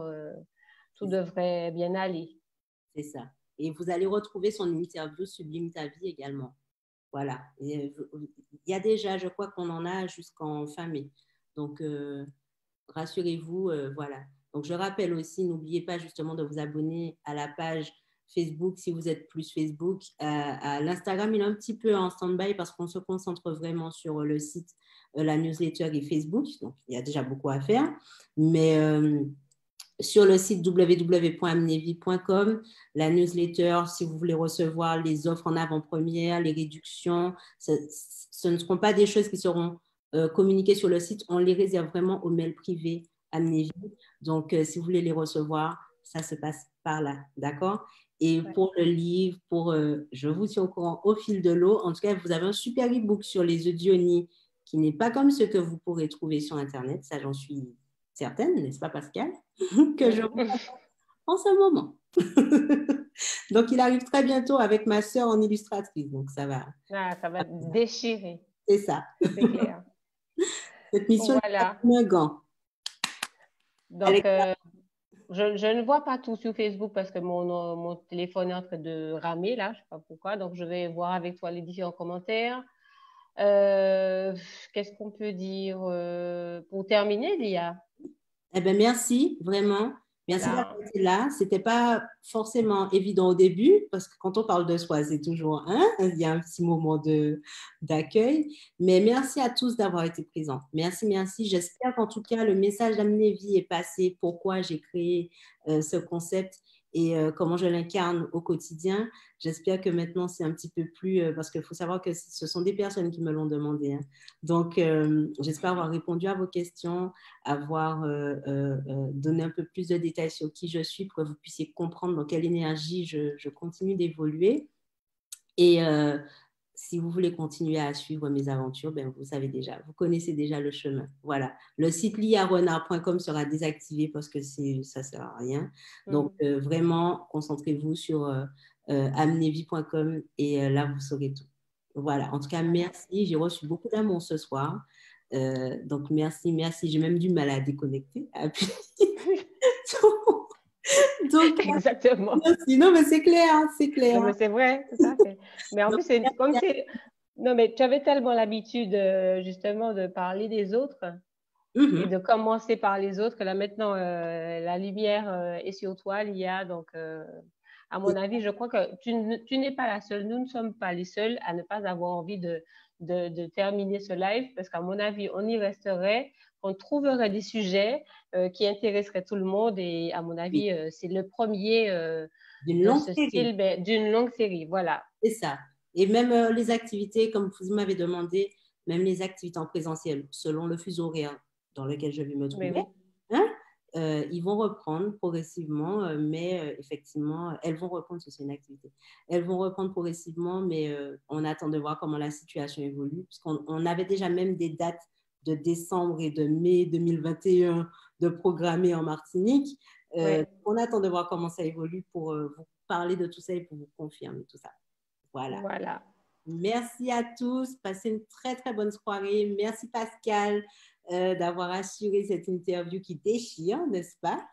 tout devrait bien aller. C'est ça. Et vous allez retrouver son interview Sublime ta vie également. Voilà. Et, il y a déjà, je crois qu'on en a jusqu'en fin mai. Donc, rassurez-vous, voilà. Donc, je rappelle aussi, n'oubliez pas justement de vous abonner à la page Facebook si vous êtes plus Facebook. À l'Instagram, il est un petit peu en stand-by parce qu'on se concentre vraiment sur le site, la newsletter et Facebook. Donc, il y a déjà beaucoup à faire. Mais sur le site www.amnevi.com, la newsletter, si vous voulez recevoir les offres en avant-première, les réductions, ce ne seront pas des choses qui seront communiquées sur le site. On les réserve vraiment aux mails privés Amnevi. Donc, si vous voulez les recevoir, ça se passe par là. D'accord? Et Ouais. pour le livre, je vous tiens au courant au fil de l'eau. En tout cas, vous avez un super e-book sur les Audionies qui n'est pas comme ce que vous pourrez trouver sur Internet. Ça, j'en suis certaine, n'est-ce pas, Pascal? Que je vous en ce moment. Donc, il arrive très bientôt avec ma sœur en illustratrice. Donc, ça va. Ah, ça va déchirer, C'est ça. c'est clair. Cette mission n'est pas Voilà. comme un gant. Donc, je ne vois pas tout sur Facebook parce que mon téléphone est en train de ramer là, je ne sais pas pourquoi. Donc, je vais voir avec toi les différents commentaires. Qu'est-ce qu'on peut dire pour terminer, Lia? Eh bien, merci, vraiment. Merci d'avoir Voilà. été là. Ce n'était pas forcément évident au début, parce que quand on parle de soi, c'est toujours, hein, il y a un petit moment d'accueil. Mais merci à tous d'avoir été présents. Merci, merci. J'espère qu'en tout cas, le message d'Amnévie est passé. Pourquoi j'ai créé ce concept et comment je l'incarne au quotidien. J'espère que maintenant, c'est un petit peu plus, parce qu'il faut savoir que ce sont des personnes qui me l'ont demandé, hein. Donc, j'espère avoir répondu à vos questions, avoir donné un peu plus de détails sur qui je suis pour que vous puissiez comprendre dans quelle énergie je continue d'évoluer. Et si vous voulez continuer à suivre mes aventures, ben, vous savez déjà, vous connaissez déjà le chemin. Voilà. Le site liarenard.com sera désactivé parce que ça ne sert à rien. Donc, vraiment, concentrez-vous sur amnevi.com et là, vous saurez tout. Voilà. En tout cas, merci. J'ai reçu beaucoup d'amour ce soir. Donc, merci, merci. J'ai même du mal à déconnecter. Donc, Exactement. merci. Non, mais c'est clair, hein, c'est clair. Non, mais c'est vrai, tout à fait. Mais en plus, c'est comme c'est. Non, mais tu avais tellement l'habitude, justement, de parler des autres et de commencer par les autres que là, maintenant, la lumière est sur toi, Lia. Donc, à mon avis, je crois que tu n'es pas la seule. Nous ne sommes pas les seuls à ne pas avoir envie de terminer ce live parce qu'à mon avis, on y resterait, on trouverait des sujets qui intéresseraient tout le monde et à mon avis, c'est le premier d'une de longue ce série. style, d'une longue série. Voilà. C'est ça. Et même les activités, comme vous m'avez demandé, même les activités en présentiel, selon le fuseau horaire dans lequel je vais me Mais trouver, oui. hein, ils vont reprendre progressivement, mais effectivement, elles vont reprendre, c'est une activité. Elles vont reprendre progressivement, mais on attend de voir comment la situation évolue, puisqu'on avait déjà même des dates de décembre et de mai 2021 de programmer en Martinique. Ouais. On attend de voir comment ça évolue pour vous parler de tout ça et pour vous confirmer tout ça. Voilà. Voilà. Merci à tous. Passez une très, très bonne soirée. Merci Pascal d'avoir assuré cette interview qui déchire, n'est-ce pas?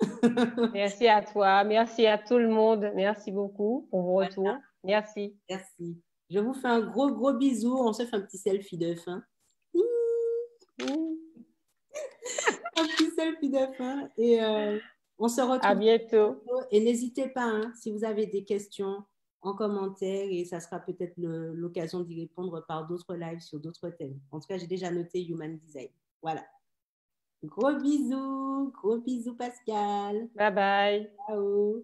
Merci à toi. Merci à tout le monde. Merci beaucoup pour vos Voilà. retours. Merci. Merci. Je vous fais un gros, gros bisou. On se fait un petit selfie de fin. Un petit selfie de fin. Et on se retrouve. À bientôt. Et n'hésitez pas, hein, si vous avez des questions en commentaire, et ça sera peut-être l'occasion d'y répondre par d'autres lives sur d'autres thèmes. En tout cas, j'ai déjà noté Human Design. Voilà. Gros bisous Pascal. Bye bye. Ciao.